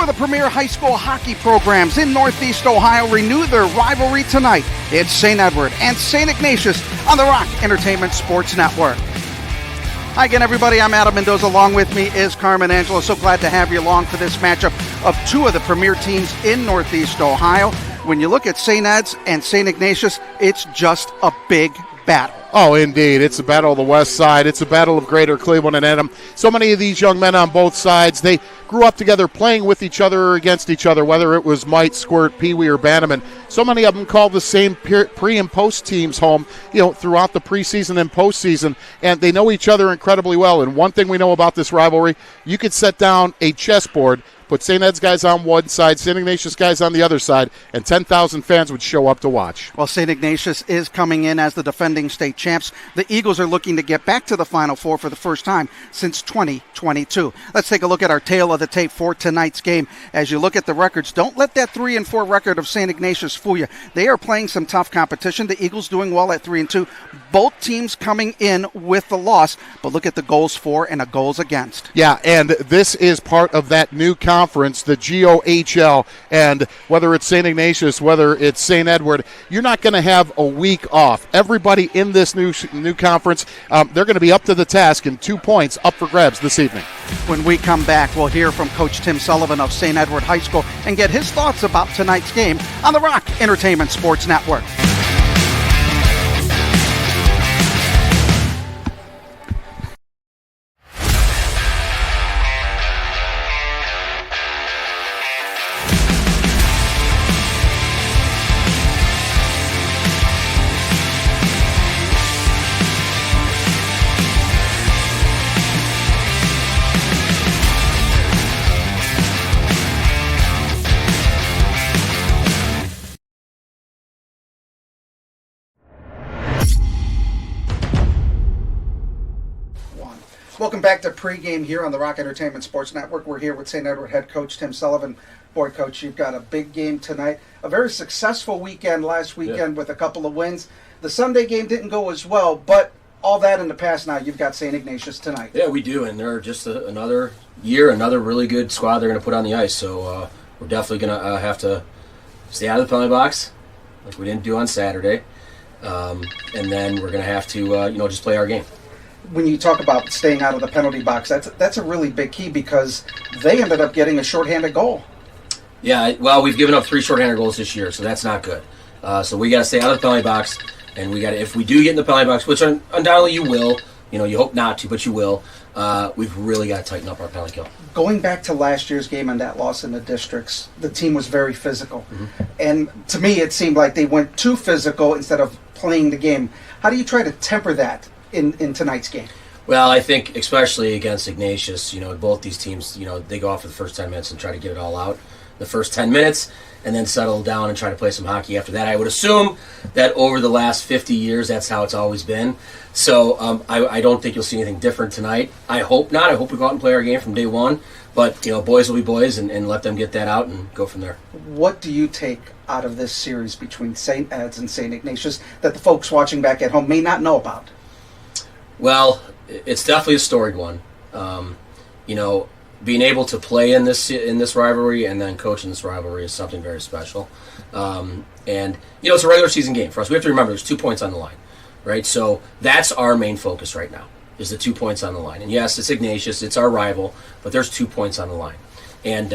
of the premier high school hockey programs in Northeast Ohio renew their rivalry tonight. It's St. Edward and St. Ignatius on the Rock Entertainment Sports Network. Hi again, everybody. I'm Adam Mendoza. Along with me is Carmen Angelo. So glad to have you along for this matchup of two of the premier teams in Northeast Ohio. When you look at St. Ed's and St. Ignatius, it's just a big battle. Oh, indeed. It's a battle of the West Side. It's a battle of Greater Cleveland and Edam. So many of these young men on both sides, they grew up together playing with each other or against each other, whether it was Mite, Squirt, Pee Wee, or Bannerman. So many of them call the same pre- and post teams home, throughout the preseason and postseason, and they know each other incredibly well. And one thing we know about this rivalry, you could set down a chessboard, put St. Ed's guys on one side, St. Ignatius guys on the other side, and 10,000 fans would show up to watch. Well, St. Ignatius is coming in as the defending state champs. The Eagles are looking to get back to the Final Four for the first time since 2022. Let's take a look at our tale of the tape for tonight's game. As you look at the records, don't let that 3-4 record of St. Ignatius fool you. They are playing some tough competition. The Eagles doing well at 3-2. Both teams coming in with the loss, but look at the goals for and the goals against. Yeah, and this is part of that new conference, the GOHL, and whether it's St. Ignatius, whether it's St. Edward, you're not going to have a week off. Everybody in this new conference, they're going to be up to the task, and 2 points up for grabs this evening. When we come back, we'll hear from Coach Tim Sullivan of St. Edward High School and get his thoughts about tonight's game on the Rock Entertainment Sports Network. Welcome back to pregame here on the Rock Entertainment Sports Network. We're here with St. Edward head coach Tim Sullivan. Boy, Coach, you've got a big game tonight. A very successful weekend last weekend with a couple of wins. The Sunday game didn't go as well, but all that in the past now, you've got St. Ignatius tonight. Yeah, we do, and they're just another year, another really good squad they're going to put on the ice. So we're definitely going to have to stay out of the penalty box, like we didn't do on Saturday, and then we're going to have to just play our game. When you talk about staying out of the penalty box, that's a really big key because they ended up getting a shorthanded goal. Yeah, well, we've given up 3 shorthanded goals this year, so that's not good. So we got to stay out of the penalty box, and we got to, if we do get in the penalty box, which undoubtedly you will, you hope not to, but you will, we've really got to tighten up our penalty kill. Going back to last year's game and that loss in the districts, the team was very physical. Mm-hmm. And to me, it seemed like they went too physical instead of playing the game. How do you try to temper that in tonight's game? Well, I think especially against Ignatius, both these teams, they go off for the first 10 minutes and try to get it all out the first 10 minutes and then settle down and try to play some hockey after that. I would assume that over the last 50 years, that's how it's always been. So I don't think you'll see anything different tonight. I hope not. I hope we go out and play our game from day one. But, boys will be boys and let them get that out and go from there. What do you take out of this series between St. Ed's and St. Ignatius that the folks watching back at home may not know about? Well, it's definitely a storied one. Being able to play in this rivalry and then coach in this rivalry is something very special. And it's a regular season game for us. We have to remember there's 2 points on the line, right? So that's our main focus right now, is the 2 points on the line. And yes, it's Ignatius, it's our rival, but there's 2 points on the line. And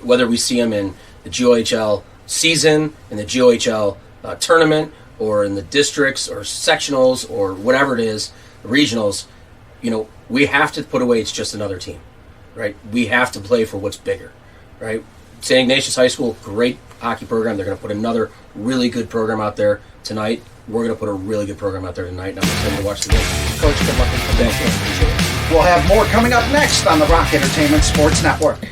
whether we see them in the GOHL season, in the GOHL tournament, or in the districts or sectionals or whatever it is, regionals, we have to put away it's just another team, right? We have to play for what's bigger, right? St. Ignatius High School, great hockey program. They're going to put another really good program out there tonight. We're going to put a really good program out there tonight, and I'm excited to watch the game. Coach, good luck in the game. We'll have more coming up next on the Rock Entertainment Sports Network.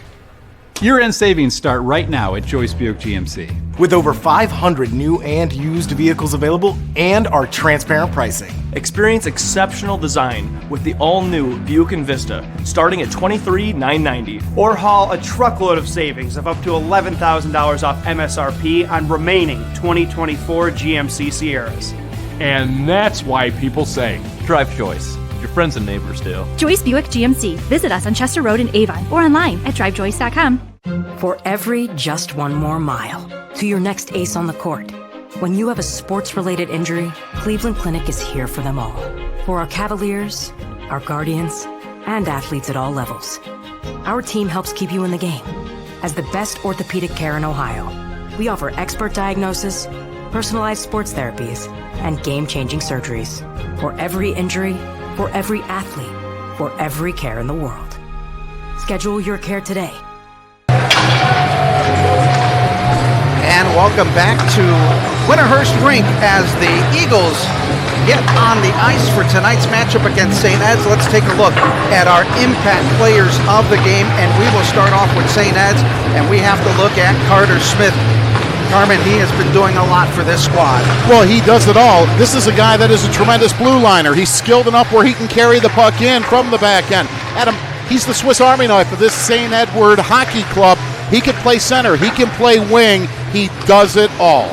Year-end savings start right now at Joyce Buick GMC. With over 500 new and used vehicles available and our transparent pricing. Experience exceptional design with the all-new Buick Envista, starting at $23,990. Or haul a truckload of savings of up to $11,000 off MSRP on remaining 2024 GMC Sierras. And that's why people say, drive Joyce. Your friends and neighbors do. Joyce Buick GMC. Visit us on Chester Road in Avon or online at drivejoyce.com. For every just one more mile to your next ace on the court. When you have a sports-related injury, Cleveland Clinic is here for them all. For our Cavaliers, our Guardians, and athletes at all levels. Our team helps keep you in the game. As the best orthopedic care in Ohio, we offer expert diagnosis, personalized sports therapies, and game-changing surgeries. For every injury, for every athlete, for every care in the world. Schedule your care today. And welcome back to Winterhurst Rink as the Eagles get on the ice for tonight's matchup against St. Ed's. Let's take a look at our impact players of the game, and we will start off with St. Ed's, and we have to look at Carter Smith. Carmen, he has been doing a lot for this squad. Well, he does it all. This is a guy that is a tremendous blue liner. He's skilled enough where he can carry the puck in from the back end. Adam, he's the Swiss Army knife of this St. Edward hockey club. He can play center. He can play wing. He does it all.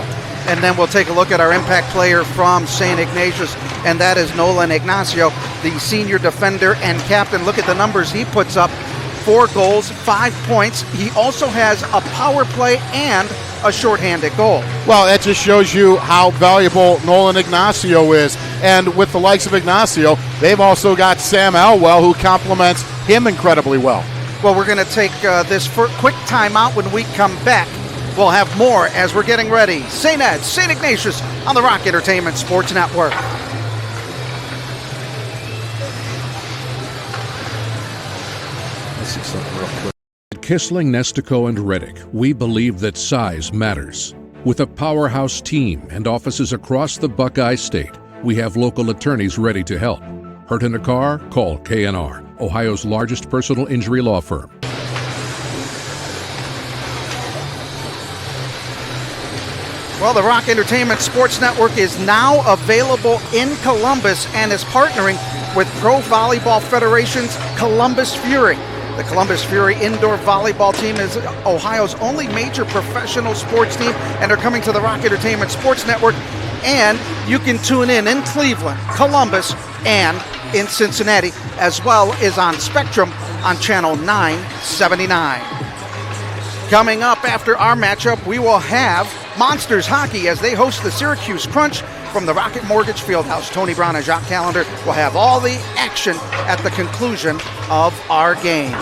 And then we'll take a look at our impact player from St. Ignatius, and that is Nolan Ignacio, the senior defender and captain. Look at the numbers he puts up. 4 goals, 5 points. He also has a power play and a shorthanded goal. Well, that just shows you how valuable Nolan Ignacio is. And with the likes of Ignacio, they've also got Sam Elwell, who complements him incredibly well. Well, we're going to take this quick timeout. When we come back, we'll have more as we're getting ready. St. Ed's, St. Ignatius on the Rock Entertainment Sports Network. At Kissling, Nestico, and Reddick, we believe that size matters. With a powerhouse team and offices across the Buckeye State, we have local attorneys ready to help. Hurt in a car? Call K&R, Ohio's largest personal injury law firm. Well, the Rock Entertainment Sports Network is now available in Columbus and is partnering with Pro Volleyball Federation's Columbus Fury. The Columbus Fury indoor volleyball team is Ohio's only major professional sports team, and they're coming to the Rock Entertainment Sports Network. And you can tune in Cleveland, Columbus, and in Cincinnati, as well as on Spectrum on channel 979. Coming up after our matchup, we will have Monsters Hockey as they host the Syracuse Crunch from the Rocket Mortgage Fieldhouse. Tony Brown and Jacques Callender will have all the action at the conclusion of our game.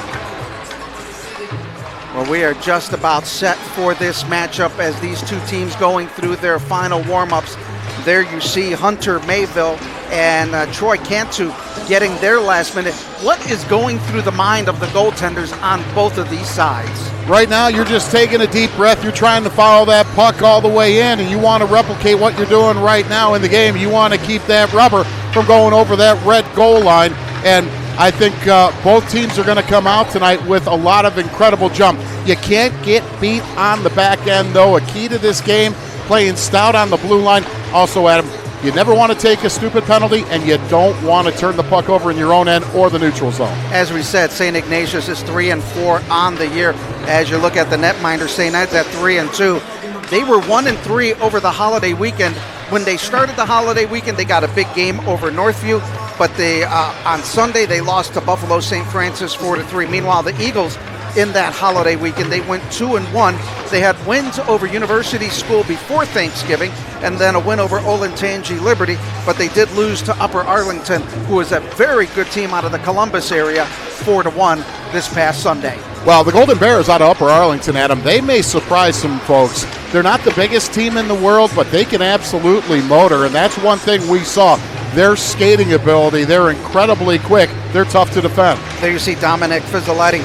Well, we are just about set for this matchup as these two teams going through their final warm-ups. There you see Hunter Mayville and Troy Cantu getting their last minute. What is going through the mind of the goaltenders on both of these sides? Right now, you're just taking a deep breath. You're trying to follow that puck all the way in, and you want to replicate what you're doing right now in the game. You want to keep that rubber from going over that red goal line. And I think both teams are going to come out tonight with a lot of incredible jump. You can't get beat on the back end, though. A key to this game, playing stout on the blue line. Also, Adam, you never want to take a stupid penalty, and you don't want to turn the puck over in your own end or the neutral zone. As we said, St. Ignatius is 3-4 on the year. As you look at the netminder, St. Ed's at 3-2. They were 1-3 over the holiday weekend. When they started the holiday weekend, they got a big game over Northview, but they on Sunday they lost to Buffalo St. Francis 4-3. Meanwhile, the Eagles in that holiday weekend, they went 2-1. They had wins over University School before Thanksgiving, and then a win over Olentangy Liberty, but they did lose to Upper Arlington, who is a very good team out of the Columbus area, 4-1 this past Sunday. Well, the Golden Bears out of Upper Arlington, Adam, they may surprise some folks. They're not the biggest team in the world, but they can absolutely motor, and that's one thing we saw. Their skating ability, they're incredibly quick. They're tough to defend. There you see Dominic Fizzoletti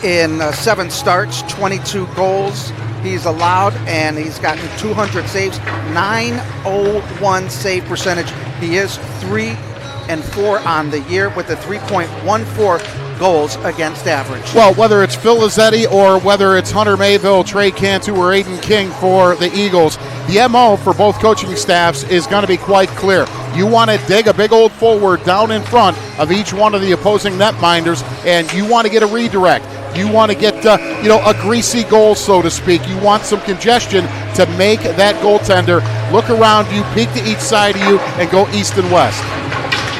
in 7 starts, 22 goals he's allowed, and he's gotten 200 saves, 901 save percentage. He is 3-4 on the year with a 3.14 goals against average. Well, whether it's Phil Lazzetti or whether it's Hunter Mayville, Trey Cantu, or Aiden King for the Eagles, the MO for both coaching staffs is going to be quite clear. You want to dig a big old forward down in front of each one of the opposing netminders, and you want to get a redirect. You want to get, a greasy goal, so to speak. You want some congestion to make that goaltender look around you, peek to each side of you, and go east and west.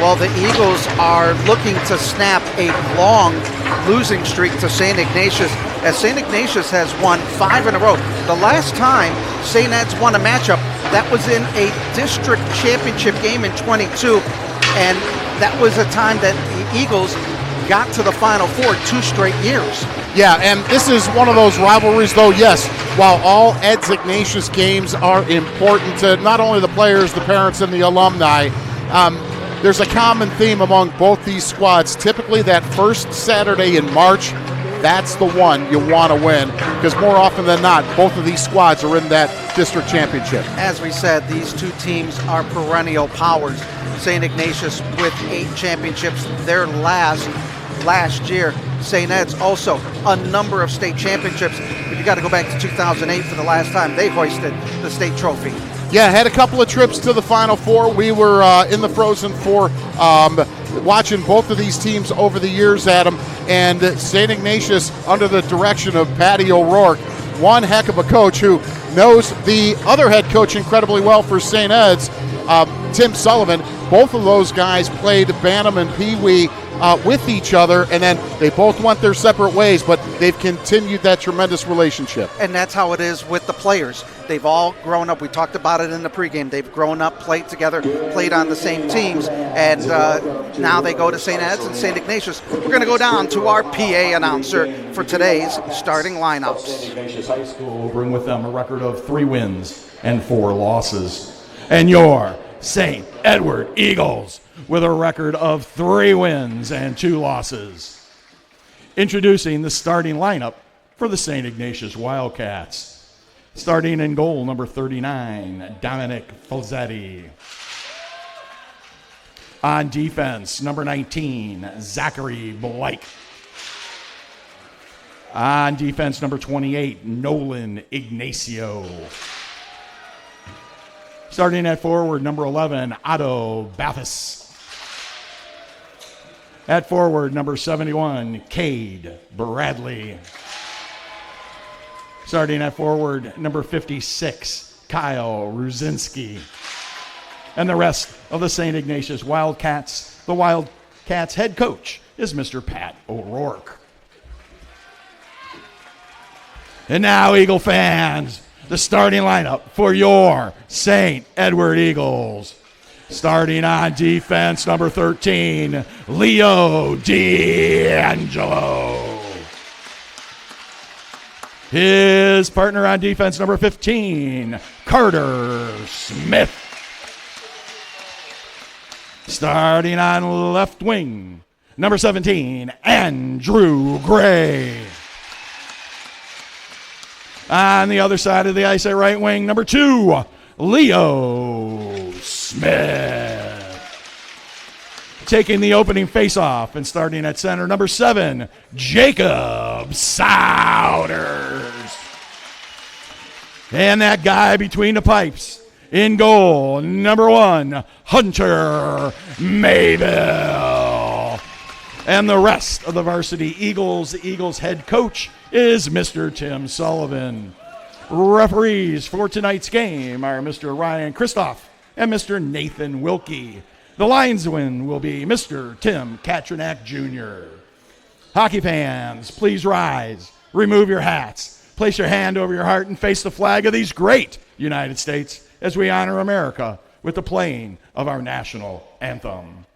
Well, the Eagles are looking to snap a long losing streak to St. Ignatius. as St. Ignatius has won 5 in a row. The last time St. Ed's won a matchup, that was in a district championship game in 22, and that was a time that the Eagles got to the Final Four 2 straight years. Yeah, and this is one of those rivalries, though, yes, while all Ed's Ignatius games are important to not only the players, the parents, and the alumni, there's a common theme among both these squads. Typically that first Saturday in March, that's the one you want to win, because more often than not, both of these squads are in that district championship. As we said, these two teams are perennial powers. St. Ignatius with 8 championships, their last year. St. Ed's also a number of state championships, but you got to go back to 2008 for the last time they hoisted the state trophy. Yeah, had a couple of trips to the Final Four. We were in the Frozen Four watching both of these teams over the years, Adam, and St. Ignatius, under the direction of Patty O'Rourke, one heck of a coach who knows the other head coach incredibly well for St. Ed's, Tim Sullivan. Both of those guys played Bantam and Pee Wee with each other, and then they both went their separate ways, but they've continued that tremendous relationship. And that's how it is with the players. They've all grown up. We talked about it in the pregame. They've grown up, played together, played on the same teams, and now they go to St. Ed's and St. Ignatius. We're going to go down to our PA announcer for today's starting lineups. St. Ignatius High School will bring with them a record of 3 wins and 4 losses. And your St. Edward Eagles with a record of 3 wins and 2 losses. Introducing the starting lineup for the St. Ignatius Wildcats. Starting in goal, number 39, Dominic Falzetti. On defense, number 19, Zachary Blake. On defense, number 28, Nolan Ignacio. Starting at forward, number 11, Otto Bathis. At forward, number 71, Cade Bradley. Starting at forward, number 56, Kyle Ruzinski. And the rest of the St. Ignatius Wildcats, the Wildcats head coach is Mr. Pat O'Rourke. And now, Eagle fans, the starting lineup for your St. Edward Eagles. Starting on defense, number 13, Leo D'Angelo. His partner on defense, number 15, Carter Smith. Starting on left wing, number 17, Andrew Gray. On the other side of the ice at right wing, number 2, Leo Smith. Taking the opening faceoff and starting at center, number 7, Jacob Souders. And that guy between the pipes in goal, number 1, Hunter Mayville. And the rest of the varsity Eagles, the Eagles head coach is Mr. Tim Sullivan. Referees for tonight's game are Mr. Ryan Kristoff and Mr. Nathan Wilkie. The linesman will be Mr. Tim Katranak Jr. Hockey fans, please rise, remove your hats, place your hand over your heart, and face the flag of these great United States as we honor America with the playing of our national anthem.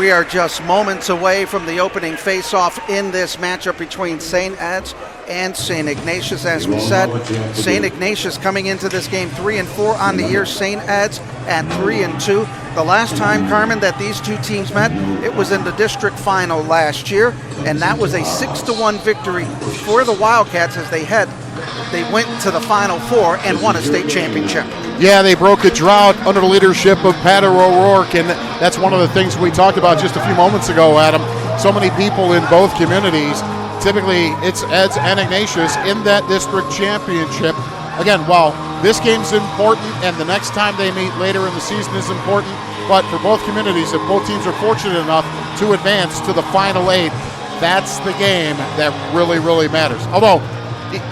we are just moments away from the opening face-off in this matchup between St. Ed's and St. Ignatius. As we said, St. Ignatius coming into this game 3-4 on the year. St. Ed's at 3-2. The last time, Carmen, that these two teams met, it was in the district final last year, and that was a 6-1 victory for the Wildcats as they went to the Final Four and won a state championship. Yeah, they broke a drought under the leadership of Patty O'Rourke, and that's one of the things we talked about just a few moments ago, Adam. So many people in both communities. Typically, it's Eds and Ignatius in that district championship. Again, while this game's important and the next time they meet later in the season is important, but for both communities, if both teams are fortunate enough to advance to the Final 8, that's the game that really, really matters. Although,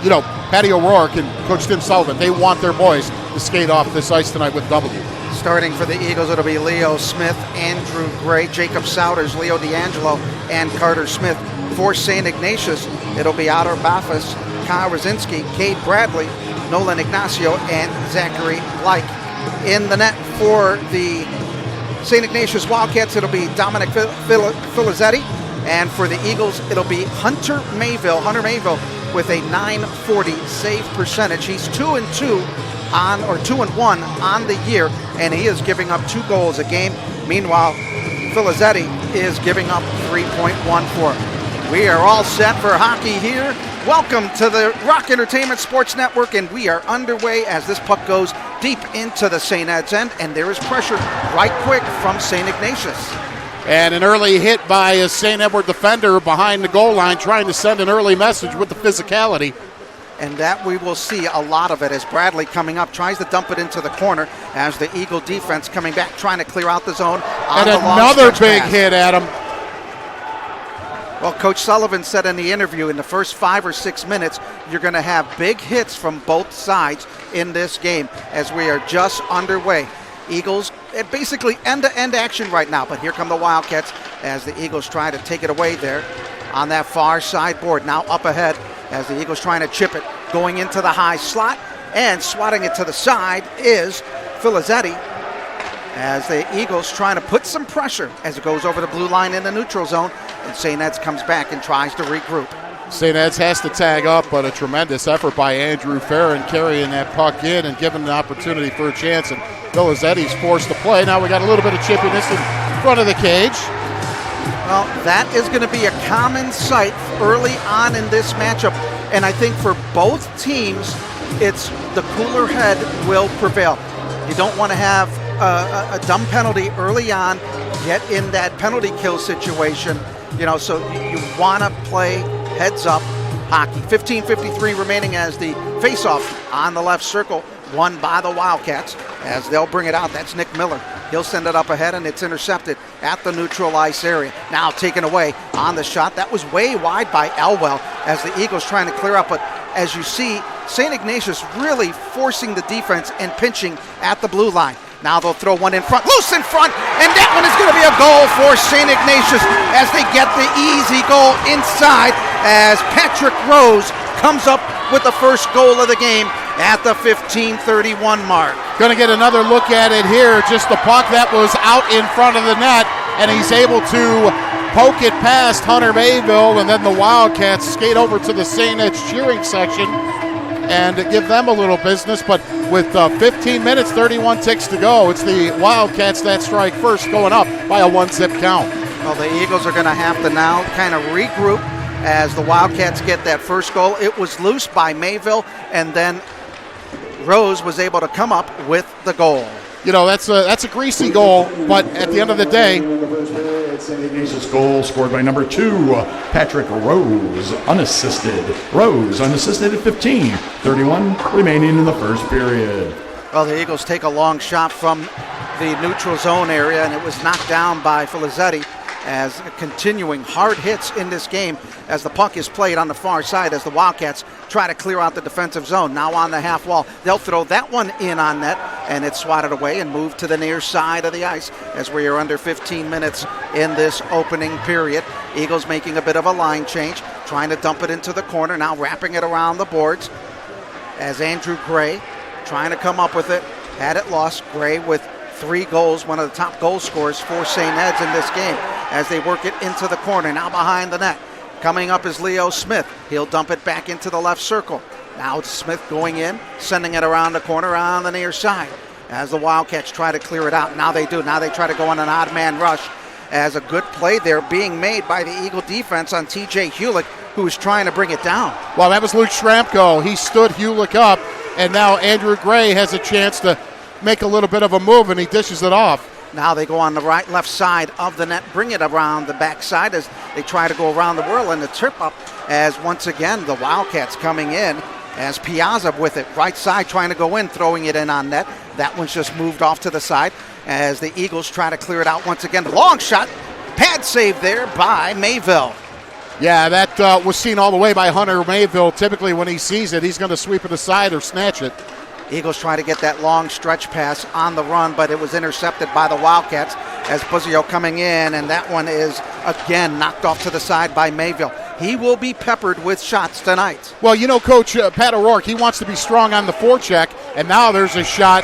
you know, Patty O'Rourke and Coach Tim Sullivan, they want their boys to skate off this ice tonight with W. Starting for the Eagles, it'll be Leo Smith, Andrew Gray, Jacob Souders, Leo D'Angelo, and Carter Smith. For St. Ignatius, it'll be Outer Bafis, Kyle Rosinski, Cade Bradley, Nolan Ignacio, and Zachary Blake. In the net for the St. Ignatius Wildcats, it'll be Dominic Filizzetti. And for the Eagles, it'll be Hunter Mayville with a .940 save percentage. He's 2-1 on the year, and he is giving up 2 goals a game. Meanwhile, Filizzetti is giving up 3.14. We are all set for hockey here. Welcome to the Rock Entertainment Sports Network, and we are underway as this puck goes deep into the St. Ed's end, and there is pressure right quick from St. Ignatius. And an early hit by a St. Edward defender behind the goal line, trying to send an early message with the physicality. And that we will see a lot of it as Bradley coming up tries to dump it into the corner as the Eagle defense coming back trying to clear out the zone. And another big hit, Adam. Well, Coach Sullivan said in the interview in the first 5 or 6 minutes, you're going to have big hits from both sides in this game as we are just underway. Eagles, basically end-to-end action right now, but here come the Wildcats as the Eagles try to take it away there on that far side board. Now up ahead as the Eagles trying to chip it, going into the high slot, and swatting it to the side is Filizzetti as the Eagles trying to put some pressure as it goes over the blue line in the neutral zone, and St. Ed's comes back and tries to regroup. St. Ed's has to tag up, but a tremendous effort by Andrew Farron carrying that puck in and giving an opportunity for a chance, and Filizzetti's forced to play. Now we got a little bit of chippiness in front of the cage. Well, that is going to be a common sight early on in this matchup, and I think for both teams, it's the cooler head will prevail. You don't want to have a dumb penalty early on, get in that penalty kill situation, so you want to play heads up hockey. 15:53 remaining as the face-off on the left circle, won by the Wildcats as they'll bring it out. That's Nick Miller. He'll send it up ahead, and it's intercepted at the neutral ice area. Now taken away on the shot. That was way wide by Elwell as the Eagles trying to clear up. But as you see, St. Ignatius really forcing the defense and pinching at the blue line. Now they'll throw one in front, loose in front, and that one is going to be a goal for St. Ignatius as they get the easy goal inside as Patrick Rose comes up with the first goal of the game at the 15:31 mark. Going to get another look at it here. Just the puck that was out in front of the net, and he's able to poke it past Hunter Mayville, and then the Wildcats skate over to the St. Ed's cheering section and give them a little business. But with 15 minutes, 31 ticks to go, it's the Wildcats that strike first, going up by a 1-zip count. Well, the Eagles are going to have to now kind of regroup as the Wildcats get that first goal. It was loose by Mayville, and then Rose was able to come up with the goal. That's a greasy goal, but at the end of the day, St. Ignatius goal scored by number 2, Patrick Rose, unassisted. Rose unassisted at 15:31 remaining in the first period. Well, the Eagles take a long shot from the neutral zone area, and it was knocked down by Filizzetti as continuing hard hits in this game as the puck is played on the far side as the Wildcats try to clear out the defensive zone. Now on the half wall, they'll throw that one in on net, and it's swatted away and moved to the near side of the ice as we are under 15 minutes in this opening period. Eagles making a bit of a line change, trying to dump it into the corner, now wrapping it around the boards as Andrew Gray trying to come up with it, had it lost. Gray with 3 goals, one of the top goal scorers for St. Ed's in this game as they work it into the corner. Now behind the net. Coming up is Leo Smith. He'll dump it back into the left circle. Now it's Smith going in, sending it around the corner on the near side. As the Wildcats try to clear it out. Now they do. Now they try to go on an odd man rush. As a good play there being made by the Eagle defense on TJ Hewlick, who is trying to bring it down. Well, that was Luke Schramko. He stood Hewlick up, and now Andrew Gray has a chance to make a little bit of a move, and he dishes it off. Now they go on the left side of the net, bring it around the backside as they try to go around the whirl and the trip up. As once again the Wildcats coming in as Piazza with it, right side trying to go in, throwing it in on net. That one's just moved off to the side as the Eagles try to clear it out once again. Long shot, pad save there by Mayville. Yeah, that was seen all the way by Hunter Mayville. Typically when he sees it, he's going to sweep it aside or snatch it. Eagles try to get that long stretch pass on the run, but it was intercepted by the Wildcats as Buzio coming in, and that one is again knocked off to the side by Mayville. He will be peppered with shots tonight. Well, you know, Coach Pat O'Rourke, he wants to be strong on the forecheck, and now there's a shot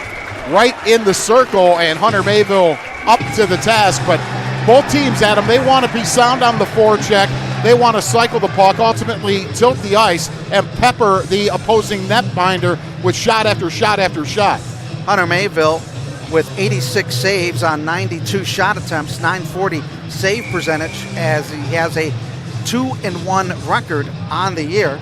right in the circle, and Hunter Mayville up to the task. But both teams, Adam, they want to be sound on the forecheck. They want to cycle the puck, ultimately tilt the ice, and pepper the opposing netminder with shot after shot after shot. Hunter Mayville with 86 saves on 92 shot attempts, 940 save percentage, as he has a 2-1 record on the year.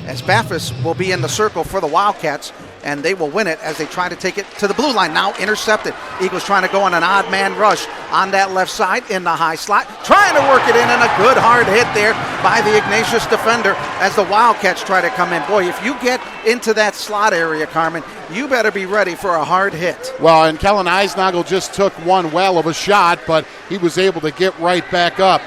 As Baffis will be in the circle for the Wildcats, and they will win it as they try to take it to the blue line. Now intercepted. Eagles trying to go on an odd man rush on that left side in the high slot. Trying to work it in, and a good hard hit there by the Ignatius defender as the Wildcats try to come in. Boy, if you get into that slot area, Carmen, you better be ready for a hard hit. Well, and Kellen Eisnagel just took one well of a shot, but he was able to get right back up.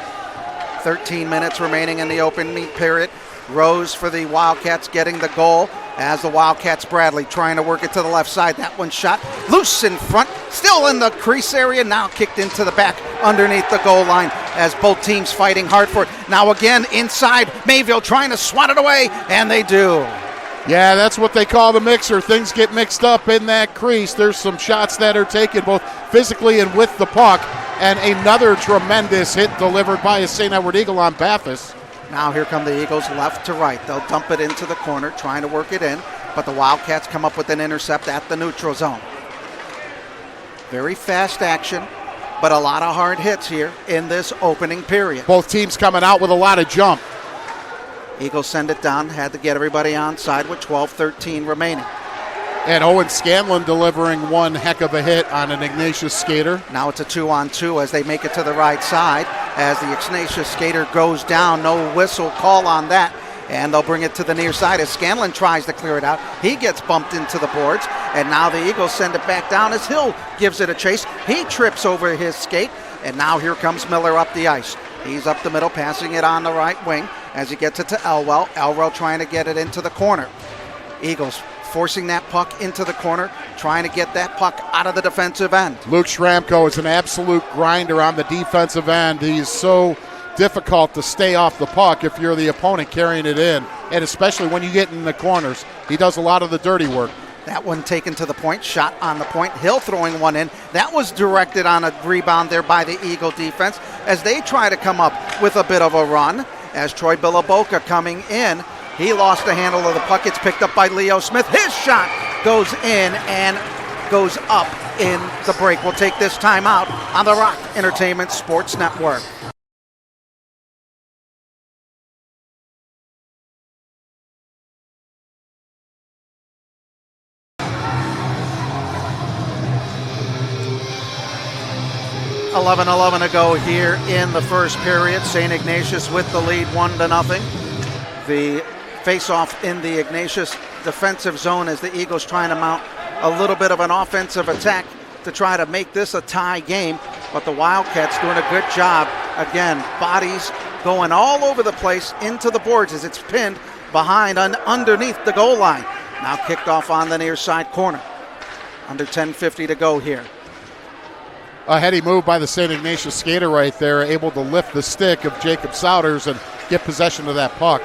13 minutes remaining in the open meet period. Rose for the Wildcats getting the goal as the Wildcats Bradley trying to work it to the left side. That one shot loose in front, still in the crease area, now kicked into the back underneath the goal line as both teams fighting hard for it. Now again inside, Mayville trying to swat it away, and they do. Yeah, that's what they call the mixer. Things get mixed up in that crease. There's some shots that are taken both physically and with the puck, and another tremendous hit delivered by a St. Edward Eagle on Bathurst. Now here come the Eagles left to right. They'll dump it into the corner, trying to work it in, but the Wildcats come up with an intercept at the neutral zone. Very fast action, but a lot of hard hits here in this opening period. Both teams coming out with a lot of jump. Eagles send it down, had to get everybody on side with 12-13 remaining. And Owen Scanlon delivering one heck of a hit on an Ignatius skater. Now it's a 2-on-2 as they make it to the right side. As the Ignatius skater goes down, no whistle call on that. And they'll bring it to the near side as Scanlon tries to clear it out. He gets bumped into the boards. And now the Eagles send it back down as Hill gives it a chase. He trips over his skate. And now here comes Miller up the ice. He's up the middle, passing it on the right wing as he gets it to Elwell. Elwell trying to get it into the corner. Eagles forcing that puck into the corner, trying to get that puck out of the defensive end. Luke Schramko is an absolute grinder on the defensive end. He's so difficult to stay off the puck if you're the opponent carrying it in, and especially when you get in the corners. He does a lot of the dirty work. That one taken to the point, shot on the point. Hill throwing one in. That was directed on a rebound there by the Eagle defense as they try to come up with a bit of a run. As Troy Billaboca coming in, he lost the handle of the puck. It's picked up by Leo Smith. His shot goes in and goes up in the break. We'll take this time out on the Rock Entertainment Sports Network. .11 to go here in the first period. St. Ignatius with the lead 1-0. The face-off in the Ignatius defensive zone as the Eagles trying to mount a little bit of an offensive attack to try to make this a tie game. But the Wildcats doing a good job. Again, bodies going all over the place into the boards as it's pinned behind underneath the goal line. Now kicked off on the near side corner. Under 10:50 to go here. A heady move by the St. Ignatius skater right there, able to lift the stick of Jacob Souders and get possession of that puck.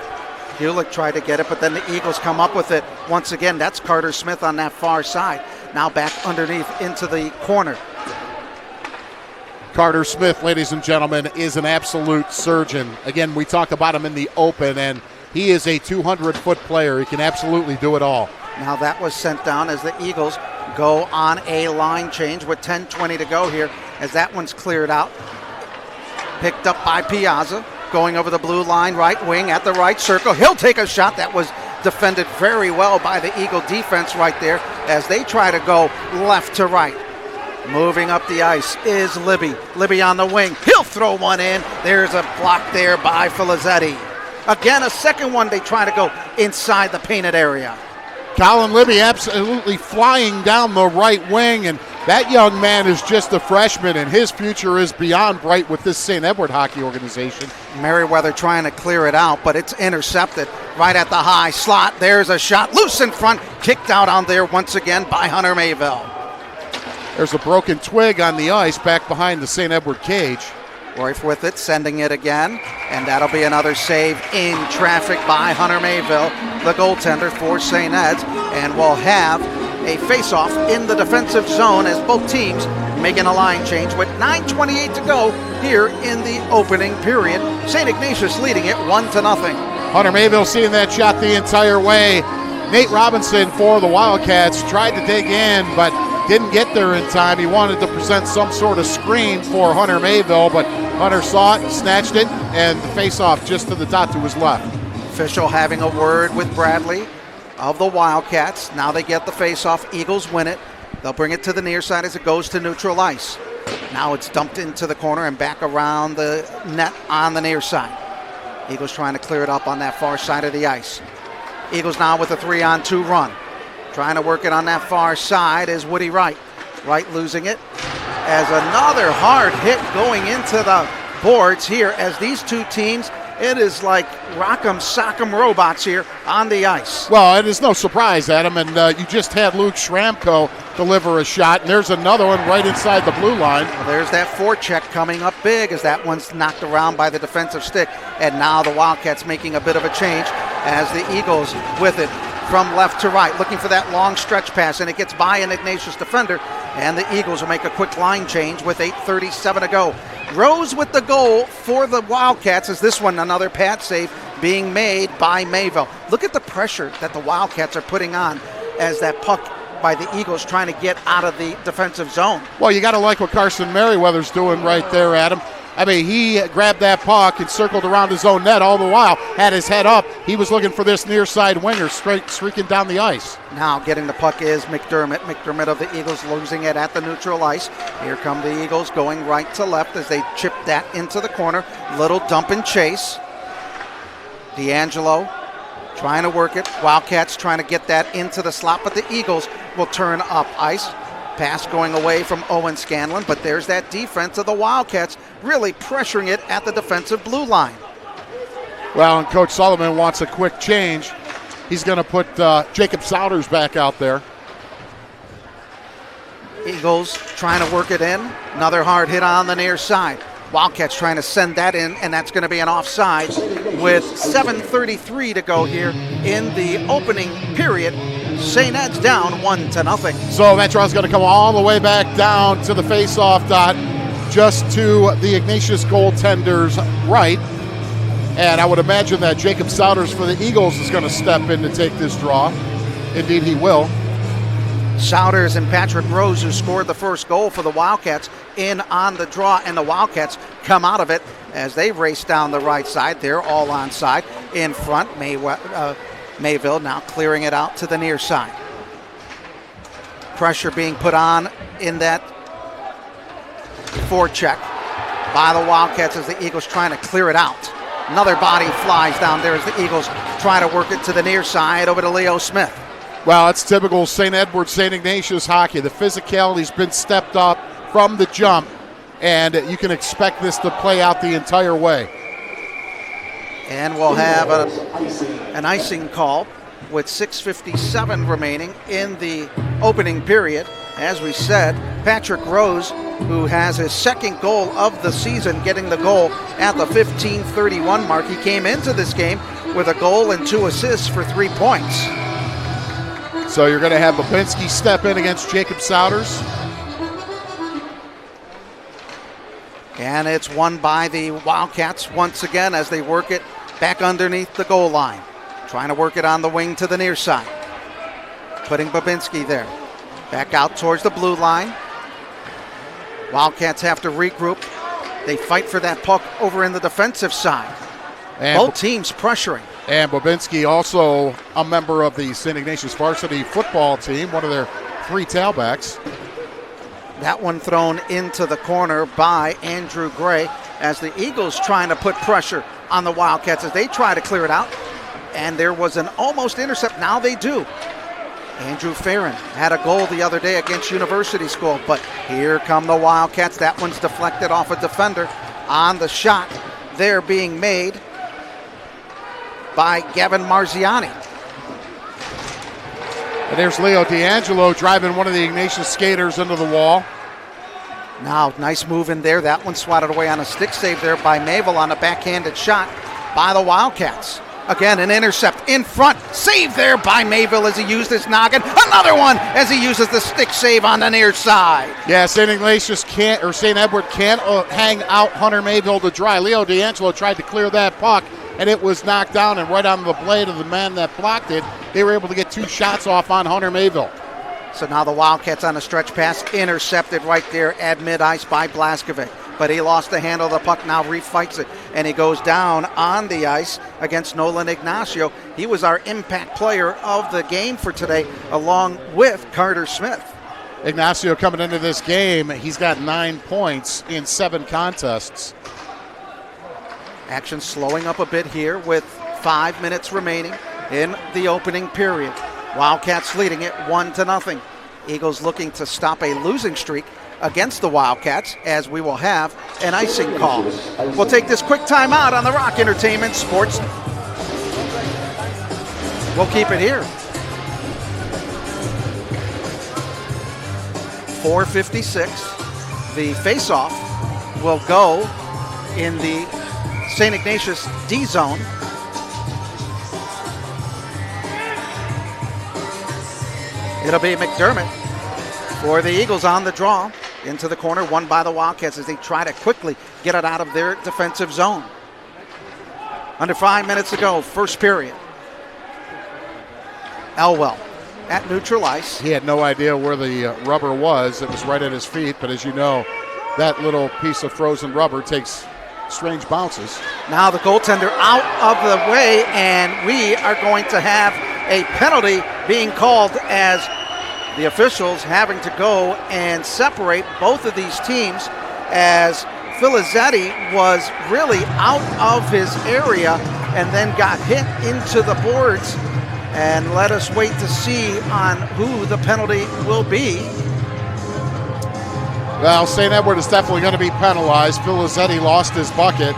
Hewlick tried to get it, but then the Eagles come up with it once again. That's Carter Smith on that far side. Now back underneath into the corner. Carter Smith, ladies and gentlemen, is an absolute surgeon. Again, we talk about him in the open, and he is a 200-foot player. He can absolutely do it all. Now that was sent down as the Eagles go on a line change with 10:20 to go here as that one's cleared out. Picked up by Piazza, going over the blue line, right wing at the right circle. He'll take a shot that was defended very well by the Eagle defense right there as they try to go left to right. Moving up the ice is Libby. Libby on the wing. He'll throw one in. There's a block there by Filizzetti. Again, a second one. They try to go inside the painted area. Colin Libby absolutely flying down the right wing, and that young man is just a freshman, and his future is beyond bright with this St. Edward hockey organization. Merriweather trying to clear it out, but it's intercepted right at the high slot. There's a shot loose in front, kicked out on there once again by Hunter Mayville. There's a broken twig on the ice back behind the St. Edward cage. Royf with it, sending it again, and that'll be another save in traffic by Hunter Mayville, the goaltender for St. Ed's, and we'll have a face-off in the defensive zone as both teams making a line change with 9:28 to go here in the opening period. St. Ignatius leading it 1-0. Hunter Mayville seeing that shot the entire way. Nate Robinson for the Wildcats tried to dig in, but didn't get there in time. He wanted to present some sort of screen for Hunter Mayville, but Hunter saw it, snatched it, and the face-off just to the dot to his left. Official having a word with Bradley of the Wildcats. Now they get the face-off. Eagles win it. They'll bring it to the near side as it goes to neutral ice. Now it's dumped into the corner and back around the net on the near side. Eagles trying to clear it up on that far side of the ice. Eagles now with a 3-on-2 run. Trying to work it on that far side is Woody Wright. Wright losing it as another hard hit going into the boards here as these two teams, it is like rock'em sock'em robots here on the ice. Well, it is no surprise, Adam, and you just had Luke Schramko deliver a shot, and there's another one right inside the blue line. Well, there's that forecheck coming up big as that one's knocked around by the defensive stick, and now the Wildcats making a bit of a change as the Eagles with it from left to right, looking for that long stretch pass, and it gets by an Ignatius defender, and the Eagles will make a quick line change with 8:37 to go. Rose with the goal for the Wildcats as this one, another pad save being made by Mayville. Look at the pressure that the Wildcats are putting on as that puck by the Eagles trying to get out of the defensive zone. Well, you got to like what Carson Merriweather's doing right there, Adam. I mean, he grabbed that puck and circled around his own net all the while, had his head up. He was looking for this near side winger streaking down the ice. Now getting the puck is McDermott. McDermott of the Eagles losing it at the neutral ice. Here come the Eagles going right to left as they chip that into the corner. Little dump and chase. D'Angelo trying to work it. Wildcats trying to get that into the slot, but the Eagles will turn up ice. Pass going away from Owen Scanlon, but there's that defense of the Wildcats really pressuring it at the defensive blue line. Well, and Coach Sullivan wants a quick change. He's going to put Jacob Souders back out there. Eagles trying to work it in. Another hard hit on the near side. Wildcats trying to send that in, and that's going to be an offside with 7:33 to go here in the opening period. St. Ed's down 1-0. So that draw's going to come all the way back down to the face-off dot, just to the Ignatius goaltender's right. And I would imagine that Jacob Souders for the Eagles is going to step in to take this draw. Indeed, he will. Souders and Patrick Rose, who scored the first goal for the Wildcats, in on the draw, and the Wildcats come out of it as they race down the right side. They're all onside. In front, Mayville now clearing it out to the near side. Pressure being put on in that forecheck by the Wildcats as the Eagles trying to clear it out. Another body flies down there as the Eagles try to work it to the near side over to Leo Smith. Well, it's typical St. Edward, St. Ignatius hockey. The physicality's been stepped up from the jump, and you can expect this to play out the entire way. And we'll have an icing call with 6:57 remaining in the opening period. As we said, Patrick Rose, who has his second goal of the season, getting the goal at the 15:31 mark. He came into this game with a goal and 2 assists for 3 points. So you're going to have Babinski step in against Jacob Souders. And it's won by the Wildcats once again as they work it back underneath the goal line. Trying to work it on the wing to the near side. Putting Babinski there. Back out towards the blue line. Wildcats have to regroup. They fight for that puck over in the defensive side. And both teams pressuring. And Babinski, also a member of the St. Ignatius varsity football team, one of their 3 tailbacks. That one thrown into the corner by Andrew Gray as the Eagles trying to put pressure on the Wildcats as they try to clear it out. And there was an almost intercept. Now they do. Andrew Farron had a goal the other day against University School, but here come the Wildcats. That one's deflected off a defender on the shot there being made by Gavin Marziani. And there's Leo D'Angelo driving one of the Ignatius skaters into the wall. Now, nice move in there. That one swatted away on a stick save there by Mayville on a backhanded shot by the Wildcats. Again, an intercept in front. Save there by Mayville as he used his noggin. Another one as he uses the stick save on the near side. Yeah, St. Ignatius can't, or St. Edward can't hang out Hunter Mayville to dry. Leo D'Angelo tried to clear that puck, and it was knocked down and right on the blade of the man that blocked it. They were able to get 2 shots off on Hunter Mayville. So now the Wildcats on a stretch pass, intercepted right there at mid-ice by Blaskovic. But he lost the handle of the puck, now refights it, and he goes down on the ice against Nolan Ignacio. He was our impact player of the game for today, along with Carter Smith. Ignacio coming into this game, he's got 9 points in 7 contests. Action slowing up a bit here with 5 minutes remaining in the opening period. Wildcats leading it 1-0. Eagles looking to stop a losing streak against the Wildcats as we will have an icing call. We'll take this quick timeout on the Rock Entertainment Sports. We'll keep it here. 4:56. The face-off will go in the St. Ignatius D zone. It'll be McDermott for the Eagles on the draw. Into the corner, won by the Wildcats as they try to quickly get it out of their defensive zone. Under 5 minutes to go, first period. Elwell at neutral ice. He had no idea where the rubber was. It was right at his feet, but as you know, that little piece of frozen rubber takes strange bounces. Now the goaltender out of the way, and we are going to have a penalty being called as the officials having to go and separate both of these teams as Filizzetti was really out of his area and then got hit into the boards. And let us wait to see on who the penalty will be. Well, St. Edward is definitely going to be penalized. Filizzetti lost his bucket.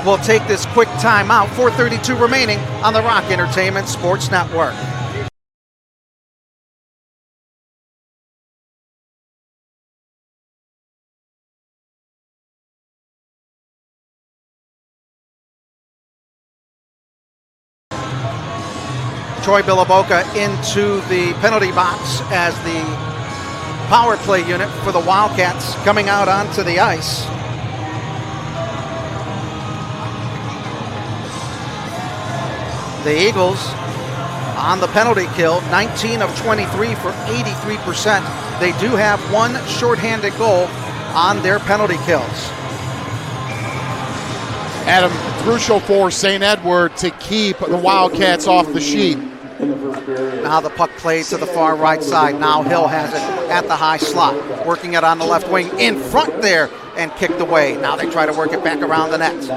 We'll take this quick timeout. 4:32 remaining on the Rock Entertainment Sports Network. Troy Bilaboka into the penalty box as the power play unit for the Wildcats coming out onto the ice. The Eagles on the penalty kill, 19 of 23 for 83%. They do have one shorthanded goal on their penalty kills. Adam, crucial for St. Edward to keep the Wildcats off the sheet. Now the puck played to the far right side. Now Hill has it at the high slot. Working it on the left wing in front there and kicked away. Now they try to work it back around the net.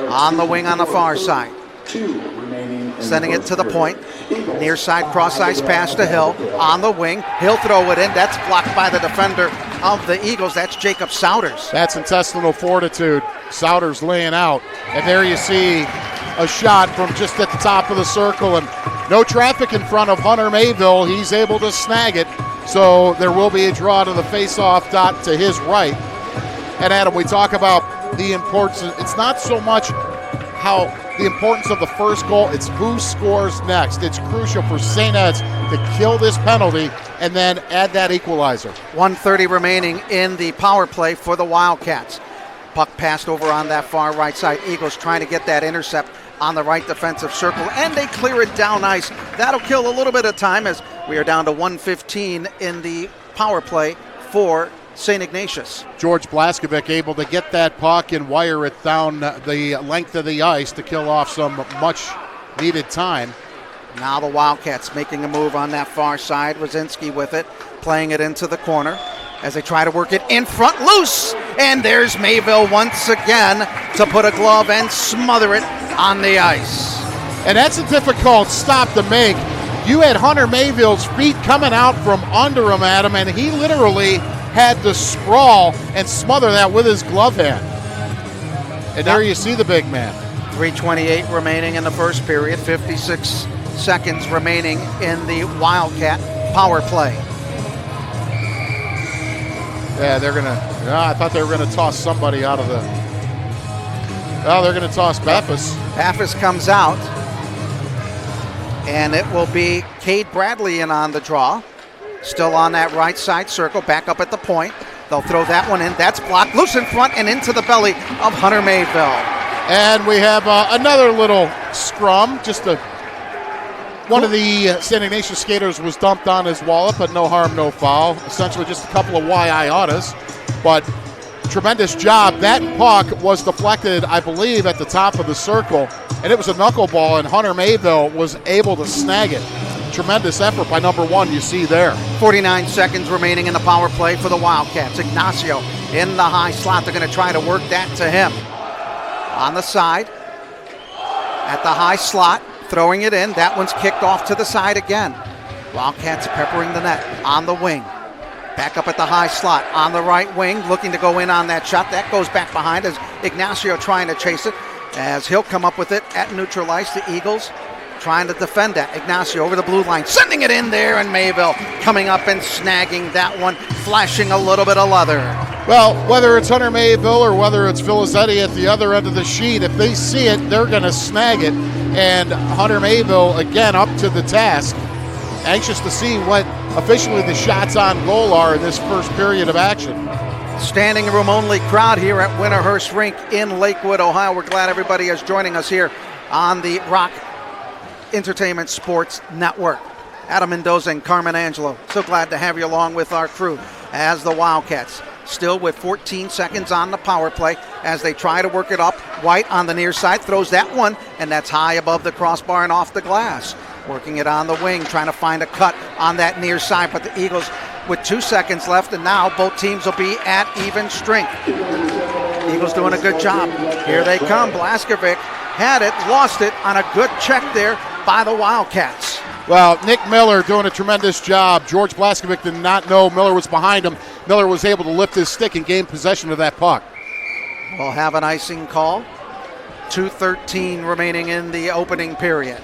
On the wing on the far side. Sending it to the point. Near side cross ice pass to Hill. On the wing. He'll throw it in. That's blocked by the defender of the Eagles. That's Jacob Souders. That's intestinal fortitude. Souders laying out. And there you see a shot from just at the top of the circle. And no traffic in front of Hunter Mayville. He's able to snag it. So there will be a draw to the face-off dot to his right. And Adam, we talk about the importance. It's not so much how the importance of the first goal. It's who scores next. It's crucial for St. Ed's to kill this penalty and then add that equalizer. 1:30 remaining in the power play for the Wildcats. Puck passed over on that far right side. Eagles trying to get that intercept on the right defensive circle, and they clear it down ice. That'll kill a little bit of time as we are down to 1:15 in the power play for St. Ignatius. George Blaskovic able to get that puck and wire it down the length of the ice to kill off some much-needed time. Now the Wildcats making a move on that far side. Rosinski with it, playing it into the corner as they try to work it in front, loose, and there's Mayville once again to put a glove and smother it on the ice. And that's a difficult stop to make. You had Hunter Mayville's feet coming out from under him, Adam, and he literally had to sprawl and smother that with his glove hand. And there you see the big man. 3:28 remaining in the first period, 56 seconds remaining in the Wildcat power play. Yeah, I thought they were gonna toss somebody out of the. Well, they're gonna toss Baffis. Baffis comes out, and it will be Cade Bradley in on the draw. Still on that right side circle, back up at the point. They'll throw that one in. That's blocked, loose in front and into the belly of Hunter Mayville. And we have another little scrum. One of the St. Ignatius skaters was dumped on his wallet, but no harm, no foul. Essentially just a couple of YI-autas, but tremendous job. That puck was deflected, I believe, at the top of the circle, and it was a knuckleball, and Hunter Mayville was able to snag it. Tremendous effort by number one, you see there. 49 seconds remaining in the power play for the Wildcats. Ignacio in the high slot. They're going to try to work that to him. On the side, at the high slot, throwing it in. That one's kicked off to the side again. Wildcats peppering the net on the wing. Back up at the high slot on the right wing, looking to go in on that shot. That goes back behind as Ignacio trying to chase it, as he'll come up with it at neutral ice. The Eagles trying to defend that. Ignacio over the blue line, sending it in there, and Mayville coming up and snagging that one, flashing a little bit of leather. Well, whether it's Hunter Mayville or whether it's Filizetti at the other end of the sheet, if they see it, they're going to snag it. And Hunter Mayville, again, up to the task. Anxious to see what officially the shots on goal are in this first period of action. Standing room only crowd here at Winterhurst Rink in Lakewood, Ohio. We're glad everybody is joining us here on the Rock Entertainment Sports Network. Adam Mendoza and Carmen Angelo, so glad to have you along with our crew as the Wildcats still with 14 seconds on the power play as they try to work it up. White on the near side throws that one, and that's high above the crossbar and off the glass. Working it on the wing, trying to find a cut on that near side, but the Eagles with 2 seconds left, and now both teams will be at even strength. Eagles doing a good job. Here they come. Blaskovic had it, lost it on a good check there by the Wildcats. Well, Nick Miller doing a tremendous job. George Blaskovic did not know Miller was behind him. Miller was able to lift his stick and gain possession of that puck. We'll have an icing call. 2:13 remaining in the opening period.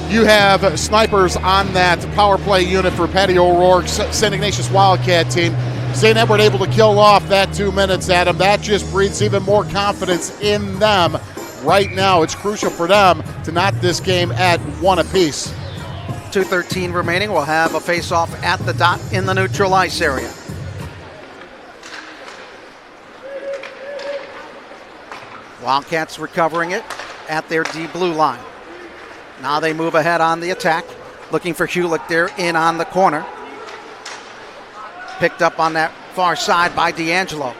You have snipers on that power play unit for Patty O'Rourke's St. Ignatius Wildcat team. St. Edward able to kill off that 2 minutes, Adam. That just breathes even more confidence in them. Right now, it's crucial for them to knot this game at one apiece. 2:13 remaining. We'll have a face-off at the dot in the neutral ice area. Wildcats recovering it at their D blue line. Now they move ahead on the attack, looking for Hulick there in on the corner. Picked up on that far side by D'Angelo.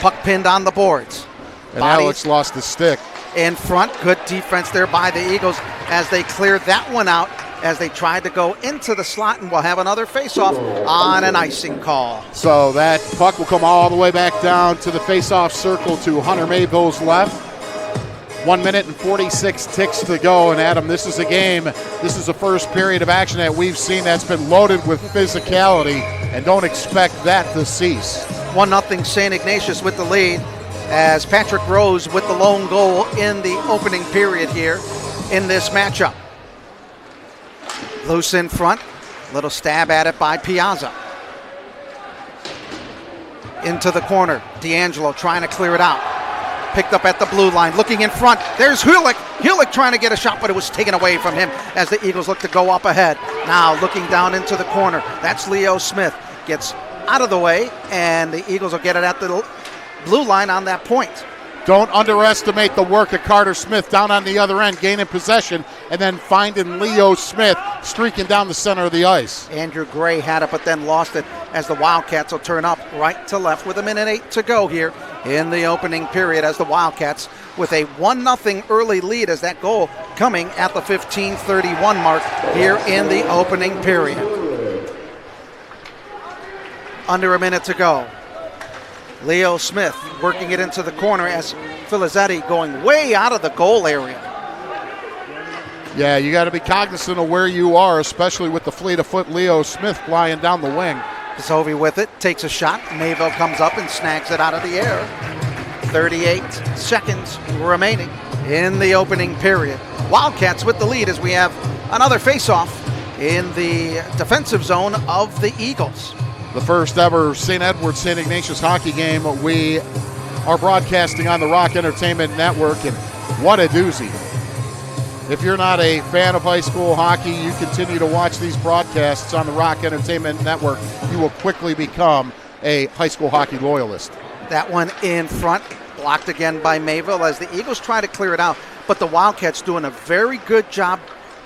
Puck pinned on the boards. And Alex lost his stick. In front, good defense there by the Eagles as they cleared that one out as they tried to go into the slot, and we'll have another face-off on an icing call. So that puck will come all the way back down to the face-off circle to Hunter Mayville's left. 1 minute and 46 ticks to go, and Adam, this is a game, this is the first period of action that we've seen that's been loaded with physicality, and don't expect that to cease. 1-0 St. Ignatius with the lead as Patrick Rose with the lone goal in the opening period here in this matchup. Loose in front, little stab at it by Piazza. Into the corner, D'Angelo trying to clear it out. picked up at the blue line, looking in front. There's Hulick. Hulick trying to get a shot, but it was taken away from him as the Eagles look to go up ahead. Now looking down into the corner. That's Leo Smith. Gets out of the way, and the Eagles will get it at the blue line on that point. Don't underestimate the work of Carter Smith down on the other end, gaining possession, and then finding Leo Smith streaking down the center of the ice. Andrew Gray had it, but then lost it as the Wildcats will turn up right to left with 1:08 to go here in the opening period as the Wildcats with a 1-0 early lead as that goal coming at the 15:31 mark here in the opening period. Under a minute to go. Leo Smith working it into the corner as Filizzetti going way out of the goal area. Yeah, you got to be cognizant of where you are, especially with the fleet of foot Leo Smith flying down the wing. Pisovi with it, takes a shot. Mayville comes up and snags it out of the air. 38 seconds remaining in the opening period. Wildcats with the lead as we have another face-off in the defensive zone of the Eagles. The first ever St. Edward St. Ignatius hockey game we are broadcasting on the Rock Entertainment Network, and what a doozy. If you're not a fan of high school hockey, you continue to watch these broadcasts on the Rock Entertainment Network, you will quickly become a high school hockey loyalist. That one in front, blocked again by Mayville as the Eagles try to clear it out, but the Wildcats doing a very good job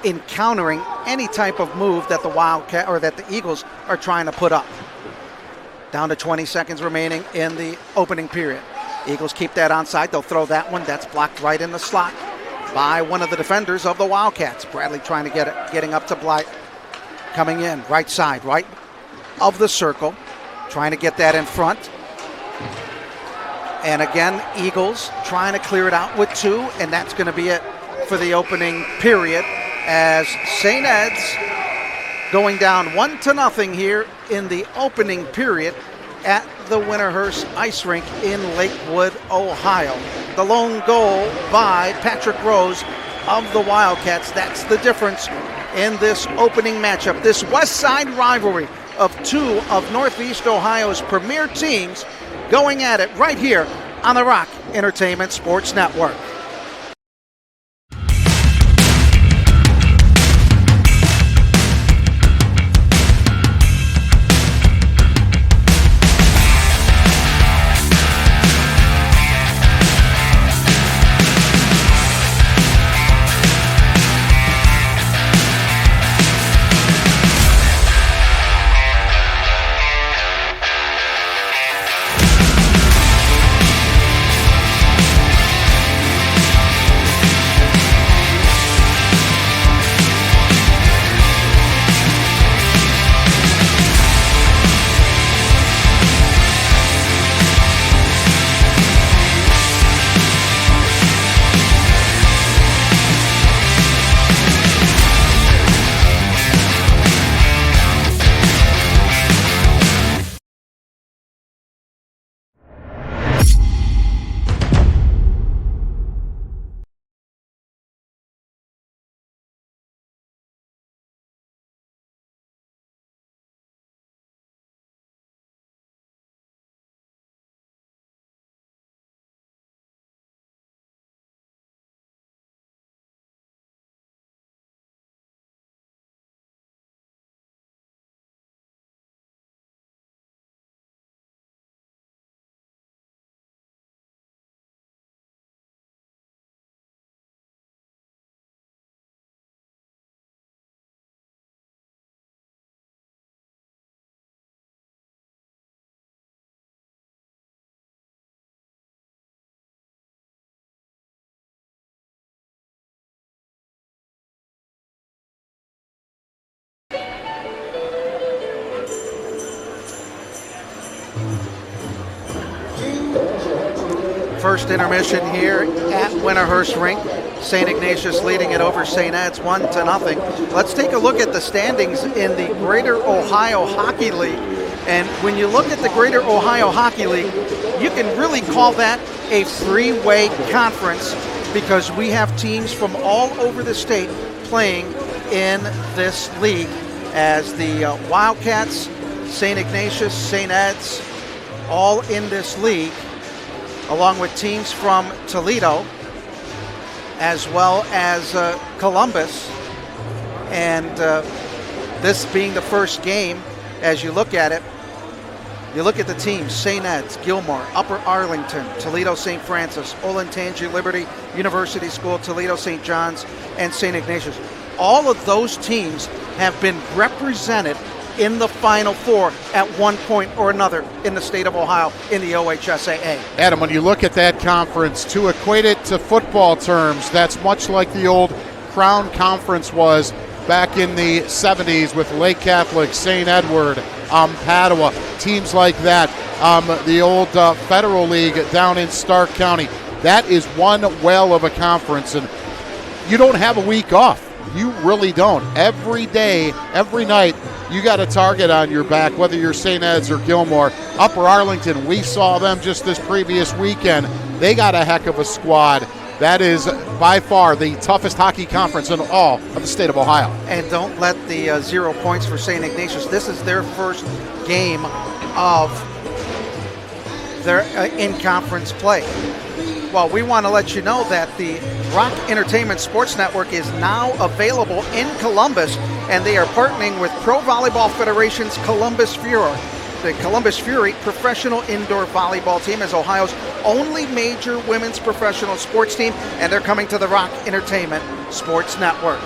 in countering any type of move that the Wildcat or that the Eagles are trying to put up. Down to 20 seconds remaining in the opening period. Eagles keep that onside. They'll throw that one. That's blocked right in the slot by one of the defenders of the Wildcats. Bradley trying to get it, getting up to Blythe. Coming in, right side, right of the circle. Trying to get that in front. And again, Eagles trying to clear it out with 2, and that's going to be it for the opening period as St. Ed's going down 1-0 here in the opening period at the Winterhurst Ice Rink in Lakewood, Ohio. The lone goal by Patrick Rose of the Wildcats. That's the difference in this opening matchup. This West Side rivalry of 2 of Northeast Ohio's premier teams going at it right here on the Rock Entertainment Sports Network. First intermission here at Winterhurst Rink. St. Ignatius leading it over St. Ed's 1-0. Let's take a look at the standings in the Greater Ohio Hockey League. And when you look at the Greater Ohio Hockey League, you can really call that a three-way conference because we have teams from all over the state playing in this league as the Wildcats, St. Ignatius, St. Ed's, all in this league. along with teams from Toledo, as well as Columbus. And this being the first game, as you look at it, you look at the teams: St. Ed's, Gilmore, Upper Arlington, Toledo St. Francis, Olentangy Liberty University School, Toledo St. John's, and St. Ignatius. All of those teams have been represented in the Final Four at one point or another in the state of Ohio in the OHSAA. Adam, when you look at that conference, to equate it to football terms, that's much like the old Crown Conference was back in the 70s with Lake Catholic, St. Edward, Padua, teams like that. The old Federal League down in Stark County. That is one whale of a conference, and you don't have a week off. You really don't. Every day, every night, you got a target on your back, whether you're St. Ed's or Gilmore. Upper Arlington, we saw them just this previous weekend. They got a heck of a squad. That is by far the toughest hockey conference in all of the state of Ohio. And don't let the 0 points for St. Ignatius. This is their first game of their in-conference play. Well, we want to let you know that the Rock Entertainment Sports Network is now available in Columbus, and they are partnering with Pro Volleyball Federation's Columbus Fury. The Columbus Fury professional indoor volleyball team is Ohio's only major women's professional sports team, and they're coming to the Rock Entertainment Sports Network.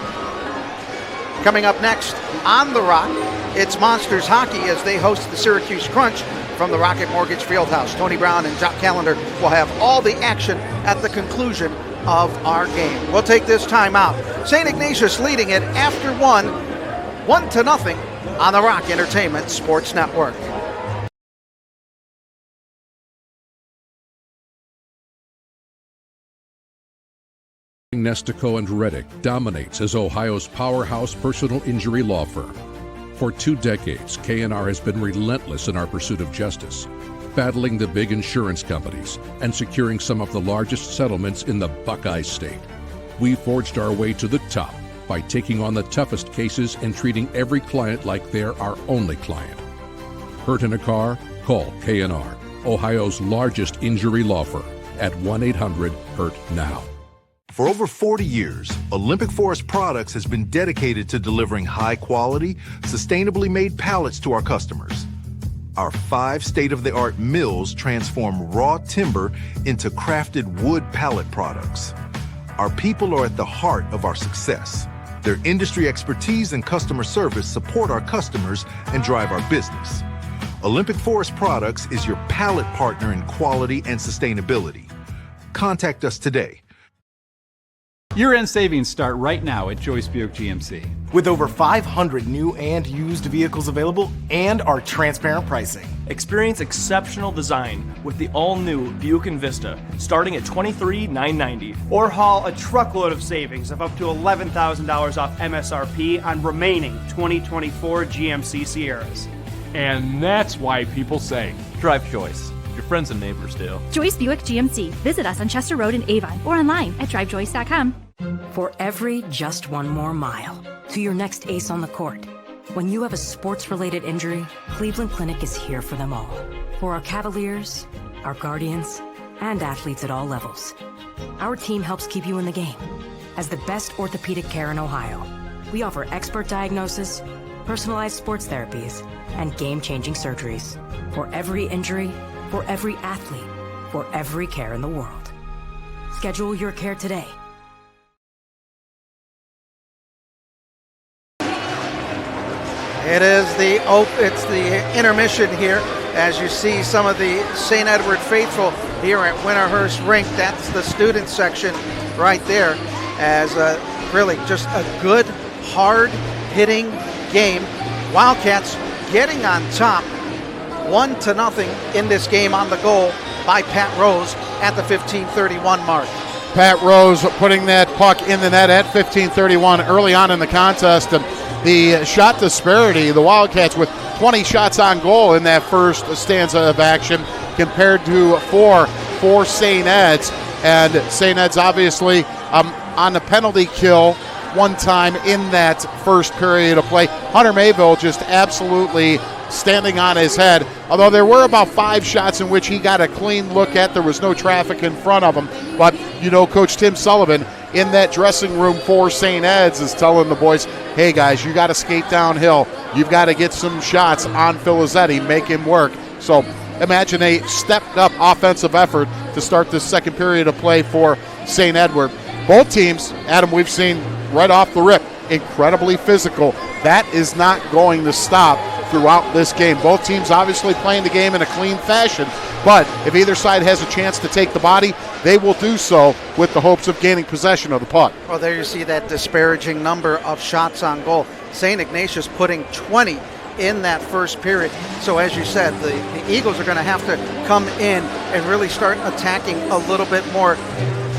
Coming up next on The Rock, it's Monsters Hockey as they host the Syracuse Crunch from the Rocket Mortgage Fieldhouse. Tony Brown and Jock Callender will have all the action at the conclusion of our game. We'll take this time out. St. Ignatius leading it after 1-0 on the Rock Entertainment Sports Network. Nestico and Reddick dominates as Ohio's powerhouse personal injury law firm. For 2 decades, K&R has been relentless in our pursuit of justice, battling the big insurance companies and securing some of the largest settlements in the Buckeye State. We forged our way to the top by taking on the toughest cases and treating every client like they're our only client. Hurt in a car? Call K&R, Ohio's largest injury law firm, at 1-800-HURT-NOW. For over 40 years, Olympic Forest Products has been dedicated to delivering high-quality, sustainably made pallets to our customers. Our 5 state-of-the-art mills transform raw timber into crafted wood pallet products. Our people are at the heart of our success. Their industry expertise and customer service support our customers and drive our business. Olympic Forest Products is your pallet partner in quality and sustainability. Contact us today. Year-end savings start right now at Joyce Buick GMC. With over 500 new and used vehicles available and our transparent pricing. Experience exceptional design with the all-new Buick Envista, starting at $23,990. Or haul a truckload of savings of up to $11,000 off MSRP on remaining 2024 GMC Sierras. And that's why people say, drive Joyce. Your friends and neighbors do. Joyce Buick GMC. Visit us on Chester Road in Avon or online at drivejoyce.com. For every just one more mile to your next ace on the court. When you have a sports-related injury, Cleveland Clinic is here for them all. For our Cavaliers, our Guardians, and athletes at all levels. Our team helps keep you in the game. As the best orthopedic care in Ohio, we offer expert diagnosis, personalized sports therapies, and game-changing surgeries. For every injury, for every athlete, for every care in the world. Schedule your care today. It's the intermission here as you see some of the St. Edward faithful here at Winterhurst Rink. That's the student section right there, as really just a good, hard-hitting game. Wildcats getting on top 1-0 in this game on the goal by Pat Rose at the 15:31 mark. Pat Rose putting that puck in the net at 15:31 early on in the contest. And the shot disparity, the Wildcats with 20 shots on goal in that first stanza of action compared to 4 for St. Ed's. And St. Ed's obviously on the penalty kill one time in that first period of play. Hunter Mayville just absolutely standing on his head, although there were about 5 shots in which he got a clean look at. There was no traffic in front of him. But, Coach Tim Sullivan in that dressing room for St. Ed's is telling the boys, hey, guys, you got to skate downhill. You've got to get some shots on Filizzetti, make him work. So imagine a stepped-up offensive effort to start this second period of play for St. Edward. Both teams, Adam, we've seen right off the rip, incredibly physical. That is not going to stop throughout this game. Both teams obviously playing the game in a clean fashion, but if either side has a chance to take the body, they will do so with the hopes of gaining possession of the puck. Well, there you see that disparaging number of shots on goal. St. Ignatius putting 20 in that first period. So as you said, the Eagles are going to have to come in and really start attacking a little bit more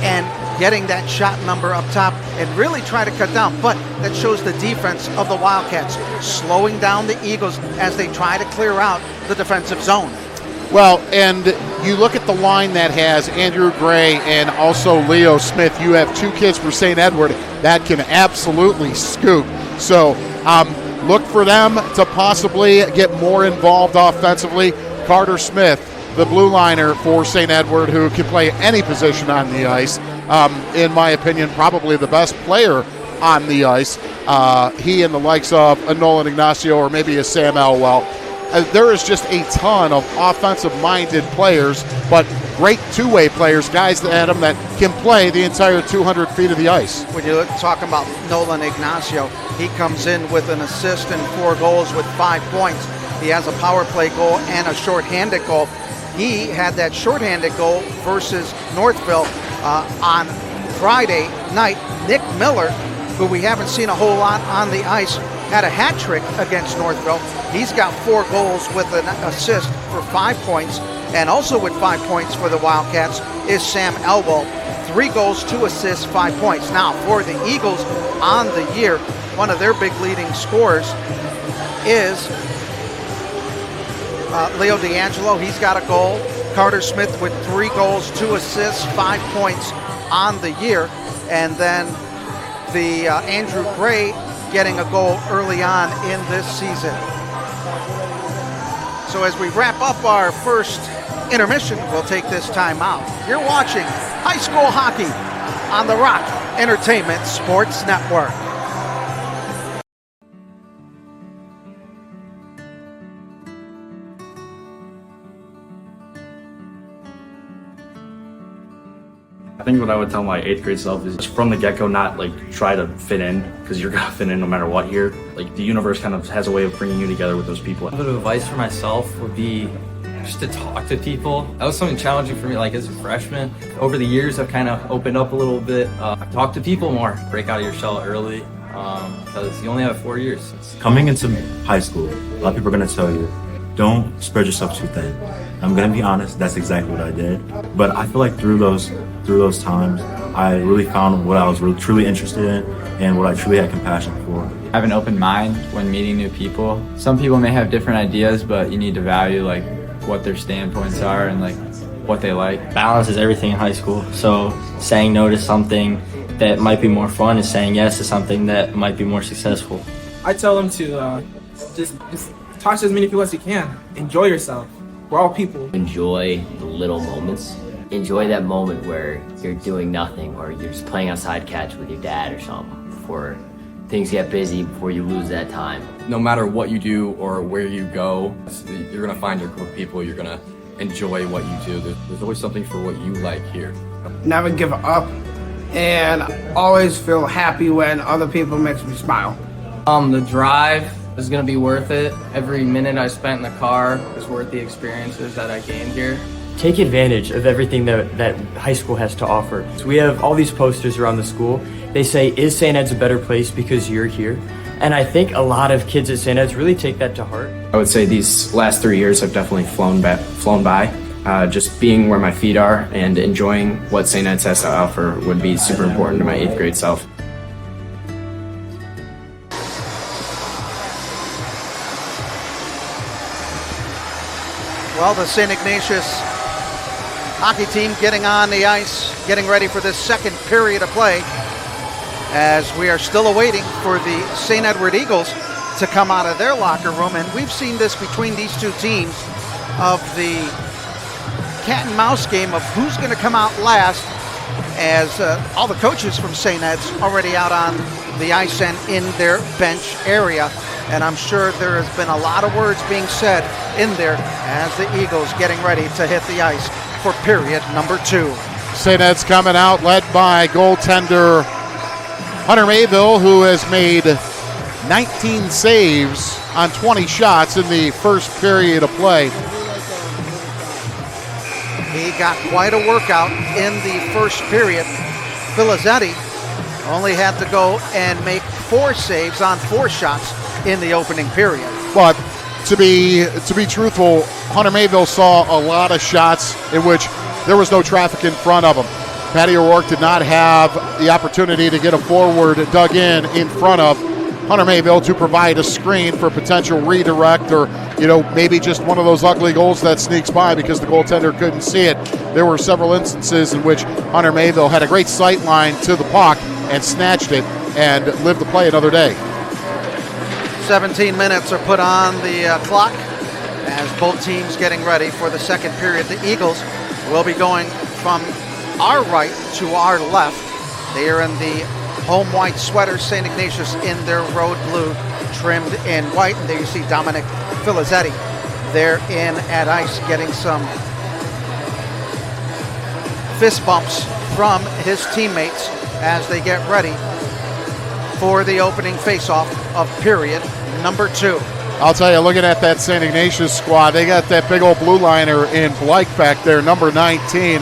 and getting that shot number up top and really try to cut down. But that shows the defense of the Wildcats, slowing down the Eagles as they try to clear out the defensive zone. Well, and you look at the line that has Andrew Gray and also Leo Smith. You have 2 kids for St. Edward that can absolutely scoop. So look for them to possibly get more involved offensively. Carter Smith, the blue liner for St. Edward, who can play any position on the ice. In my opinion, probably the best player on the ice. He and the likes of a Nolan Ignacio or maybe a Sam Elwell. There is just a ton of offensive-minded players, but great two-way players, guys, Adam, that can play the entire 200 feet of the ice. When you're talking about Nolan Ignacio, he comes in with an assist and 4 goals with 5 points. He has a power play goal and a shorthanded goal. He had that shorthanded goal versus Northville on Friday night. Nick Miller, who we haven't seen a whole lot on the ice, had a hat trick against Northville. He's got 4 goals with an assist for 5 points. And also with 5 points for the Wildcats is Sam Elwell. 3 goals, 2 assists, 5 points. Now, for the Eagles on the year, one of their big leading scorers is Leo D'Angelo. He's got a goal. Carter Smith with 3 goals, 2 assists, 5 points on the year. And then the Andrew Gray getting a goal early on in this season. So as we wrap up our first intermission, we'll take this time out. You're watching high school hockey on the Rock Entertainment Sports Network. I think what I would tell my 8th grade self is from the get-go, not try to fit in, because you're gonna fit in no matter what here. The universe kind of has a way of bringing you together with those people. A bit of advice for myself would be just to talk to people. That was something challenging for me, as a freshman. Over the years, I've kind of opened up a little bit. Talk to people more. Break out of your shell early, because you only have 4 years. Coming into high school, a lot of people are gonna tell you, don't spread yourself too thin. I'm gonna be honest, that's exactly what I did. But I feel like through those times, I really found what I was really truly interested in and what I truly had compassion for. Have an open mind when meeting new people. Some people may have different ideas, but you need to value what their standpoints are and what they like. Balance is everything in high school. So saying no to something that might be more fun is saying yes to something that might be more successful. I tell them to just talk to as many people as you can. Enjoy yourself. We're all people. Enjoy the little moments. Enjoy that moment where you're doing nothing or you're just playing outside catch with your dad or something before things get busy, before you lose that time. No matter what you do or where you go, you're going to find your group of people. You're going to enjoy what you do. There's always something for what you like here. Never give up and always feel happy when other people make me smile. The drive is going to be worth it. Every minute I spent in the car is worth the experiences that I gained here. Take advantage of everything that high school has to offer. So we have all these posters around the school. They say, is St. Ed's a better place because you're here? And I think a lot of kids at St. Ed's really take that to heart. I would say these last 3 years have definitely flown by. Just being where my feet are and enjoying what St. Ed's has to offer would be super important to my 8th grade self. Well, the St. Ignatius hockey team getting on the ice, getting ready for this second period of play, as we are still awaiting for the St. Edward Eagles to come out of their locker room. And we've seen this between these two teams of the cat and mouse game of who's going to come out last, as all the coaches from St. Ed's already out on the ice and in their bench area. And I'm sure there has been a lot of words being said in there as the Eagles getting ready to hit the ice for period number 2. St. Ed's coming out, led by goaltender Hunter Mayville, who has made 19 saves on 20 shots in the first period of play. He got quite a workout in the first period. Filizzetti only had to go and make 4 saves on 4 shots in the opening period. But to be truthful, Hunter Mayville saw a lot of shots in which there was no traffic in front of him. Patty O'Rourke did not have the opportunity to get a forward dug in front of Hunter Mayville to provide a screen for potential redirect, or maybe just one of those ugly goals that sneaks by because the goaltender couldn't see it. There were several instances in which Hunter Mayville had a great sight line to the puck and snatched it and lived to play another day. 17 minutes are put on the clock as both teams getting ready for the second period. The Eagles will be going from our right to our left. They are in the home white sweaters, St. Ignatius in their road blue trimmed in white. And there you see Dominic Filizzetti there in at ice getting some fist bumps from his teammates as they get ready for the opening faceoff of period number 2. I'll tell you, looking at that St. Ignatius squad, they got that big old blue liner in Blake back there, number 19.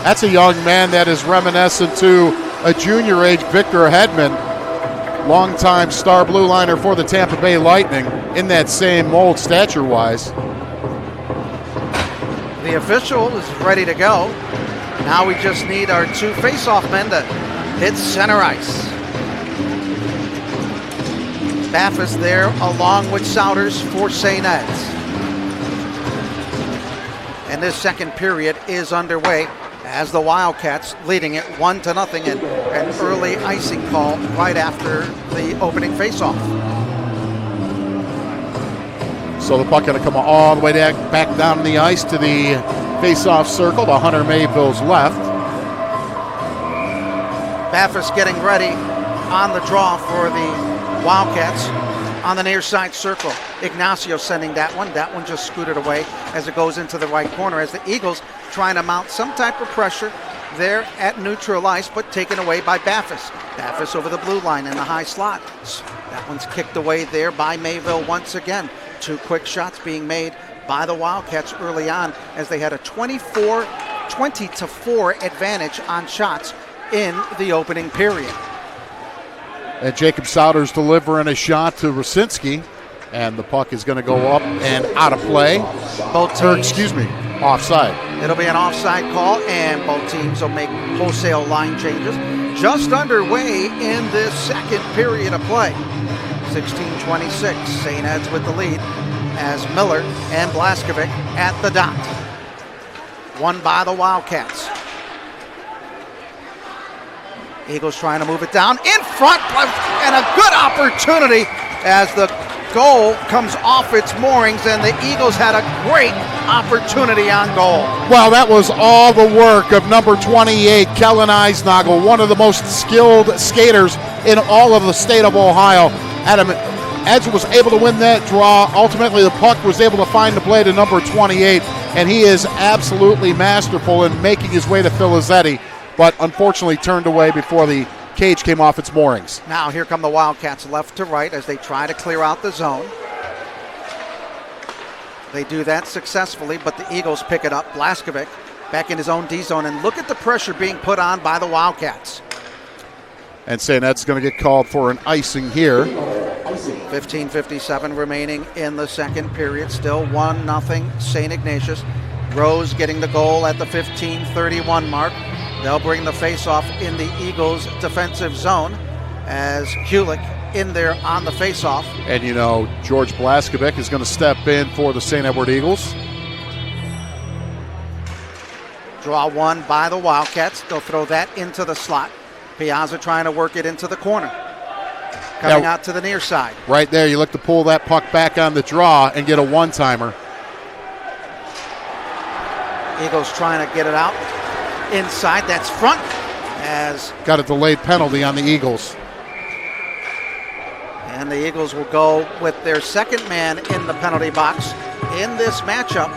That's a young man that is reminiscent to a junior age Victor Hedman, longtime star blue liner for the Tampa Bay Lightning, in that same mold stature-wise. The official is ready to go. Now we just need our 2 face-off men to hit center ice. Baffis there along with Souders for St. Ed's. And this second period is underway as the Wildcats leading it 1-0, and an early icing call right after the opening faceoff. So the puck going to come all the way back down the ice to the faceoff circle to Hunter Mayville's left. Baffis getting ready on the draw for the Wildcats on the near side circle. Ignatius sending that one. That one just scooted away as it goes into the right corner as the Eagles trying to mount some type of pressure there at neutral ice, but taken away by Baffis. Baffis over the blue line in the high slot. That one's kicked away there by Mayville once again. 2 quick shots being made by the Wildcats early on as they had a 20-4 advantage on shots in the opening period. And Jacob Souders delivering a shot to Rosinski, and the puck is going to go up and out of play. Offside. It'll be an offside call, and both teams will make wholesale line changes. Just underway in this second period of play. 16-26, St. Ed's with the lead as Miller and Blaskovic at the dot. Won by the Wildcats. Eagles trying to move it down in front, and a good opportunity as the goal comes off its moorings, and the Eagles had a great opportunity on goal. Well, that was all the work of number 28, Kellen Eisnagel, one of the most skilled skaters in all of the state of Ohio. Adam Edge was able to win that draw. Ultimately, the puck was able to find the play to number 28, and he is absolutely masterful in making his way to Filizzetti, but unfortunately turned away before the cage came off its moorings. Now here come the Wildcats left to right as they try to clear out the zone. They do that successfully, but the Eagles pick it up. Blaskovic back in his own D zone, and look at the pressure being put on by the Wildcats. And St. Ed's going to get called for an icing here. 15:57 remaining in the second period. Still 1-0 St. Ignatius. Rose getting the goal at the 15:31 mark. They'll bring the face-off in the Eagles' defensive zone as Hulick in there on the face-off. And you know, George Blaskovic is going to step in for the St. Edward Eagles. Draw one by the Wildcats. They'll throw that into the slot. Piazza trying to work it into the corner. coming out to the near side. Right there, you look to pull that puck back on the draw and get a one-timer. Eagles trying to get it out inside. That's front. As got a delayed penalty on the Eagles. And the Eagles will go with their second man in the penalty box in this matchup.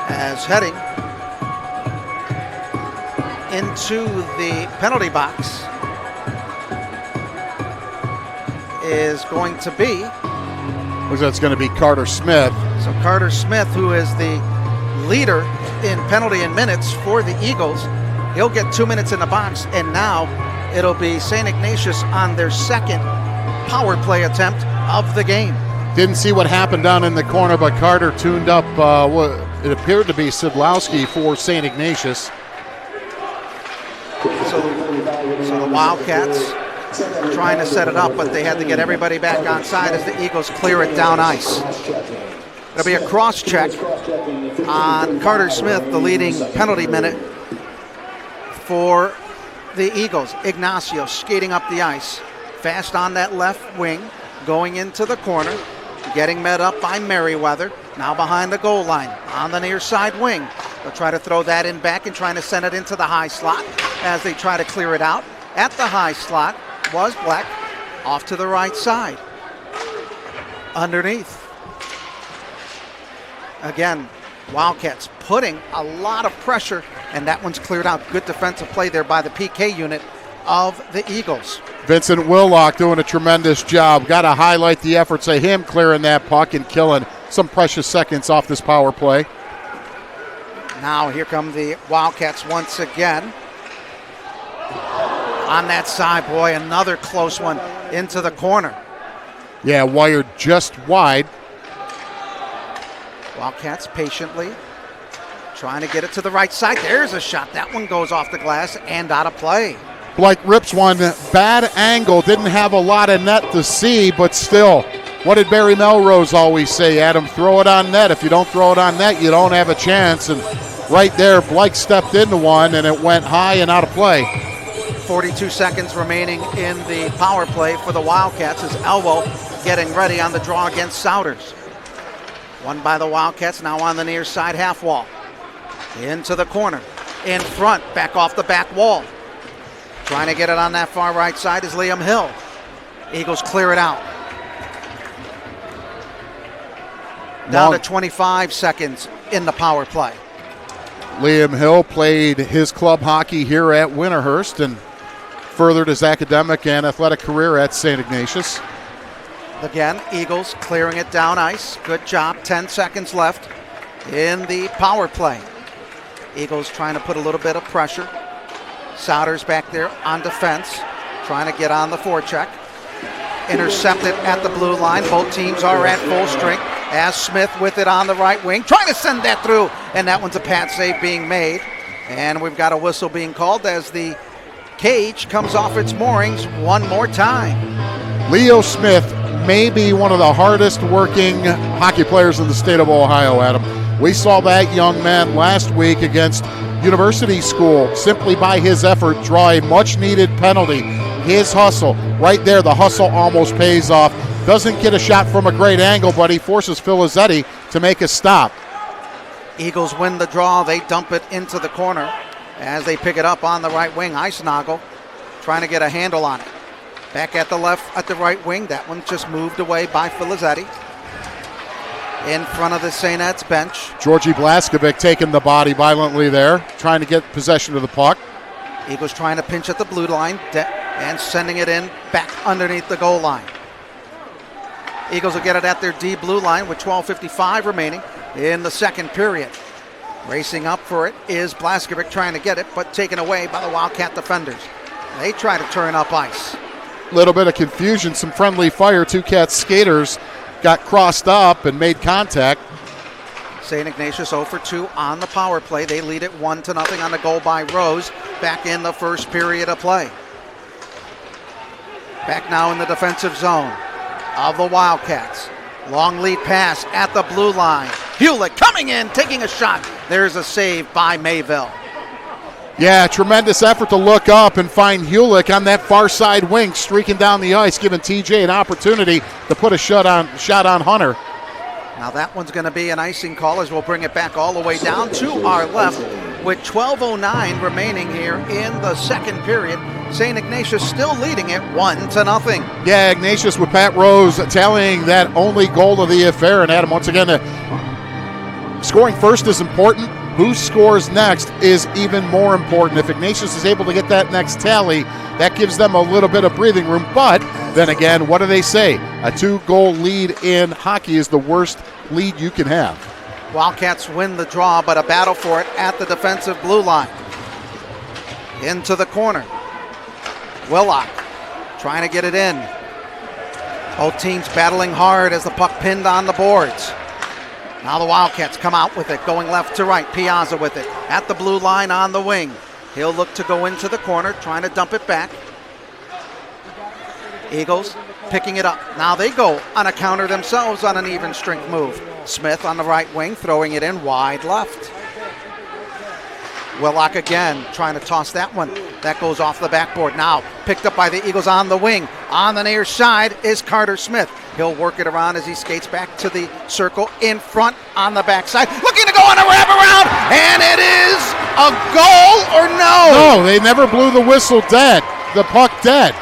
As heading into the penalty box is going to be... That's going to be Carter Smith. So Carter Smith, who is the leader in penalty and minutes for the Eagles, he'll get 2 minutes in the box, and now it'll be St. Ignatius on their second power play attempt of the game. Didn't see what happened down in the corner, but Carter tuned up what it appeared to be Sidlowski for St. Ignatius. So the Wildcats trying to set it up, but they had to get everybody back on side as the Eagles clear it down ice. It'll be a cross check on Carter Smith, the leading penalty minute for the Eagles. Ignatius skating up the ice, fast on that left wing, going into the corner, getting met up by Merriweather, now behind the goal line on the near side wing. They'll try to throw that in back and trying to send it into the high slot as they try to clear it out. At the high slot was Black, off to the right side. Underneath. Again, Wildcats putting a lot of pressure, and that one's cleared out. Good defensive play there by the PK unit of the Eagles. Vincent Willock doing a tremendous job. Got to highlight the efforts of him clearing that puck and killing some precious seconds off this power play. Now here come the Wildcats once again. On that side, boy, another close one into the corner. Yeah, wired just wide. Wildcats patiently trying to get it to the right side. There's a shot. That one goes off the glass and out of play. Blake rips one. Bad angle. Didn't have a lot of net to see, but still. What did Barry Melrose always say, Adam? Throw it on net. If you don't throw it on net, you don't have a chance. And right there, Blake stepped into one, and it went high and out of play. 42 seconds remaining in the power play for the Wildcats as Elbow getting ready on the draw against Souders. One by the Wildcats, now on the near side half wall. Into the corner. In front, back off the back wall. Trying to get it on that far right side is Liam Hill. Eagles clear it out. Down to 25 seconds in the power play. Liam Hill played his club hockey here at Winterhurst and furthered his academic and athletic career at St. Ignatius. Again, Eagles clearing it down ice. Good job. 10 seconds left in the power play. Eagles trying to put a little bit of pressure. Souders back there on defense, trying to get on the forecheck. Intercepted at the blue line. Both teams are at full strength. As Smith with it on the right wing, trying to send that through, and that one's a pad save being made. And we've got a whistle being called as the cage comes off its moorings one more time. Leo Smith may be one of the hardest working hockey players in the state of Ohio, Adam. We saw that young man last week against University School simply by his effort draw a much needed penalty. His hustle, right there, the hustle almost pays off. Doesn't get a shot from a great angle, but he forces Filizzetti to make a stop. Eagles win the draw. They dump it into the corner as they pick it up on the right wing. Eisnagel trying to get a handle on it. Back at the left, at the right wing. That one just moved away by Filizzetti. In front of the St. Ed's bench. Georgi Blaskovic taking the body violently there, trying to get possession of the puck. Eagles trying to pinch at the blue line and sending it in back underneath the goal line. Eagles will get it at their D blue line with 12:55 remaining in the second period. Racing up for it is Blaskovic trying to get it, but taken away by the Wildcat defenders. They try to turn up ice. Little bit of confusion, some friendly fire. Two Cats skaters got crossed up and made contact. St. Ignatius 0 for 2 on the power play. They lead it 1-0 on the goal by Rose back in the first period of play. Back now in the defensive zone of the Wildcats. Long lead pass at the blue line. Hewlett coming in, taking a shot. There's a save by Mayville. Yeah, tremendous effort to look up and find Hewlick on that far side wing, streaking down the ice, giving TJ an opportunity to put a shot on Hunter. Now that one's going to be an icing call as we'll bring it back all the way down to our left with 12:09 remaining here in the second period. St. Ignatius still leading it 1-0. Yeah, Ignatius with Pat Rose tallying that only goal of the affair. And Adam, once again, scoring first is important. Who scores next is even more important. If Ignatius is able to get that next tally, that gives them a little bit of breathing room. But then again, what do they say? A 2-goal lead in hockey is the worst lead you can have. Wildcats win the draw, but a battle for it at the defensive blue line. Into the corner. Willock trying to get it in. Both teams battling hard as the puck pinned on the boards. Now the Wildcats come out with it, going left to right. Piazza with it at the blue line on the wing. He'll look to go into the corner, trying to dump it back. Eagles picking it up. Now they go on a counter themselves on an even strength move. Smith on the right wing, throwing it in wide left. Willock again, trying to toss that one. That goes off the backboard. Now picked up by the Eagles on the wing. On the near side is Carter Smith. He'll work it around as he skates back to the circle in front on the backside. Looking to go on a wraparound, and it is a goal or no? No, they never blew the whistle dead. The puck dead.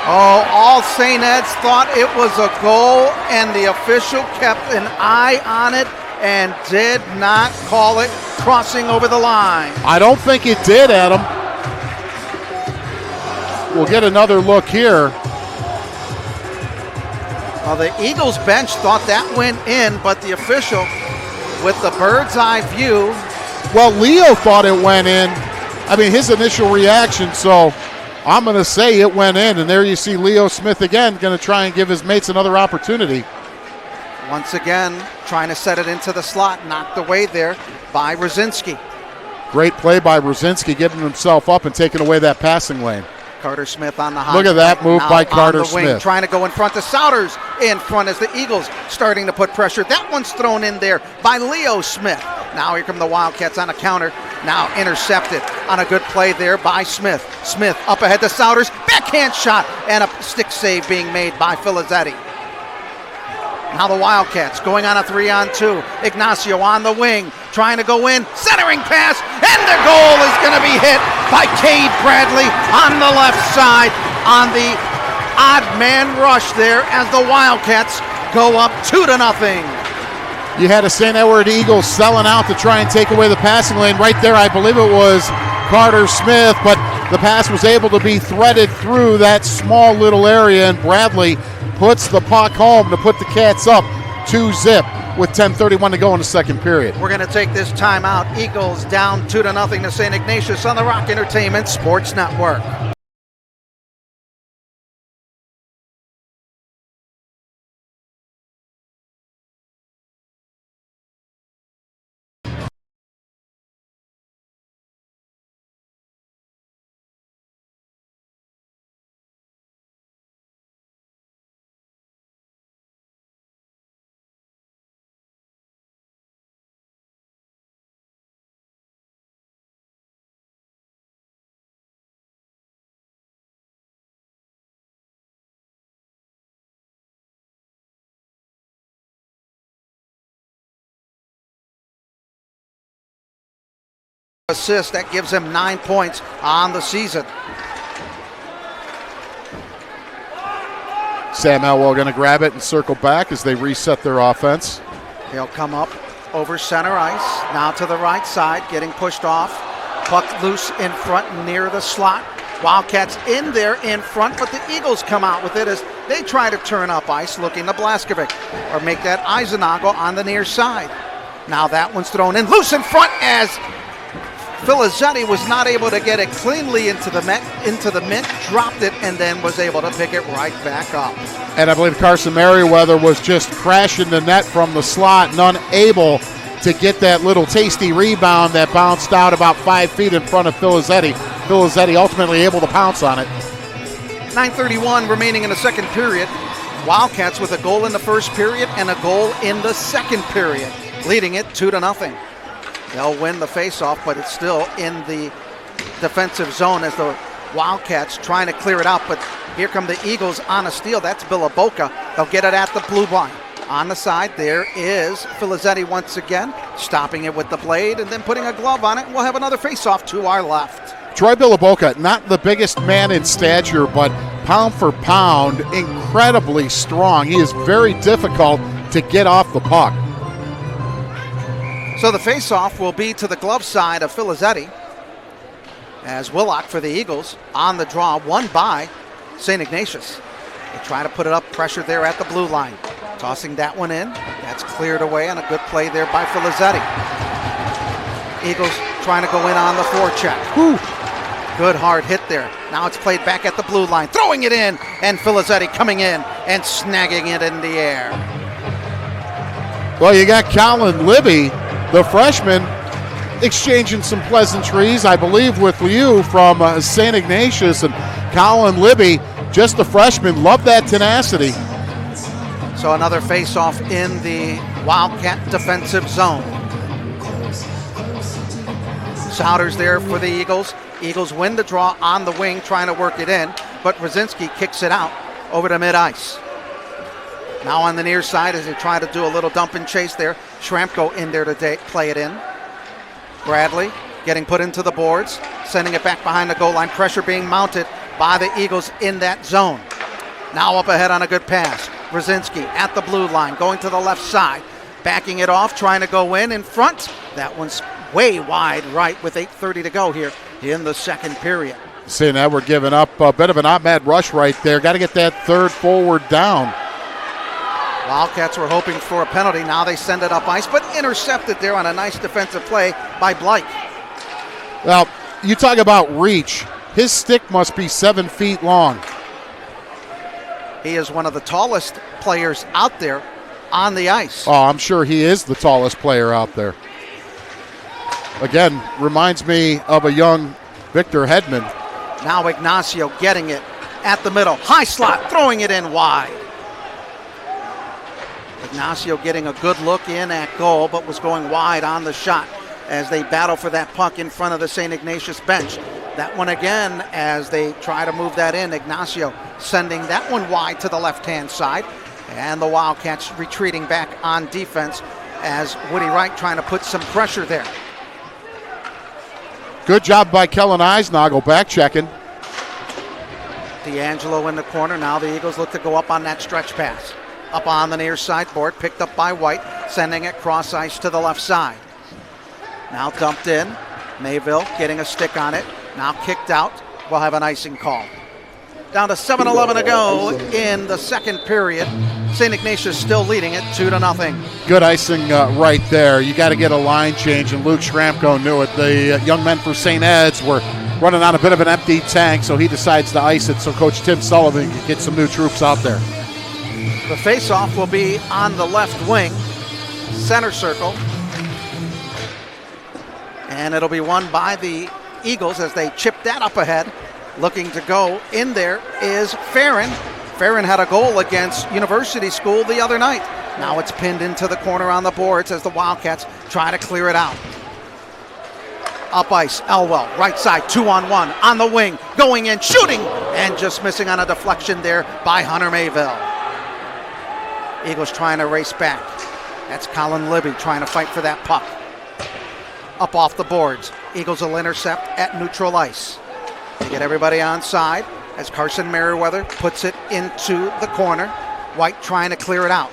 Oh, all St. Ed's thought it was a goal, and the official kept an eye on it and did not call it crossing over the line. I don't think it did, Adam. We'll get another look here. Well, the Eagles bench thought that went in, but the official, with the bird's eye view. Well, Leo thought it went in. I mean, his initial reaction, so I'm going to say it went in. And there you see Leo Smith again, going to try and give his mates another opportunity. Once again, trying to set it into the slot, knocked away there by Rosinski. Great play by Rosinski, getting himself up and taking away that passing lane. Carter Smith on the high. Look at that move by Carter Smith. Smith. Trying to go in front. The Souders in front as the Eagles starting to put pressure. That one's thrown in there by Leo Smith. Now here come the Wildcats on a counter. Now intercepted on a good play there by Smith. Smith up ahead to Souders. Backhand shot and a stick save being made by Filizzetti. Now the Wildcats going on a 3-on-2. Ignacio on the wing, trying to go in, centering pass, and the goal is going to be hit by Cade Bradley on the left side on the odd man rush there as the Wildcats go up 2-0. You had a St. Edward Eagles selling out to try and take away the passing lane. Right there, I believe it was Carter Smith, but the pass was able to be threaded through that small little area, and Bradley puts the puck home to put the Cats up 2-0 with 10:31 to go in the second period. We're going to take this time out. Eagles down 2-0 to St. Ignatius on the Rock Entertainment Sports Network. Assist that gives him 9 points on the season. Sam Elwell going to grab it and circle back as they reset their offense. He'll come up over center ice, now to the right side, getting pushed off. Puck loose in front near the slot. Wildcats in there in front, but the Eagles come out with it as they try to turn up ice, looking to Blaskovic or make that Eisenago on the near side. Now that one's thrown in loose in front as Filizzetti was not able to get it cleanly into the mint, dropped it, and then was able to pick it right back up. And I believe Carson Merriweather was just crashing the net from the slot and unable to get that little tasty rebound that bounced out about 5 feet in front of Filizzetti. Filizzetti ultimately able to pounce on it. 9:31 remaining in the second period. Wildcats with a goal in the first period and a goal in the second period, leading it 2-0. They'll win the faceoff, but it's still in the defensive zone as the Wildcats trying to clear it out. But here come the Eagles on a steal. That's Billaboca. They'll get it at the blue line. On the side, there is Filizzetti once again, stopping it with the blade and then putting a glove on it. We'll have another faceoff to our left. Troy Billaboca, not the biggest man in stature, but pound for pound, incredibly strong. He is very difficult to get off the puck. So the faceoff will be to the glove side of Filizzetti as Willock for the Eagles on the draw, won by St. Ignatius. They try to put it up, pressure there at the blue line. Tossing that one in. That's cleared away on a good play there by Filizzetti. Eagles trying to go in on the forecheck. Good hard hit there. Now it's played back at the blue line. Throwing it in, and Filizzetti coming in and snagging it in the air. Well, you got Colin Libby, the freshman, exchanging some pleasantries, I believe, with you from St. Ignatius. And Colin Libby, just a freshman, love that tenacity. So another face-off in the Wildcat defensive zone. Souders there for the Eagles. Eagles win the draw on the wing, trying to work it in, but Brzezinski kicks it out over to mid-ice. Now on the near side as they try to do a little dump and chase there. Schramko in there to play it in. Bradley getting put into the boards, sending it back behind the goal line. Pressure being mounted by the Eagles in that zone. Now up ahead on a good pass. Brzezinski at the blue line, going to the left side, backing it off, trying to go in front. That one's way wide right with 8:30 to go here in the second period. St. Edward giving up a bit of an odd-man rush right there. Got to get that third forward down. Wildcats were hoping for a penalty. Now they send it up ice, but intercepted there on a nice defensive play by Blake. Well, you talk about reach. His stick must be 7 feet long. He is one of the tallest players out there on the ice. Oh, I'm sure he is the tallest player out there. Again, reminds me of a young Victor Hedman. Now Ignacio getting it at the middle. High slot, throwing it in wide. Ignacio getting a good look in at goal, but was going wide on the shot as they battle for that puck in front of the St. Ignatius bench. That one again as they try to move that in. Ignacio sending that one wide to the left-hand side. And the Wildcats retreating back on defense as Woody Wright trying to put some pressure there. Good job by Kellen Eisnagel back checking. D'Angelo in the corner. Now the Eagles look to go up on that stretch pass. Up on the near side board, picked up by White, sending it cross ice to the left side. Now dumped in. Mayville getting a stick on it. Now kicked out. We'll have an icing call. Down to 7:11 to go in the second period. St. Ignatius still leading it 2-0. Good icing right there. You got to get a line change, and Luke Schramko knew it. The young men for St. Ed's were running on a bit of an empty tank, so he decides to ice it so Coach Tim Sullivan can get some new troops out there. The faceoff will be on the left wing, center circle. And it'll be won by the Eagles as they chip that up ahead. Looking to go in there is Farron. Farron had a goal against University School the other night. Now it's pinned into the corner on the boards as the Wildcats try to clear it out. Up ice, Elwell, right side, 2-on-1, on the wing, going in, shooting, and just missing on a deflection there by Hunter Mayville. Eagles trying to race back. That's Colin Libby trying to fight for that puck. Up off the boards. Eagles will intercept at neutral ice. They get everybody on side as Carson Merriweather puts it into the corner. White trying to clear it out.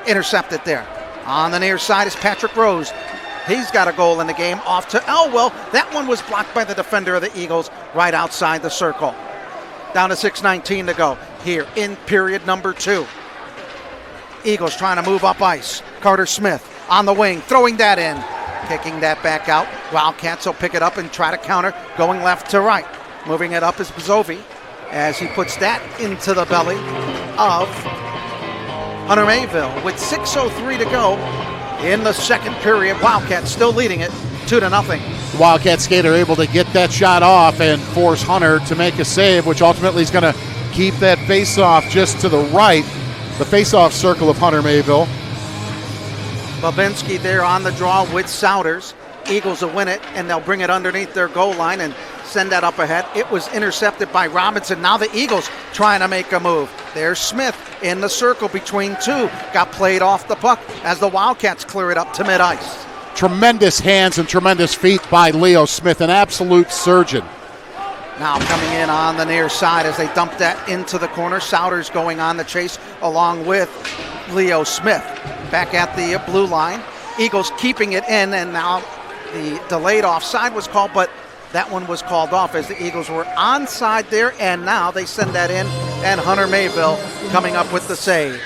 Intercepted there. On the near side is Patrick Rose. He's got a goal in the game off to Elwell. That one was blocked by the defender of the Eagles right outside the circle. Down to 6:19 to go here in period number 2. Eagles trying to move up ice. Carter Smith on the wing, throwing that in. Kicking that back out. Wildcats will pick it up and try to counter, going left to right. Moving it up is Bizzovi as he puts that into the belly of Hunter Mayville. With 6:03 to go in the second period, Wildcats still leading it 2-0. The Wildcat skater able to get that shot off and force Hunter to make a save, which ultimately is going to keep that face-off just to the right. The face-off circle of Hunter Mayville. Babinski there on the draw with Souders. Eagles will win it, and they'll bring it underneath their goal line and send that up ahead. It was intercepted by Robinson. Now the Eagles trying to make a move. There's Smith in the circle between two. Got played off the puck as the Wildcats clear it up to mid-ice. Tremendous hands and tremendous feet by Leo Smith, an absolute surgeon. Now coming in on the near side as they dump that into the corner. Souders going on the chase along with Leo Smith. Back at the blue line. Eagles keeping it in, and now the delayed offside was called, but that one was called off as the Eagles were onside there, and now they send that in, and Hunter Mayville coming up with the save.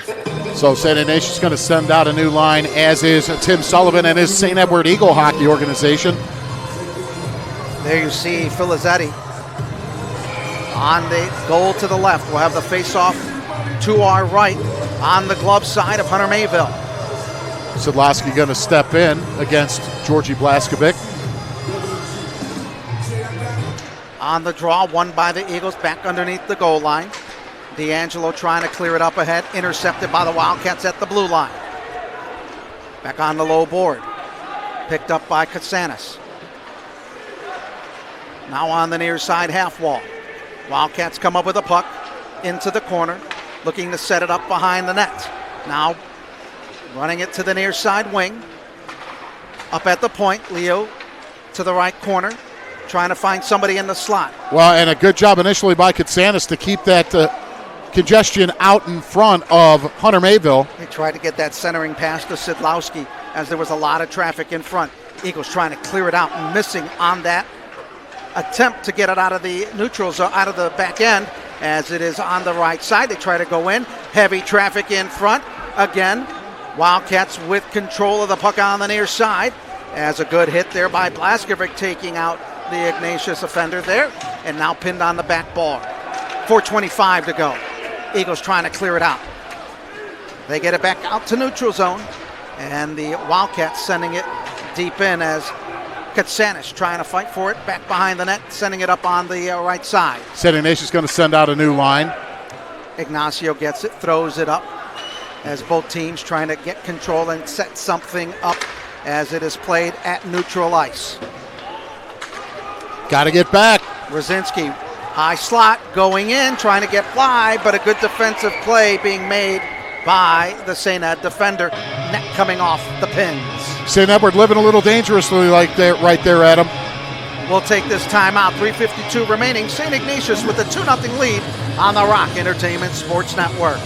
So St. Ignatius is going to send out a new line, as is Tim Sullivan and his St. Edward Eagle Hockey Organization. There you see Filizzetti on the goal to the left. We'll have the face-off to our right on the glove side of Hunter Mayville. Sidlowski going to step in against Georgi Blaskovic. On the draw, won by the Eagles, back underneath the goal line. D'Angelo trying to clear it up ahead, intercepted by the Wildcats at the blue line. Back on the low board, picked up by Katsanis. Now on the near side half wall. Wildcats come up with a puck into the corner, looking to set it up behind the net. Now running it to the near side wing. Up at the point, Leo to the right corner, trying to find somebody in the slot. Well, and a good job initially by Katsanis to keep that congestion out in front of Hunter Mayville. They tried to get that centering pass to Sidlowski as there was a lot of traffic in front. Eagles trying to clear it out and missing on that attempt to get it out of the neutral zone, out of the back end, as it is on the right side. They try to go in. Heavy traffic in front. Again, Wildcats with control of the puck on the near side, as a good hit there by Blaskovic taking out the Ignatius offender there, and now pinned on the back bar. 4:25 to go. Eagles trying to clear it out. They get it back out to neutral zone, and the Wildcats sending it deep in as Katsanis trying to fight for it back behind the net, sending it up on the right side. St. Ignatius is going to send out a new line. Ignacio gets it, throws it up as both teams trying to get control and set something up as it is played at neutral ice. Got to get back. Rosinski, high slot, going in, trying to get by, but a good defensive play being made by the St. Ed defender, net coming off the pins. St. Edward living a little dangerously like that right there, Adam. We'll take this timeout. 3:52 remaining. St. Ignatius with a 2-0 lead on the Rock Entertainment Sports Network.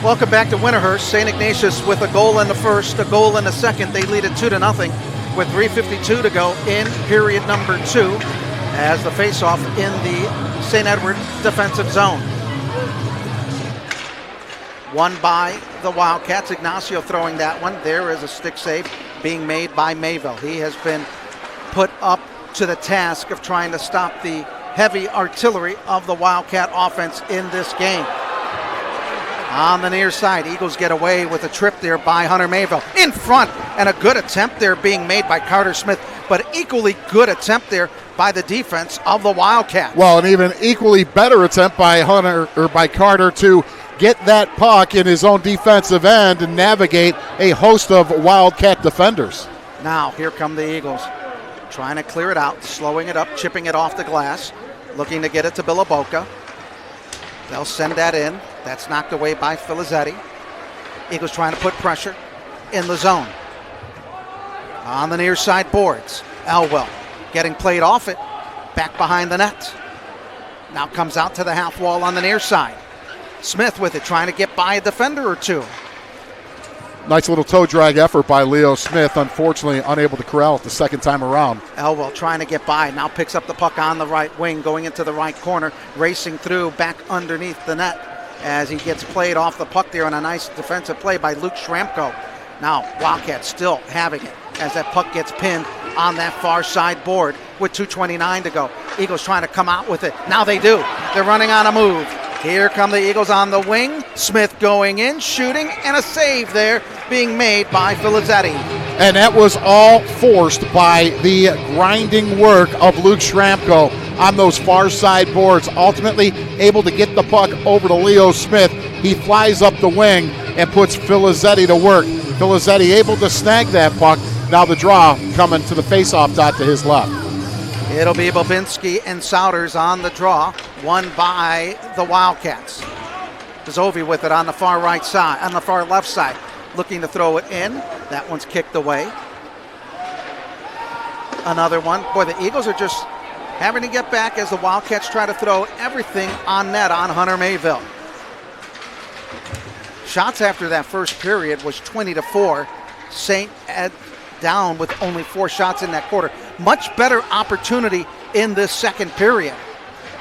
Welcome back to Winterhurst. St. Ignatius with a goal in the first, a goal in the second. They lead it 2-0 with 3:52 to go in period number 2 as the faceoff in the St. Edward defensive zone. Won by the Wildcats. Ignacio throwing that one. There is a stick save being made by Mayville. He has been put up to the task of trying to stop the heavy artillery of the Wildcat offense in this game. On the near side, Eagles get away with a trip there by Hunter Mayville. In front, and a good attempt there being made by Carter Smith, but equally good attempt there by the defense of the Wildcats. Well, an even equally better attempt by Hunter or by Carter to get that puck in his own defensive end and navigate a host of Wildcat defenders. Now, here come the Eagles, trying to clear it out, slowing it up, chipping it off the glass, looking to get it to Biloboka. They'll send that in. That's knocked away by Filizzetti. Eagles trying to put pressure in the zone. On the near side boards, Elwell getting played off it, back behind the net. Now comes out to the half wall on the near side. Smith with it, trying to get by a defender or two. Nice little toe drag effort by Leo Smith, unfortunately unable to corral it the second time around. Elwell trying to get by, now picks up the puck on the right wing, going into the right corner, racing through back underneath the net as he gets played off the puck there on a nice defensive play by Luke Schramko. Now Wildcats still having it as that puck gets pinned on that far side board with 2:29 to go. Eagles trying to come out with it. Now they do. They're running on a move. Here come the Eagles on the wing. Smith going in, shooting, and a save there being made by Filizzetti. And that was all forced by the grinding work of Luke Schramko on those far side boards, ultimately able to get the puck over to Leo Smith. He flies up the wing and puts Filizzetti to work. Filizzetti able to snag that puck. Now the draw coming to the faceoff dot to his left. It'll be Babinski and Souders on the draw, won by the Wildcats. Zovi with it on the far right side, on the far left side, looking to throw it in. That one's kicked away. Another one. Boy, the Eagles are just having to get back as the Wildcats try to throw everything on net on Hunter Mayville. Shots after that first period was 20-4. St. Ed down with only 4 shots in that quarter. Much better opportunity in this second period.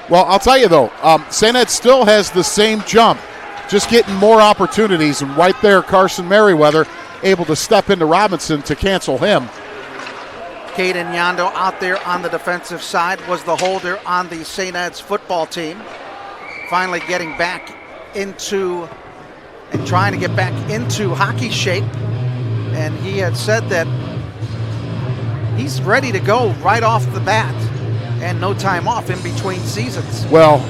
Well, I'll tell you though, St. Ed still has the same jump, just getting more opportunities, and right there Carson Merriweather able to step into Robinson to cancel him. Caden Yondo out there on the defensive side was the holder on the St. Ed's football team. Finally getting back into and trying to get back into hockey shape. And he had said that he's ready to go right off the bat and no time off in between seasons. Well,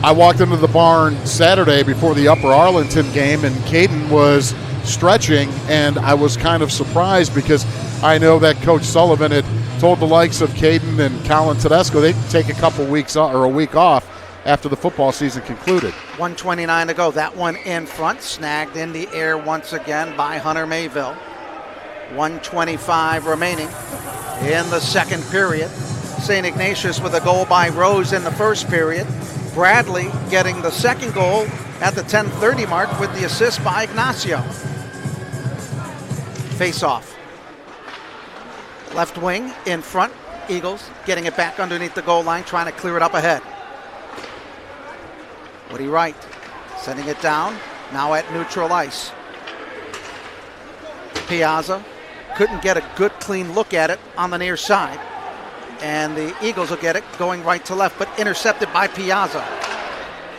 I walked into the barn Saturday before the Upper Arlington game, and Caden was stretching, and I was kind of surprised because I know that Coach Sullivan had told the likes of Caden and Colin Tedesco they'd take a couple weeks or a week off after the football season concluded. 1:29 to go. That one in front, snagged in the air once again by Hunter Mayville. 1:25 remaining in the second period. St. Ignatius with a goal by Rose in the first period. Bradley getting the second goal at the 10:30 mark with the assist by Ignacio. Face off. Left wing in front. Eagles getting it back underneath the goal line, trying to clear it up ahead. Woody Wright sending it down, now at neutral ice. Piazza couldn't get a good clean look at it on the near side. And the Eagles will get it going right to left, but intercepted by Piazza.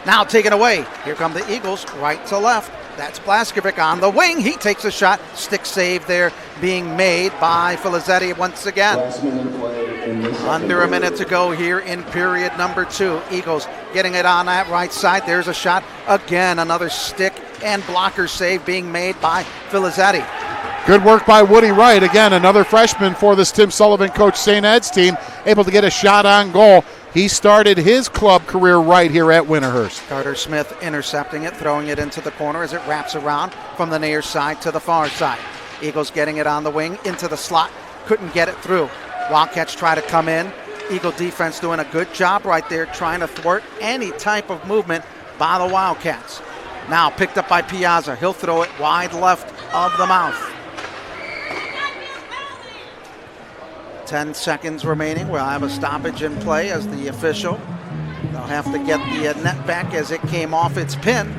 Now taken away. Here come the Eagles, right to left. That's Blaskovic on the wing. He takes a shot. Stick save there being made by Filizzetti once again. Under a minute to go here in period number 2. Eagles getting it on that right side. There's a shot. Again, another stick and blocker save being made by Filizzetti. Good work by Woody Wright. Again, another freshman for this Tim Sullivan coach St. Ed's team, able to get a shot on goal. He started his club career right here at Winterhurst. Carter Smith intercepting it, throwing it into the corner as it wraps around from the near side to the far side. Eagles getting it on the wing into the slot. Couldn't get it through. Wildcats try to come in. Eagle defense doing a good job right there, trying to thwart any type of movement by the Wildcats. Now picked up by Piazza. He'll throw it wide left of the mouth. 10 seconds remaining. We'll have a stoppage in play as the official. They'll have to get the net back as it came off its pin.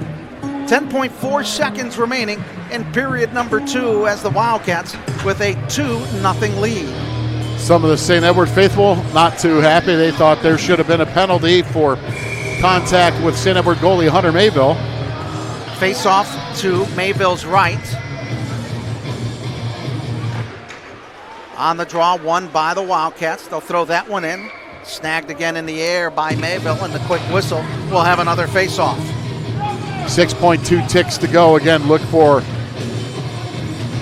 10.4 seconds remaining in period number 2 as the Wildcats with a 2-0 lead. Some of the St. Edward faithful not too happy. They thought there should have been a penalty for contact with St. Edward goalie Hunter Mayville. Face off to Mayville's right. On the draw, won by the Wildcats. They'll throw that one in. Snagged again in the air by Mayville, and the quick whistle will have another face-off. 6.2 ticks to go. Again, look for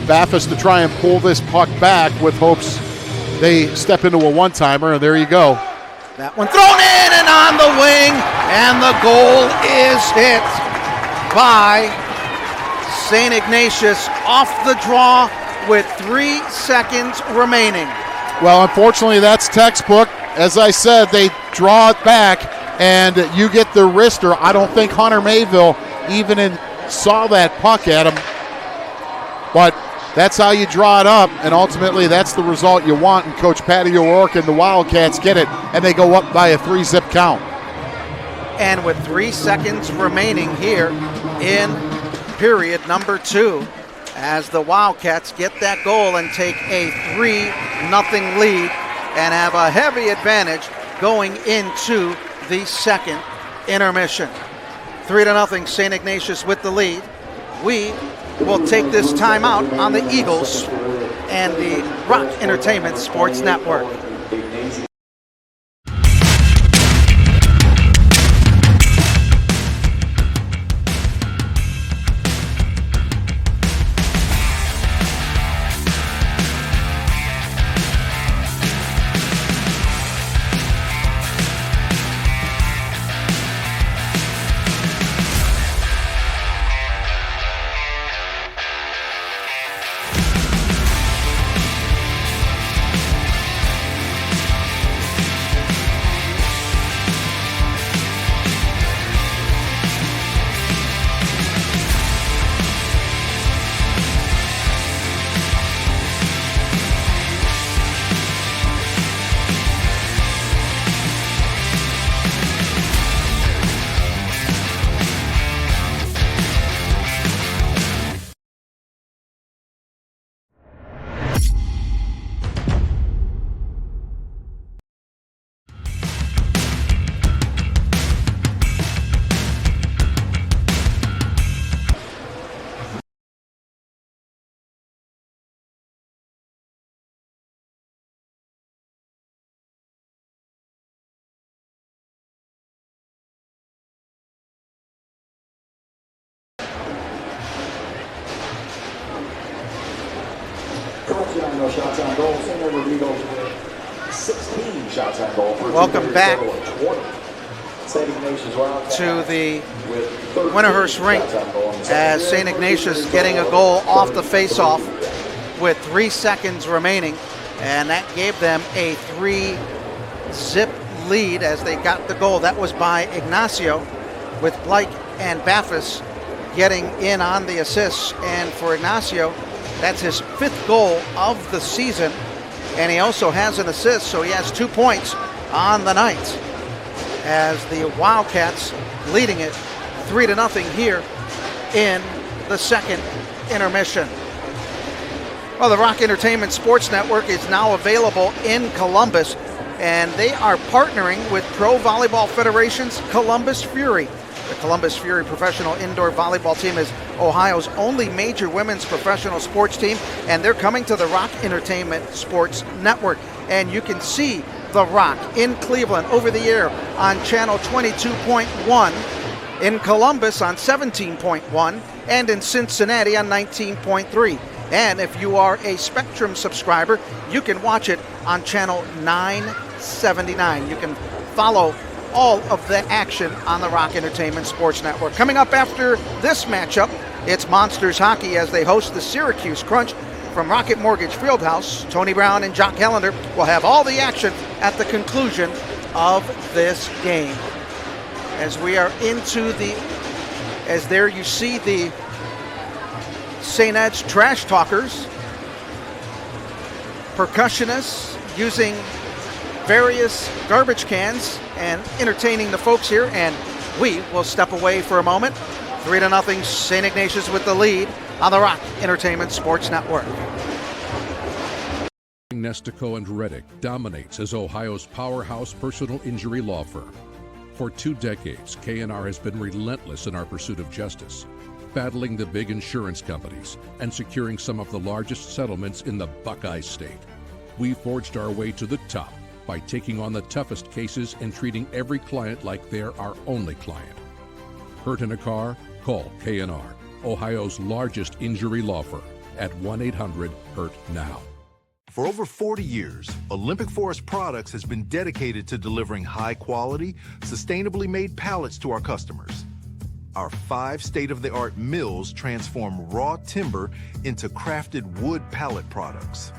Baffis to try and pull this puck back with hopes they step into a one-timer, and there you go. That one thrown in and on the wing, and the goal is hit by St. Ignatius off the draw with 3 seconds remaining. Well, unfortunately, that's textbook. As I said, they draw it back, and you get the wrister. I don't think Hunter Mayville even saw that puck at him, but that's how you draw it up, and ultimately that's the result you want, and Coach Patty O'Rourke and the Wildcats get it, and they go up by a 3-zip count. And with 3 seconds remaining here in period number 2, as the Wildcats get that goal and take a 3-0 lead and have a heavy advantage going into the second intermission. 3-0 St. Ignatius with the lead. We will take this timeout on the Eagles and the Rock Entertainment Sports Network. Welcome back to the Winterhurst Rink as St. Ignatius getting a goal off the face-off with 3 seconds remaining, and that gave them a 3-zip lead as they got the goal. That was by Ignacio, with Blake and Baffis getting in on the assists, and for Ignacio, that's his 5th goal of the season, and he also has an assist, so he has 2 points on the night as the Wildcats leading it 3-0 here in the second intermission. Well, the Rock Entertainment Sports Network is now available in Columbus, and they are partnering with Pro Volleyball Federation's Columbus Fury. The Columbus Fury professional indoor volleyball team is Ohio's only major women's professional sports team, and they're coming to the Rock Entertainment Sports Network. And you can see The Rock in Cleveland over the air on channel 22.1, in Columbus on 17.1, and in Cincinnati on 19.3. And if you are a Spectrum subscriber, you can watch it on channel 979. You can follow all of the action on the Rock Entertainment Sports Network. Coming up after this matchup, it's Monsters Hockey as they host the Syracuse Crunch from Rocket Mortgage Fieldhouse. Tony Brown and Jock Hellender will have all the action at the conclusion of this game. As we are into as there you see the St. Ed's Trash Talkers, percussionists using various garbage cans and entertaining the folks here, and we will step away for a moment. 3-0 St. Ignatius with the lead on the Rock Entertainment Sports Network. Nestico and Reddick dominates as Ohio's powerhouse personal injury law firm. For 2 decades, K&R has been relentless in our pursuit of justice, battling the big insurance companies and securing some of the largest settlements in the Buckeye State. We forged our way to the top by taking on the toughest cases and treating every client like they're our only client. Hurt in a car? Call K&R, Ohio's largest injury law firm, at 1-800-HURT-NOW. For over 40 years, Olympic Forest Products has been dedicated to delivering high-quality, sustainably made pallets to our customers. Our 5 state-of-the-art mills transform raw timber into crafted wood pallet products.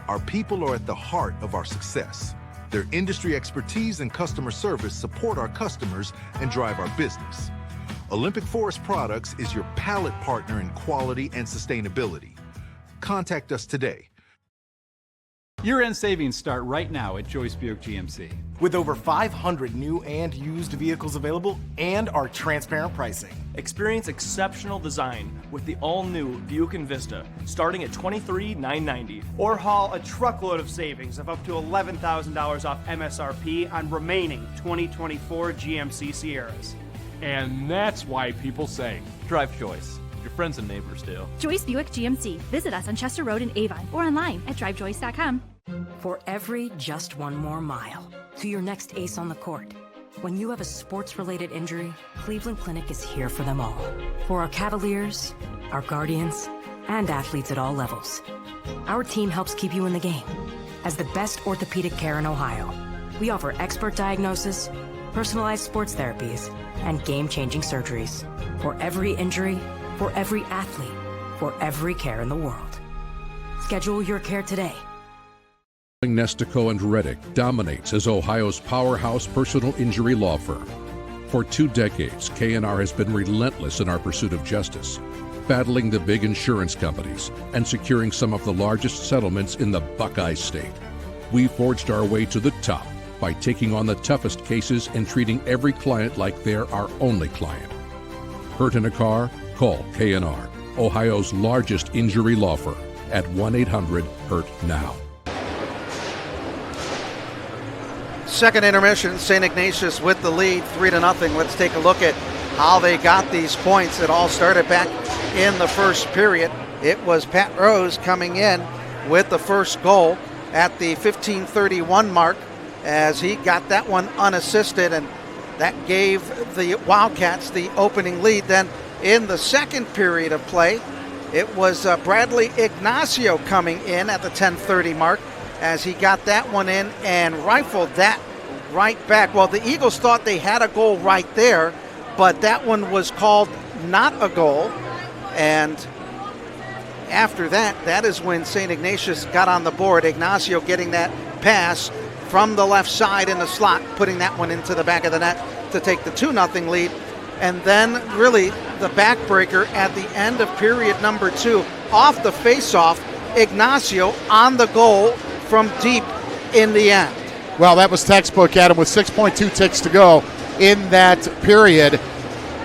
Our people are at the heart of our success. Their industry expertise and customer service support our customers and drive our business. Olympic Forest Products is your pallet partner in quality and sustainability. Contact us today. Year-end savings start right now at Joyce Buick GMC. With over 500 new and used vehicles available and our transparent pricing. Experience exceptional design with the all-new Buick Envista, starting at $23,990. Or haul a truckload of savings of up to $11,000 off MSRP on remaining 2024 GMC Sierras. And that's why people say, drive choice. Your friends and neighbors do. Joyce Buick GMC. Visit us on Chester Road in Avon or online at drivejoyce.com. For every just one more mile to your next ace on the court, when you have a sports-related injury, Cleveland Clinic is here for them all. For our Cavaliers, our Guardians, and athletes at all levels. Our team helps keep you in the game. As the best orthopedic care in Ohio, we offer expert diagnosis, personalized sports therapies, and game-changing surgeries. For every injury, for every athlete, for every care in the world. Schedule your care today. Nestico and Reddick dominates as Ohio's powerhouse personal injury law firm. For 2 decades, K&R has been relentless in our pursuit of justice, battling the big insurance companies and securing some of the largest settlements in the Buckeye State. We forged our way to the top by taking on the toughest cases and treating every client like they're our only client. Hurt in a car? Call K&R, Ohio's largest injury law firm, at 1-800-HURT-NOW. Second intermission, St. Ignatius with the lead, 3-0. Let's take a look at how they got these points. It all started back in the first period. It was Pat Rose coming in with the first goal at the 15:31 mark as he got that one unassisted, and that gave the Wildcats the opening lead. Then in the second period of play, it was Bradley Ignacio coming in at the 10:30 mark as he got that one in and rifled that right back. Well, the Eagles thought they had a goal right there, but that one was called not a goal. And after that, that is when St. Ignatius got on the board. Ignacio getting that pass from the left side in the slot, putting that one into the back of the net to take the 2-0 lead. And then really the backbreaker at the end of period number 2, off the face-off, Ignacio on the goal from deep in the end. Well, that was textbook, Adam, with 6.2 ticks to go in that period.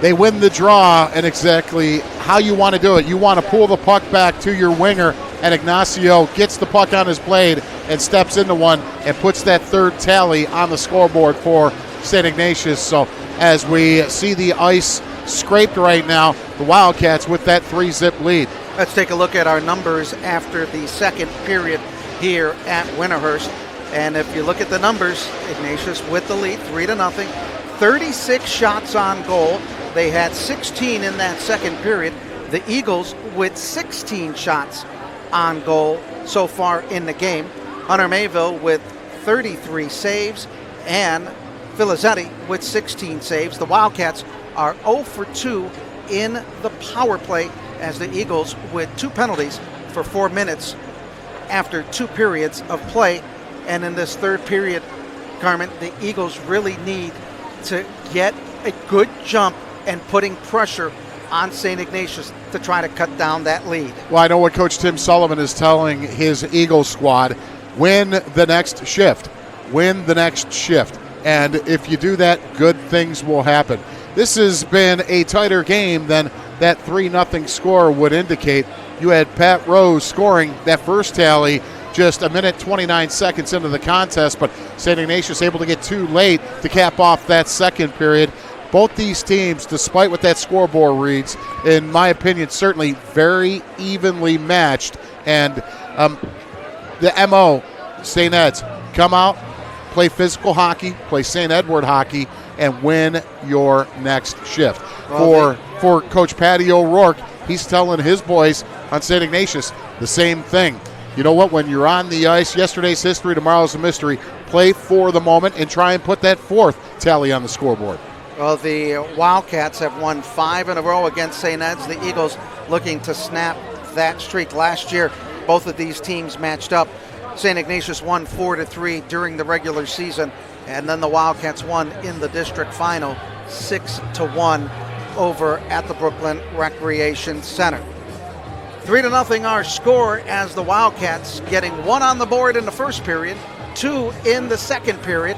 They win the draw, and exactly how you want to do it. You want to pull the puck back to your winger, and Ignacio gets the puck on his blade and steps into one and puts that third tally on the scoreboard for St. Ignatius. So as we see the ice scraped right now, the Wildcats with that 3-zip lead. Let's take a look at our numbers after the second period here at Winterhurst. And if you look at the numbers, Ignatius with the lead, 3-0, 36 shots on goal. They had 16 in that second period. The Eagles with 16 shots on goal so far in the game. Hunter Mayville with 33 saves and Filizzetti with 16 saves. The Wildcats are 0 for 2 in the power play as the Eagles with 2 penalties for 4 minutes after 2 periods of play. And in this third period, Carmen, the Eagles really need to get a good jump and putting pressure on St. Ignatius to try to cut down that lead. Well, I know what Coach Tim Sullivan is telling his Eagles squad. Win the next shift. Win the next shift. And if you do that, good things will happen. This has been a tighter game than that 3-0 score would indicate. You had Pat Rose scoring that first tally just 1:29 seconds into the contest, but St. Ignatius able to get too late to cap off that second period. Both these teams, despite what that scoreboard reads, in my opinion, certainly very evenly matched. And the MO, St. Ed's, come out, play physical hockey, play St. Edward hockey, and win your next shift. For Coach Patty O'Rourke, he's telling his boys on St. Ignatius the same thing. You know what? When you're on the ice, yesterday's history, tomorrow's a mystery. Play for the moment and try and put that fourth tally on the scoreboard. Well, the Wildcats have won 5 in a row against St. Ed's. The Eagles looking to snap that streak. Last year, both of these teams matched up. St. Ignatius won 4-3 during the regular season, and then the Wildcats won in the district final 6-1 over at the Brooklyn Recreation Center. 3-0 our score as the Wildcats getting 1 on the board in the first period, 2 in the second period,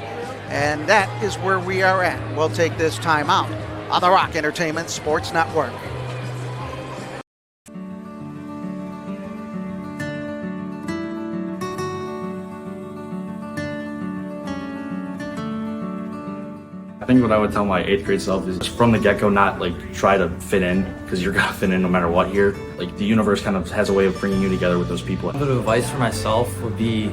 and that is where we are at. We'll take this time out on the Rock Entertainment Sports Network. I think what I would tell my 8th grade self is from the get-go, not like try to fit in, because you're gonna fit in no matter what here. Like the universe kind of has a way of bringing you together with those people. A bit of advice for myself would be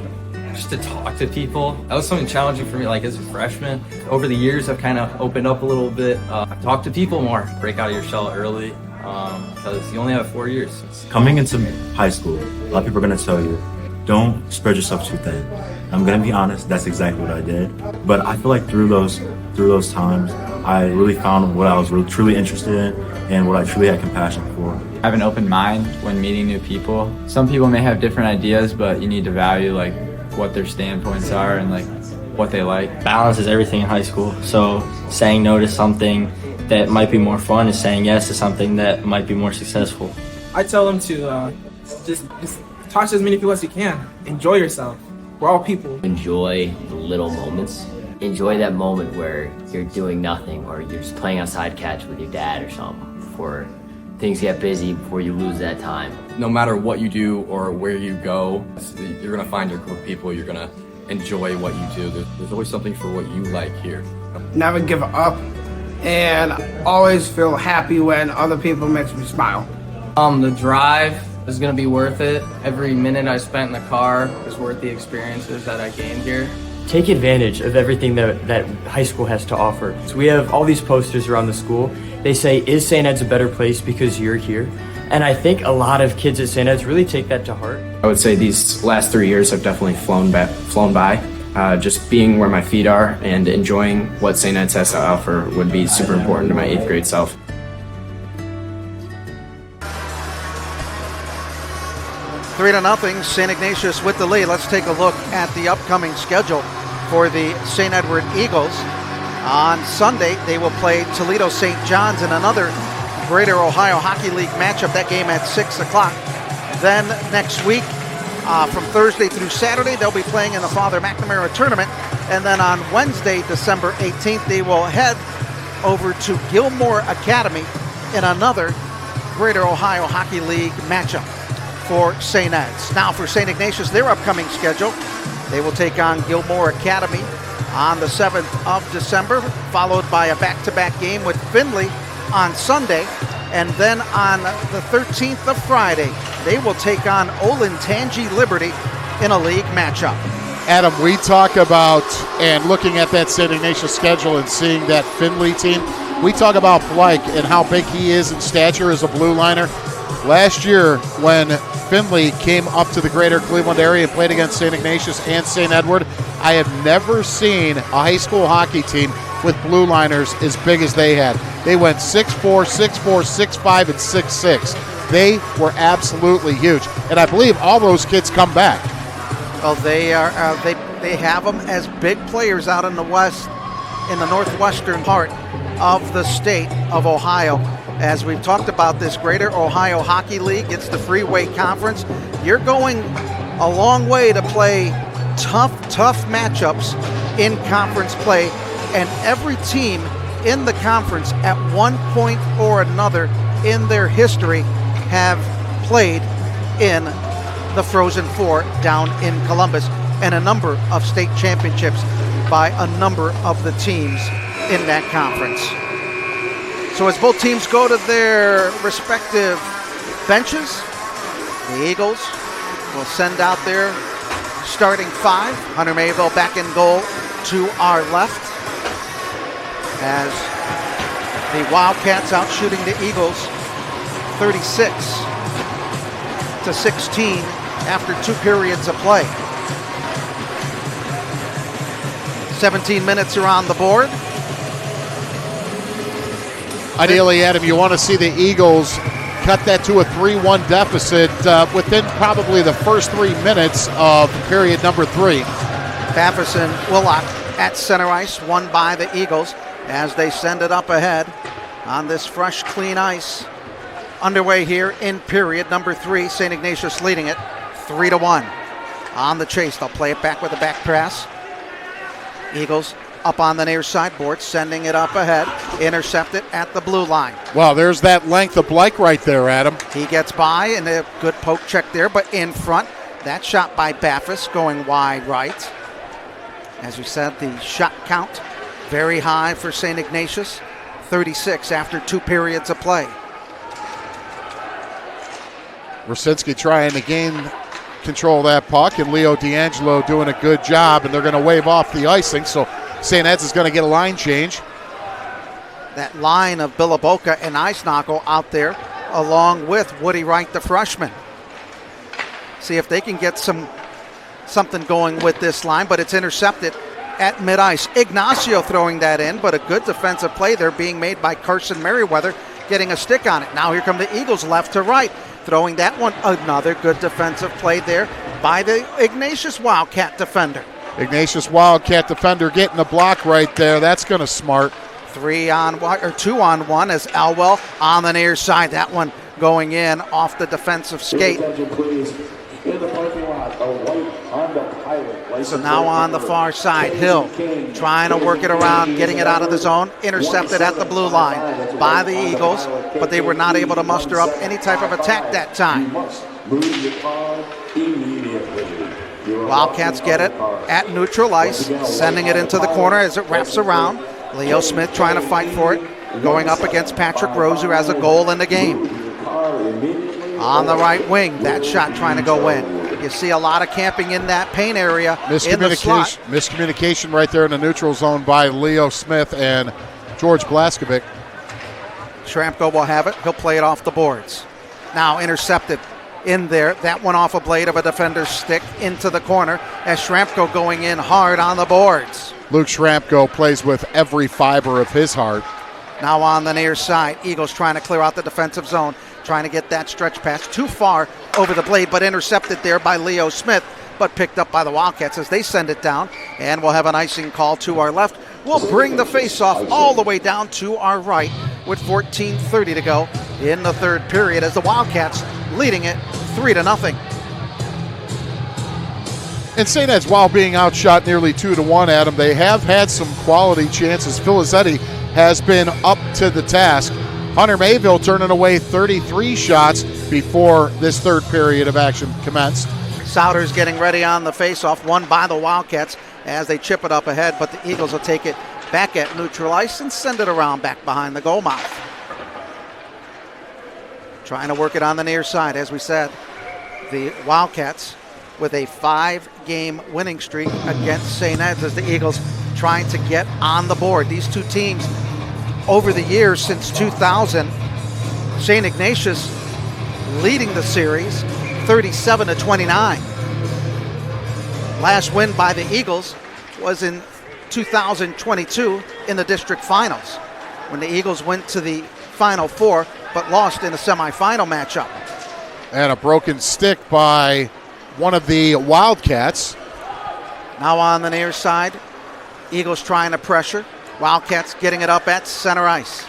just to talk to people. That was something challenging for me, like as a freshman. Over the years, I've kind of opened up a little bit. Talk to people more, break out of your shell early, because you only have 4 years. Coming into high school, a lot of people are gonna tell you, don't spread yourself too thin. I'm gonna be honest, that's exactly what I did. But I feel like through those times, I really found what I was really truly interested in and what I truly had compassion for. Have an open mind when meeting new people. Some people may have different ideas, but you need to value like what their standpoints are and like what they like. Balance is everything in high school. So saying no to something that might be more fun is saying yes to something that might be more successful. I tell them to just talk to as many people as you can. Enjoy yourself. We're all people. Enjoy the little moments. Enjoy that moment where you're doing nothing or you're just playing outside catch with your dad or something before things get busy, before you lose that time. No matter what you do or where you go, you're gonna find your group of people, you're gonna enjoy what you do. There's always something for what you like here. Never give up, and always feel happy when other people make me smile. The drive is gonna be worth it. Every minute I spent in the car is worth the experiences that I gained here. Take advantage of everything that high school has to offer. So we have all these posters around the school. They say, is St. Ed's a better place because you're here? And I think a lot of kids at St. Ed's really take that to heart. I would say these last 3 years have definitely flown by. Just being where my feet are and enjoying what St. Ed's has to offer would be super important to my 8th grade self. Three to nothing, St. Ignatius with the lead. Let's take a look at the upcoming schedule for the St. Edward Eagles. On Sunday, they will play Toledo St. John's in another Greater Ohio Hockey League matchup. That game at 6 o'clock. Then next week, from Thursday through Saturday, they'll be playing in the Father McNamara tournament. And then on Wednesday, December 18th, they will head over to Gilmore Academy in another Greater Ohio Hockey League matchup for St. Ed's. Now for St. Ignatius, their upcoming schedule, they will take on Gilmore Academy on the 7th of December, followed by a back-to-back game with Findlay on Sunday. And then on the 13th of Friday, they will take on Olentangy Liberty in a league matchup. Adam, we talk about, and looking at that St. Ignatius schedule and seeing that Findlay team, we talk about Blake and how big he is in stature as a blue liner. Last year, when Findlay came up to the greater Cleveland area and played against St. Ignatius and St. Edward, I have never seen a high school hockey team with blue liners as big as they had. They went 6'4", 6'4", 6'5", and 6'6". They were absolutely huge, and I believe all those kids come back. Well, they are. They have them as big players out in the west, in the northwestern part of the state of Ohio. As we've talked about, this Greater Ohio Hockey League, it's the Freeway Conference. You're going a long way to play tough matchups in conference play, and every team in the conference at one point or another in their history have played in the Frozen Four down in Columbus, and a number of state championships by a number of the teams in that conference. So as both teams go to their respective benches, the Eagles will send out their starting five. Hunter Mayville back in goal to our left, as the Wildcats out shooting the Eagles 36-16 after 2 periods of play. 17 minutes are on the board. Ideally, Adam, you want to see the Eagles cut that to a 3-1 deficit within probably the first 3 minutes of period number 3. Bafferson Willock at center ice, won by the Eagles as they send it up ahead on this fresh, clean ice. Underway here in period number 3. St. Ignatius leading it 3-1. On the chase, they'll play it back with a back pass. Eagles up on the near side board, sending it up ahead, intercepted at the blue line. Well, there's that length of Blake right there, Adam. He gets by, and a good poke check there, but in front. That shot by Baffis going wide right. As we said, the shot count very high for St. Ignatius, 36 after 2 periods of play. Rosinski trying to gain control of that puck, and Leo D'Angelo doing a good job, and they're going to wave off the icing, so St. Ed's is going to get a line change. That line of Billaboka and Eisnagel out there, along with Woody Wright, the freshman. See if they can get something going with this line, but it's intercepted at mid-ice. Ignacio throwing that in, but a good defensive play there being made by Carson Merriweather, getting a stick on it. Now here come the Eagles left to right, throwing that one. Another good defensive play there by the Ignatius Wildcat defender. Ignatius Wildcat defender getting a block right there. That's going to smart. 2-on-1 as Elwell on the near side. That one going in off the defensive skate. So now on the far side, Hill trying to work it around, getting it out of the zone. Intercepted at the blue line by the Eagles, but they were not able to muster up any type of attack that time. Wildcats get it at neutral ice, sending it into the corner as it wraps around. Leo Smith trying to fight for it, going up against Patrick Rose, who has a goal in the game. On the right wing, that shot trying to go in. You see a lot of camping in that paint area in the slot. Miscommunication right there in the neutral zone by Leo Smith and George Blaskovic. Schramko will have it. He'll play it off the boards. Now intercepted in there. That one off a blade of a defender's stick into the corner as Schramko going in hard on the boards. Luke Schramko plays with every fiber of his heart. Now on the near side, Eagles trying to clear out the defensive zone, trying to get that stretch pass too far over the blade, but intercepted there by Leo Smith, but picked up by the Wildcats as they send it down, and we'll have an icing call to our left. We'll bring the face-off all the way down to our right with 14:30 to go in the third period as the Wildcats leading it 3-0. And St. Ed's, while being outshot nearly 2-1, Adam, they have had some quality chances. Filizetti has been up to the task. Hunter Mayville turning away 33 shots before this third period of action commenced. Souders getting ready on the face-off, won by the Wildcats as they chip it up ahead, but the Eagles will take it back at neutral ice and send it around back behind the goal mouth. Trying to work it on the near side, as we said. The Wildcats with a 5-game winning streak against St. Ed's as the Eagles trying to get on the board. These two teams over the years since 2000, St. Ignatius leading the series 37-29. Last win by the Eagles was in 2022 in the district finals when the Eagles went to the Final Four but lost in a semifinal matchup. And a broken stick by one of the Wildcats. Now on the near side, Eagles trying to pressure. Wildcats getting it up at center ice.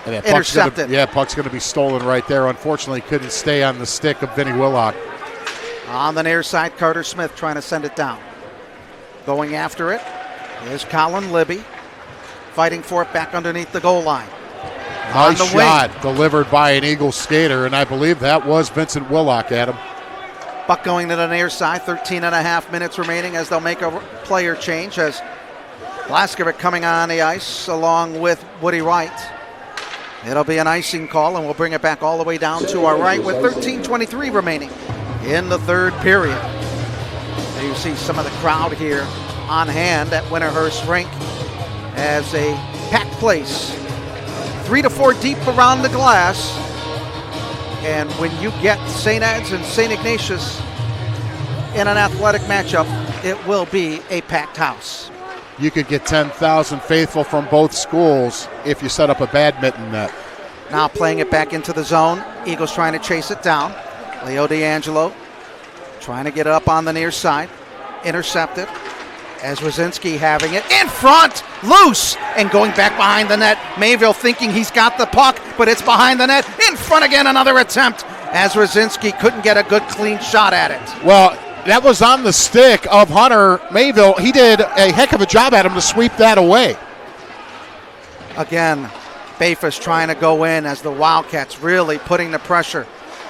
And intercepted. Puck's going to be stolen right there. Unfortunately, couldn't stay on the stick of Vinny Willock. On the near side, Carter Smith trying to send it down. Going after it is Colin Libby, fighting for it back underneath the goal line. Nice shot delivered by an Eagles skater, and I believe that was Vincent Willock, Adam. Buck going to the near side, 13.5 minutes remaining as they'll make a player change as Blaskovic coming on the ice along with Woody Wright. It'll be an icing call, and we'll bring it back all the way down to our right with 13:23 remaining in the third period. There you see some of the crowd here on hand at Winterhurst Rink as a packed place. 3 to 4 deep around the glass. And when you get St. Ed's and St. Ignatius in an athletic matchup, it will be a packed house. You could get 10,000 faithful from both schools if you set up a badminton net. Now playing it back into the zone. Eagles trying to chase it down. Leo D'Angelo trying to get it up on the near side. Intercepted. As Rosinski having it in front, loose, and going back behind the net. Mayville thinking he's got the puck, but it's behind the net. In front again, another attempt as Rosinski couldn't get a good clean shot at it. Well, that was on the stick of Hunter Mayville. He did a heck of a job at him to sweep that away. Again, Bayfus trying to go in as the Wildcats really putting the pressure.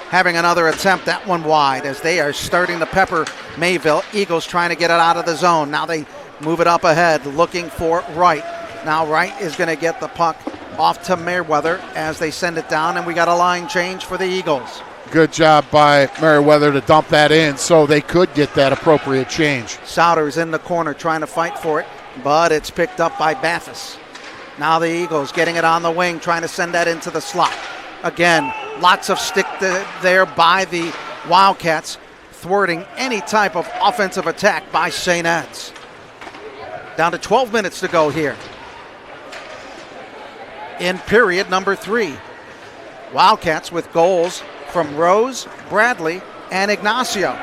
Having another attempt, that one wide as they are starting to pepper Mayville. Eagles trying to get it out of the zone. Now they move it up ahead, looking for Wright. Now Wright is going to get the puck off to Merriweather as they send it down, and we got a line change for the Eagles. Good job by Merriweather to dump that in so they could get that appropriate change. Souders in the corner trying to fight for it, but it's picked up by Bathus. Now the Eagles getting it on the wing, trying to send that into the slot. Again, lots of stick there by the Wildcats, thwarting any type of offensive attack by St. Ed's. Down to 12 minutes to go here in period number 3. Wildcats with goals from Rose, Bradley, and Ignacio.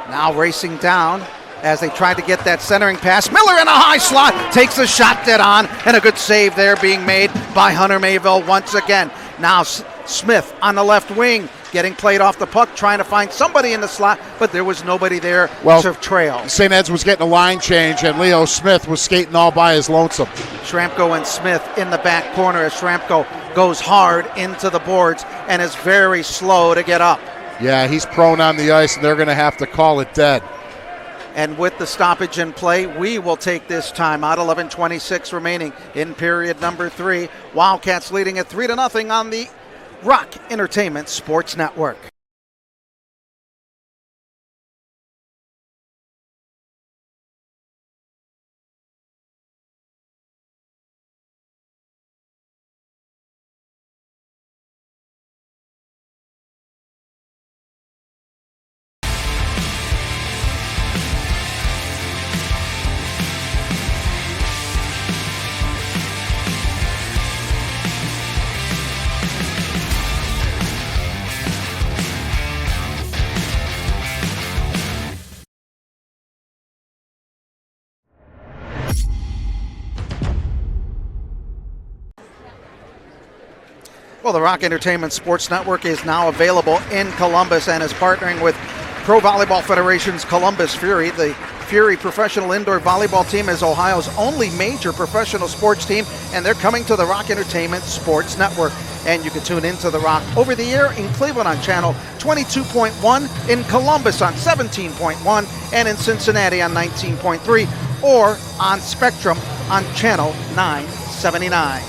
Now racing down as they tried to get that centering pass. Miller in a high slot, takes a shot dead on, and a good save there being made by Hunter Mayville once again. Now Smith on the left wing, getting played off the puck, trying to find somebody in the slot, but there was nobody there to trail. St. Ed's was getting a line change, and Leo Smith was skating all by his lonesome. Schramko and Smith in the back corner as Schramko goes hard into the boards and is very slow to get up. Yeah, he's prone on the ice, and they're going to have to call it dead. And with the stoppage in play, we will take this time out. 11:26 remaining in period number 3. Wildcats leading at 3-0 on the Rock Entertainment Sports Network. Well, the Rock Entertainment Sports Network is now available in Columbus and is partnering with Pro Volleyball Federation's Columbus Fury. The Fury professional indoor volleyball team is Ohio's only major professional sports team, and they're coming to the Rock Entertainment Sports Network. And you can tune into the Rock over the air in Cleveland on channel 22.1, in Columbus on 17.1, and in Cincinnati on 19.3, or on Spectrum on channel 979.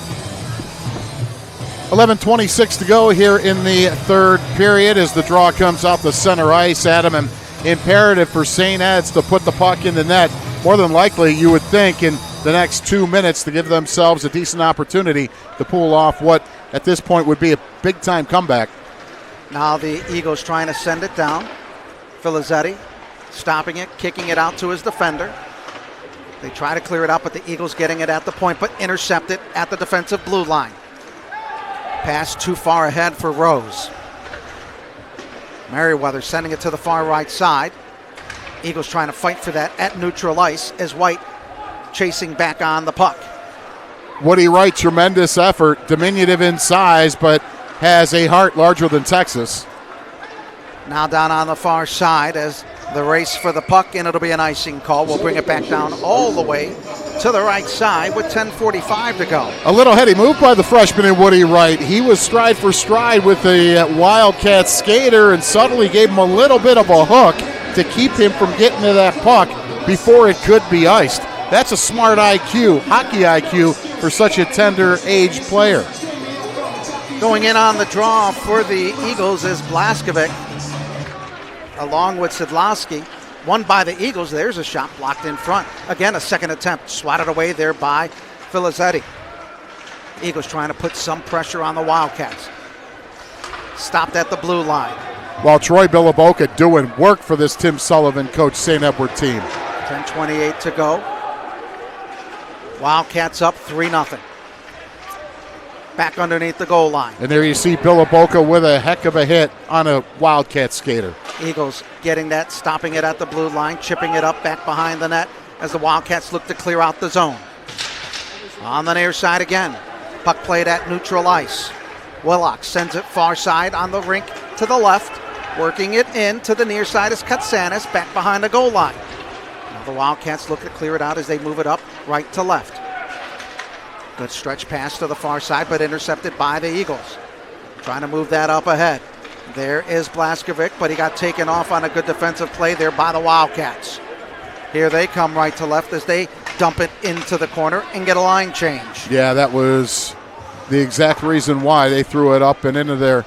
11:26 to go here in the third period as the draw comes out the center ice. Adam, and imperative for St. Ed's to put the puck in the net. More than likely, you would think, in the next 2 minutes to give themselves a decent opportunity to pull off what at this point would be a big-time comeback. Now the Eagles trying to send it down. Filizzetti stopping it, kicking it out to his defender. They try to clear it out, but the Eagles getting it at the point, but intercepted at the defensive blue line. Pass too far ahead for Rose. Merriweather sending it to the far right side. Eagles trying to fight for that at neutral ice as White chasing back on the puck. Woody Wright, tremendous effort, diminutive in size, but has a heart larger than Texas. Now down on the far side as the race for the puck, and it'll be an icing call. We'll bring it back down all the way to the right side with 10:45 to go. A little heady move by the freshman in Woody Wright. He was stride for stride with the Wildcat skater and suddenly gave him a little bit of a hook to keep him from getting to that puck before it could be iced. That's a smart IQ, hockey IQ, for such a tender age player. Going in on the draw for the Eagles is Blaskovic, along with Sidlowski. Won by the Eagles. There's a shot blocked in front. Again, a second attempt swatted away there by Filizzetti. Eagles trying to put some pressure on the Wildcats. Stopped at the blue line. While Troy Biloboka doing work for this Tim Sullivan coach St. Edward team. 10:28 to go. Wildcats up 3-0. Back underneath the goal line. And there you see Biloboka with a heck of a hit on a Wildcat skater. Eagles getting that, stopping it at the blue line, chipping it up back behind the net as the Wildcats look to clear out the zone. On the near side again. Puck played at neutral ice. Willock sends it far side on the rink to the left. Working it in to the near side is Katsanis back behind the goal line. Now the Wildcats look to clear it out as they move it up right to left. Good stretch pass to the far side, but intercepted by the Eagles. Trying to move that up ahead. There is Blaskovic, but he got taken off on a good defensive play there by the Wildcats. Here they come right to left as they dump it into the corner and get a line change. Yeah, that was the exact reason why they threw it up and into their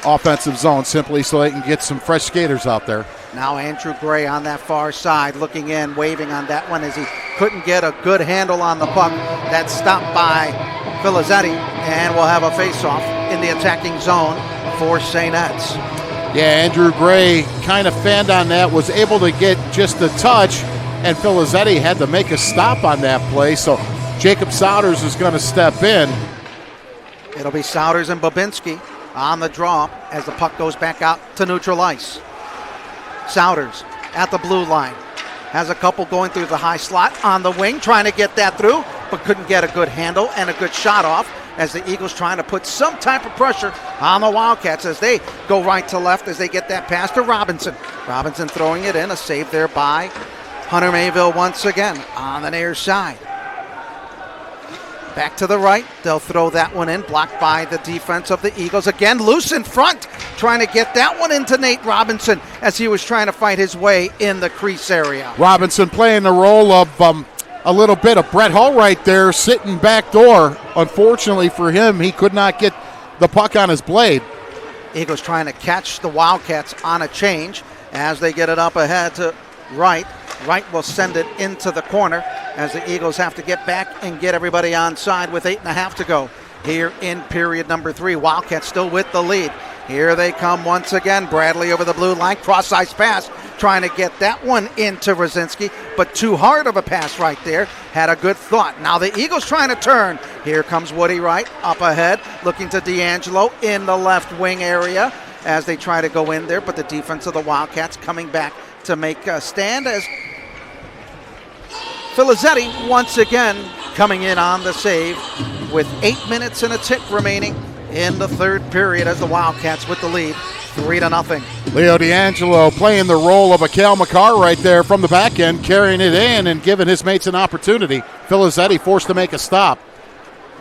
offensive zone, simply so they can get some fresh skaters out there. Now Andrew Gray on that far side, looking in, waving on that one as he couldn't get a good handle on the puck. That's stopped by Filizzetti, and we'll have a face-off in the attacking zone for St. Ed's. Yeah, Andrew Gray kind of fanned on that, was able to get just a touch, and Filizzetti had to make a stop on that play, so Jacob Souders is going to step in. It'll be Souders and Babinski on the draw as the puck goes back out to neutral ice. Souders at the blue line. Has a couple going through the high slot on the wing, trying to get that through, but couldn't get a good handle and a good shot off as the Eagles trying to put some type of pressure on the Wildcats as they go right to left as they get that pass to Robinson. Robinson throwing it in, a save there by Hunter Mayville once again on the near side. Back to the right. They'll throw that one in, blocked by the defense of the Eagles. Again, loose in front, trying to get that one into Nate Robinson as he was trying to fight his way in the crease area. Robinson playing the role of a little bit of Brett Hull right there, sitting back door. Unfortunately for him, he could not get the puck on his blade. Eagles trying to catch the Wildcats on a change as they get it up ahead to Wright. Wright will send it into the corner as the Eagles have to get back and get everybody on side with 8.5 to go here in period number 3. Wildcats still with the lead. Here they come once again. Bradley over the blue line, cross-ice pass, trying to get that one into Rosinski, but too hard of a pass right there. Had a good thought. Now the Eagles trying to turn. Here comes Woody Wright up ahead, looking to D'Angelo in the left wing area as they try to go in there, but the defense of the Wildcats coming back to make a stand as Filizzetti once again coming in on the save with 8 minutes and a tick remaining in the third period as the Wildcats with the lead 3-0. Leo D'Angelo playing the role of a Cale Makar right there from the back end, carrying it in and giving his mates an opportunity. Filizzetti forced to make a stop.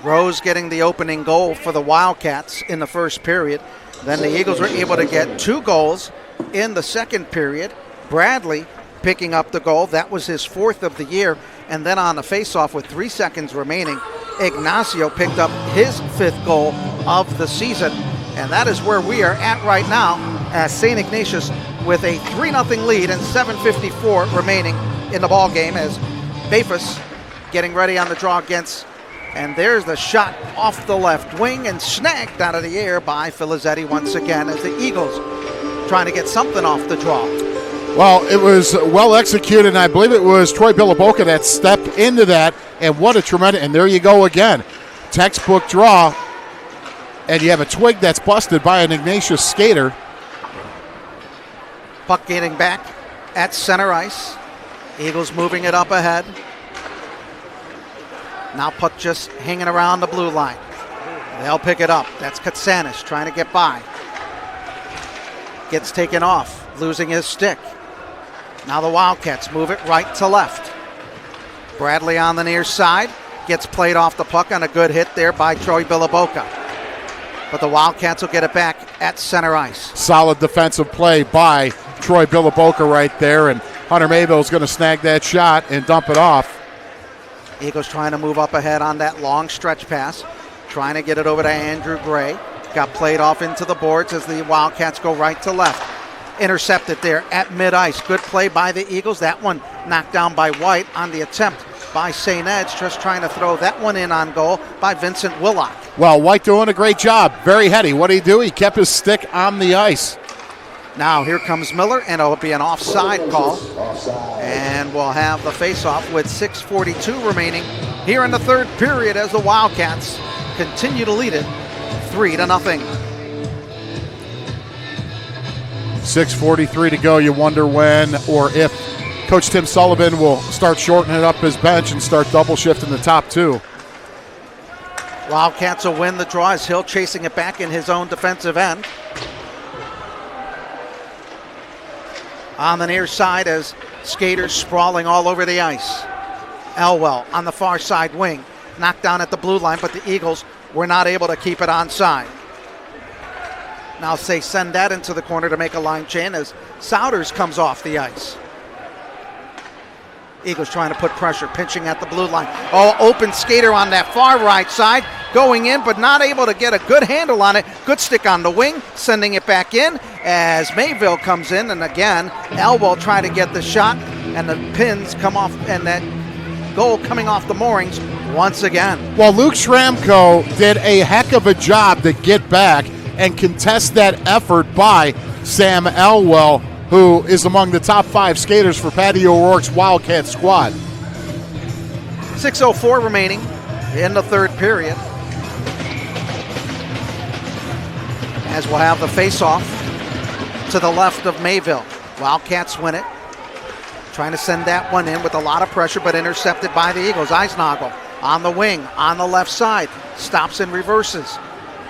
Rose getting the opening goal for the Wildcats in the first period. Then the Eagles were able to get 2 goals in the second period. Bradley picking up the goal. That was his 4th of the year. And then on the faceoff with 3 seconds remaining, Ignacio picked up his 5th goal of the season. And that is where we are at right now as St. Ignatius with a 3-0 lead and 7:54 remaining in the ball game as Bafus getting ready on the draw against. And there's the shot off the left wing and snagged out of the air by Filizzetti once again as the Eagles trying to get something off the draw. Well, it was well executed, and I believe it was Troy Biloboka that stepped into that, and what a tremendous, and there you go again. Textbook draw, and you have a twig that's busted by an Ignatius skater. Puck getting back at center ice. Eagles moving it up ahead. Now puck just hanging around the blue line. They'll pick it up. That's Katsanis trying to get by. Gets taken off, losing his stick. Now the Wildcats move it right to left. Bradley on the near side. Gets played off the puck on a good hit there by Troy Biloboka. But the Wildcats will get it back at center ice. Solid defensive play by Troy Biloboka right there, and Hunter Mayville is going to snag that shot and dump it off. Eagles trying to move up ahead on that long stretch pass. Trying to get it over to Andrew Gray. Got played off into the boards as the Wildcats go right to left. Intercepted there at mid-ice. Good play by the Eagles. That one knocked down by White on the attempt by St. Ed's. Just trying to throw that one in on goal by Vincent Willock. Well, White doing a great job. Very heady. What did he do? He kept his stick on the ice. Now here comes Miller, and it'll be an offside call. And we'll have the face-off with 6:42 remaining here in the third period as the Wildcats continue to lead it 3-0. 6:43 to go. You wonder when or if Coach Tim Sullivan will start shortening up his bench and start double shifting the top 2. Wildcats will win the draw as Hill chasing it back in his own defensive end. On the near side as skaters sprawling all over the ice. Elwell on the far side wing. Knocked down at the blue line, but the Eagles were not able to keep it onside. Now say send that into the corner to make a line chain as Souders comes off the ice. Eagles trying to put pressure, pinching at the blue line. Oh, open skater on that far right side, going in, but not able to get a good handle on it. Good stick on the wing, sending it back in as Mayville comes in, and again, Elbow trying to get the shot, and the pins come off, and that goal coming off the moorings once again. Well, Luke Schramko did a heck of a job to get back and contest that effort by Sam Elwell, who is among the top 5 skaters for Patty O'Rourke's Wildcat squad. 6:04 remaining in the third period, as we'll have the face-off to the left of Mayville. Wildcats win it. Trying to send that one in with a lot of pressure, but intercepted by the Eagles. Eisnagel on the wing, on the left side, stops and reverses.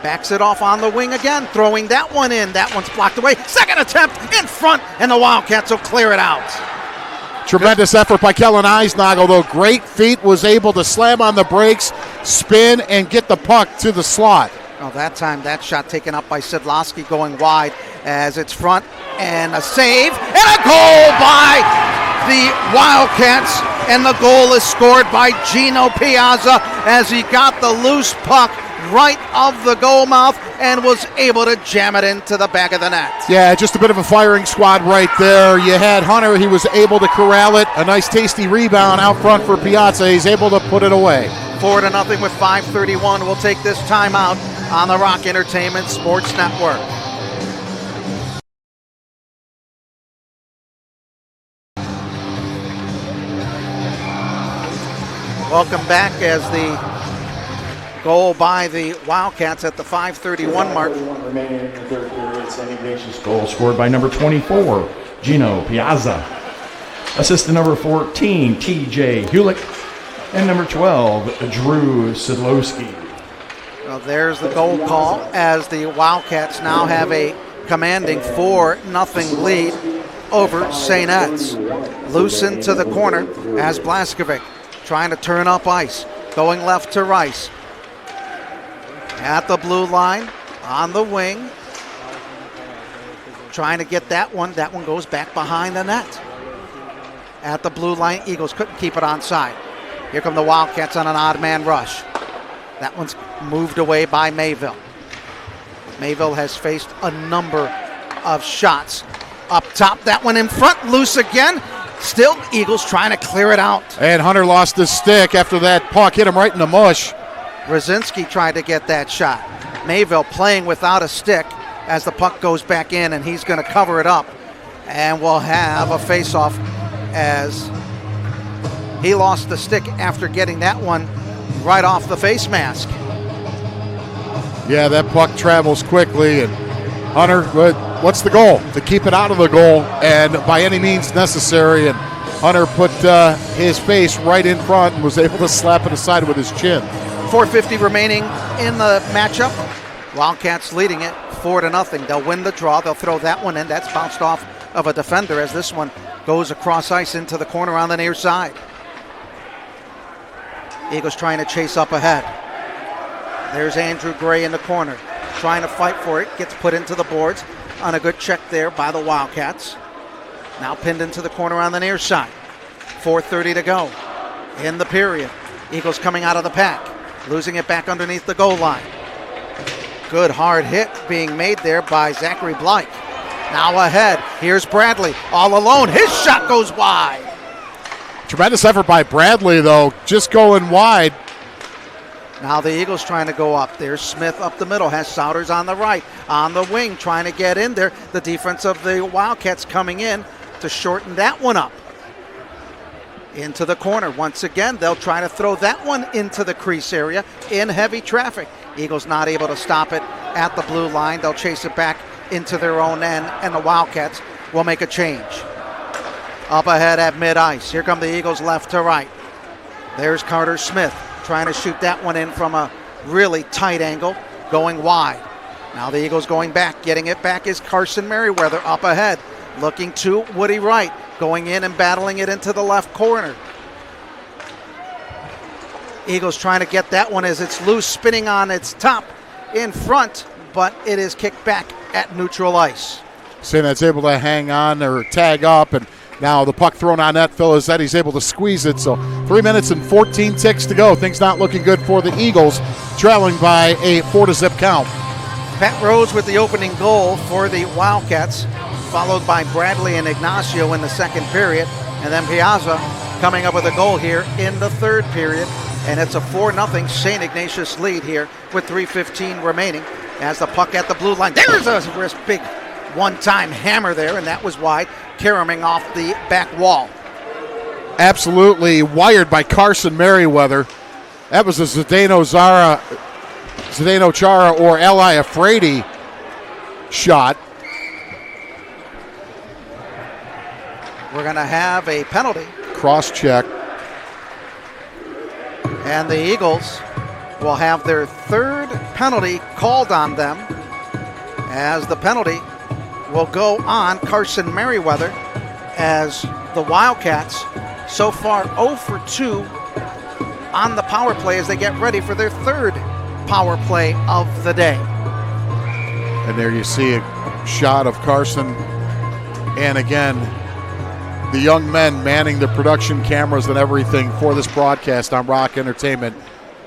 Backs it off on the wing again, throwing that one in. That one's blocked away. Second attempt in front, and the Wildcats will clear it out. Tremendous effort by Kellen Eisnagel, though. Great feet, was able to slam on the brakes, spin, and get the puck to the slot. Oh, that time, that shot taken up by Sidlowski going wide as it's front, and a save, and a goal by the Wildcats, and the goal is scored by Gino Piazza as he got the loose puck right of the goal mouth and was able to jam it into the back of the net. Yeah, just a bit of a firing squad right there. You had Hunter, he was able to corral it. A nice tasty rebound out front for Piazza. He's able to put it away. 4-0 with 5:31. We'll take this timeout on the Rock Entertainment Sports Network. Welcome back as the goal by the Wildcats at the 5:31 mark. Remaining in the third period, St. Ignatius goal scored by number 24, Gino Piazza. Assist to number 14, TJ Hulick. And number 12, Drew Sidlowski. Well, there's the goal call as the Wildcats now have a commanding 4-0 lead over St. Ed's. Loose into the corner as Blaskovic trying to turn up ice, going left to Rice. At the blue line, on the wing, trying to get that one. That one goes back behind the net. At the blue line, Eagles couldn't keep it onside. Here come the Wildcats on an odd man rush. That one's moved away by Mayville. Mayville has faced a number of shots. Up top, that one in front, loose again. Still, Eagles trying to clear it out. And Hunter lost his stick after that puck hit him right in the mush. Brzezinski tried to get that shot. Mayville playing without a stick as the puck goes back in, and he's going to cover it up. And we'll have a face-off as he lost the stick after getting that one right off the face mask. Yeah, that puck travels quickly, and Hunter, what's the goal? To keep it out of the goal, and by any means necessary, and Hunter put his face right in front and was able to slap it aside with his chin. 4:50 remaining in the matchup. Wildcats leading it 4-0. They'll win the draw. They'll throw that one in. That's bounced off of a defender as this one goes across ice into the corner on the near side. Eagles trying to chase up ahead. There's Andrew Gray in the corner, trying to fight for it. Gets put into the boards on a good check there by the Wildcats. Now pinned into the corner on the near side. 4:30 to go in the period. Eagles coming out of the pack, losing it back underneath the goal line. Good hard hit being made there by Zachary Blake. Now ahead, here's Bradley all alone. His shot goes wide. Tremendous effort by Bradley, though, just going wide. Now the Eagles trying to go up. There's Smith up the middle, has Souders on the right, on the wing, trying to get in there. The defense of the Wildcats coming in to shorten that one up. Into the corner. Once again, they'll try to throw that one into the crease area in heavy traffic. Eagles not able to stop it at the blue line. They'll chase it back into their own end, and the Wildcats will make a change. Up ahead at mid-ice. Here come the Eagles left to right. There's Carter Smith trying to shoot that one in from a really tight angle, going wide. Now the Eagles going back. Getting it back is Carson Merriweather up ahead. Looking to Woody Wright, going in and battling it into the left corner. Eagles trying to get that one as it's loose, spinning on its top in front, but it is kicked back at neutral ice. St. Ed's able to hang on or tag up, and Now the puck thrown on net. Phil is that he's able to squeeze it. So 3 minutes and 14 ticks to go. Things not looking good for the Eagles, trailing by a 4-0 count. Pat Rose with the opening goal for the Wildcats, followed by Bradley and Ignacio in the second period, and then Piazza coming up with a goal here in the third period. And it's a 4-0 St. Ignatius lead here with 3:15 remaining as the puck at the blue line. There's a big one-time hammer there, and that was wide, caroming off the back wall. Absolutely wired by Carson Merriweather. That was a Zdeno Chara or Eli Afraidy shot. We're going to have a penalty. Cross-check. And the Eagles will have their third penalty called on them, as the penalty will go on Carson Merriweather, as the Wildcats so far 0 for 2 on the power play as they get ready for their third power play of the day. And there you see a shot of Carson, and again, the young men manning the production cameras and everything for this broadcast on Rock Entertainment.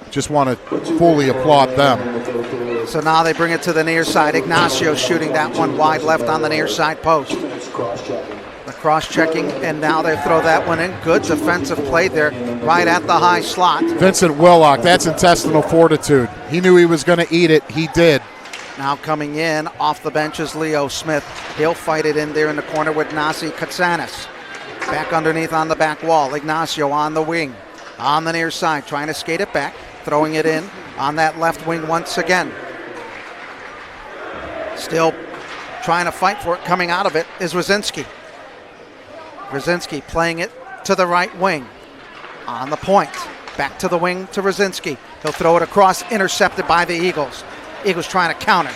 Just want to fully applaud them. So now they bring it to the near side. Ignacio shooting that one wide left on the near side post. The cross-checking, and now they throw that one in. Good defensive play there, right at the high slot. Vincent Willock, that's intestinal fortitude. He knew he was going to eat it. He did. Now coming in off the bench is Leo Smith. He'll fight it in there in the corner with Nasi Katsanis. Back underneath on the back wall. Ignacio on the wing, on the near side, trying to skate it back, throwing it in on that left wing once again. Still trying to fight for it. Coming out of it is Rosinski. Rosinski playing it to the right wing. On the point. Back to the wing to Rosinski. He'll throw it across, intercepted by the Eagles. Eagles trying to counter.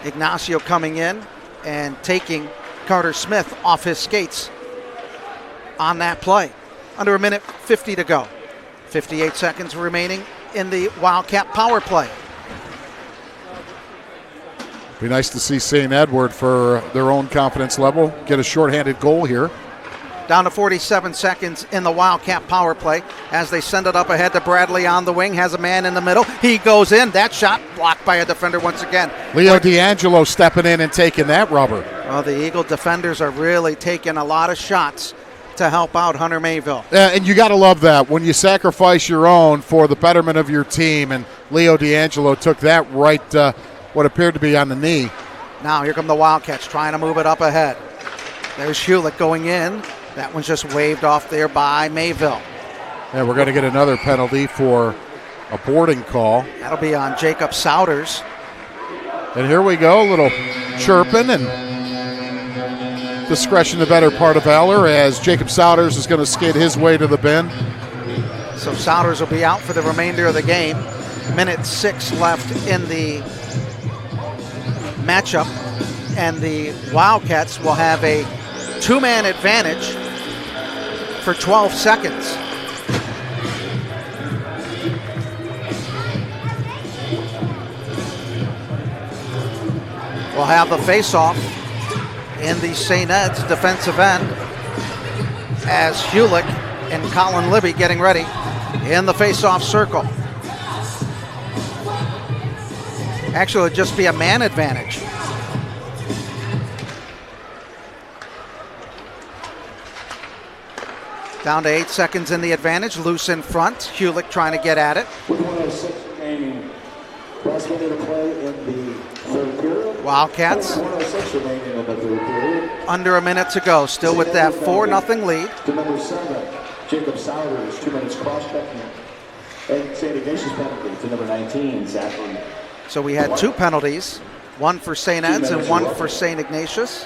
Ignacio coming in and taking Carter Smith off his skates on that play. Under a minute 50 to go. 58 seconds remaining in the Wildcat power play. Be nice to see St. Edward, for their own confidence level, get a shorthanded goal here. Down to 47 seconds in the Wildcat power play as they send it up ahead to Bradley on the wing. Has a man in the middle. He goes in. That shot blocked by a defender once again. Leo D'Angelo stepping in and taking that rubber. Well, the Eagle defenders are really taking a lot of shots to help out Hunter Mayville. Yeah, and you got to love that when you sacrifice your own for the betterment of your team. And Leo D'Angelo took that right, what appeared to be on the knee. Now here come the Wildcats trying to move it up ahead. There's Hewlett going in. That one's just waved off there by Mayville. And we're going to get another penalty for a boarding call. That'll be on Jacob Souders. And here we go, a little chirping and discretion the better part of valor, as Jacob Souders is going to skate his way to the bin. So Souders will be out for the remainder of the game. Minute 6 left in the matchup, and the Wildcats will have a 2-man advantage for 12 seconds. We'll have the face-off in the St. Ed's defensive end as Hewlett and Colin Libby getting ready in the face-off circle. Actually, it'll just be a man advantage. Down to 8 seconds in the advantage. Loose in front. Hewlett trying to get at it. Wildcats under a minute to go. Still with that 4-0 lead. To number 7, Jacob Souders, 2 minutes cross-checking. And St. Ignatius penalty to number 19, Zachary. So we had 2 penalties. One for St. Ed's and one for St. Ignatius.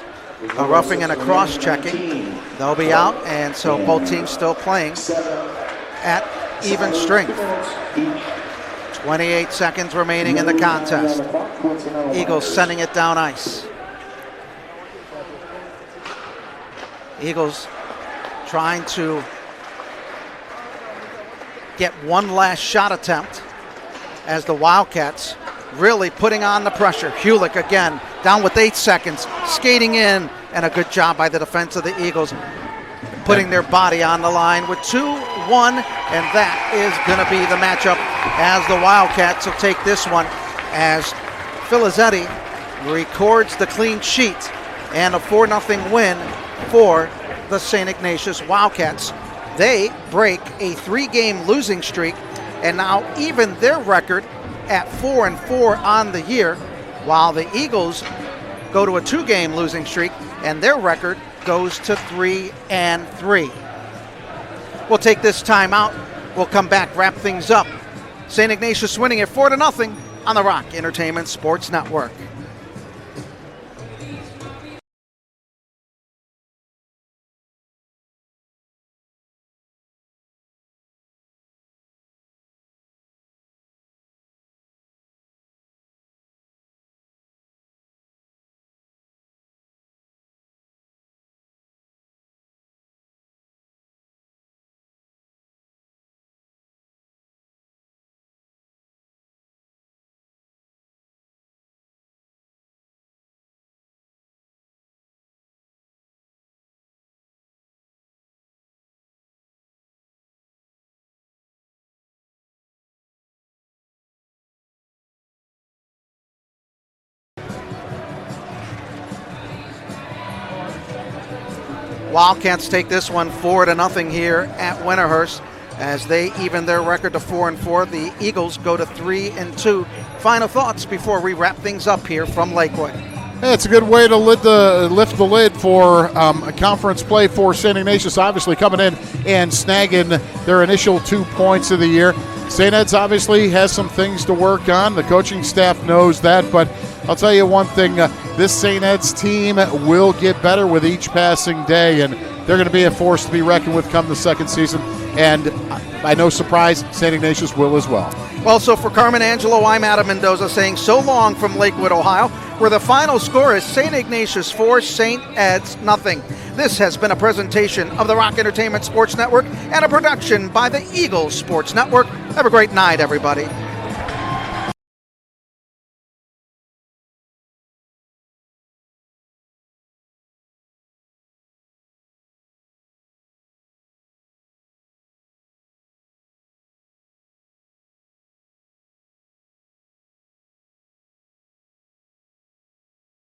A roughing and a cross-checking. They'll be out, and so both teams still playing at even strength. 28 seconds remaining in the contest. Eagles sending it down ice. Eagles trying to get one last shot attempt as the Wildcats really putting on the pressure. Hewlett again, down with 8 seconds, skating in and a good job by the defense of the Eagles, putting their body on the line with 2-1, and that is going to be the matchup as the Wildcats will take this one as Filizetti records the clean sheet and a 4-0 win for the St. Ignatius Wildcats. They break a 3-game losing streak and now even their record at 4-4 on the year, while the Eagles go to a 2-game losing streak and their record goes to 3-3. We'll take this time out. We'll come back, wrap things up. St. Ignatius winning it 4-0 on the Rock Entertainment Sports Network. Wildcats take this one 4-0 here at Winterhurst as they even their record to 4-4. The Eagles go to 3-2. Final thoughts before we wrap things up here from Lakewood. Hey, it's a good way to lift the lid for a conference play for St. Ignatius, obviously coming in and snagging their initial 2 points of the year. St. Ed's obviously has some things to work on. The coaching staff knows that, but I'll tell you one thing, this St. Ed's team will get better with each passing day, and they're going to be a force to be reckoned with come the second season, and by no surprise, St. Ignatius will as well. Well, so for Carmen Angelo, I'm Adam Mendoza saying so long from Lakewood, Ohio, where the final score is St. Ignatius 4, St. Ed's nothing. This has been a presentation of the Rock Entertainment Sports Network and a production by the Eagles Sports Network. Have a great night, everybody.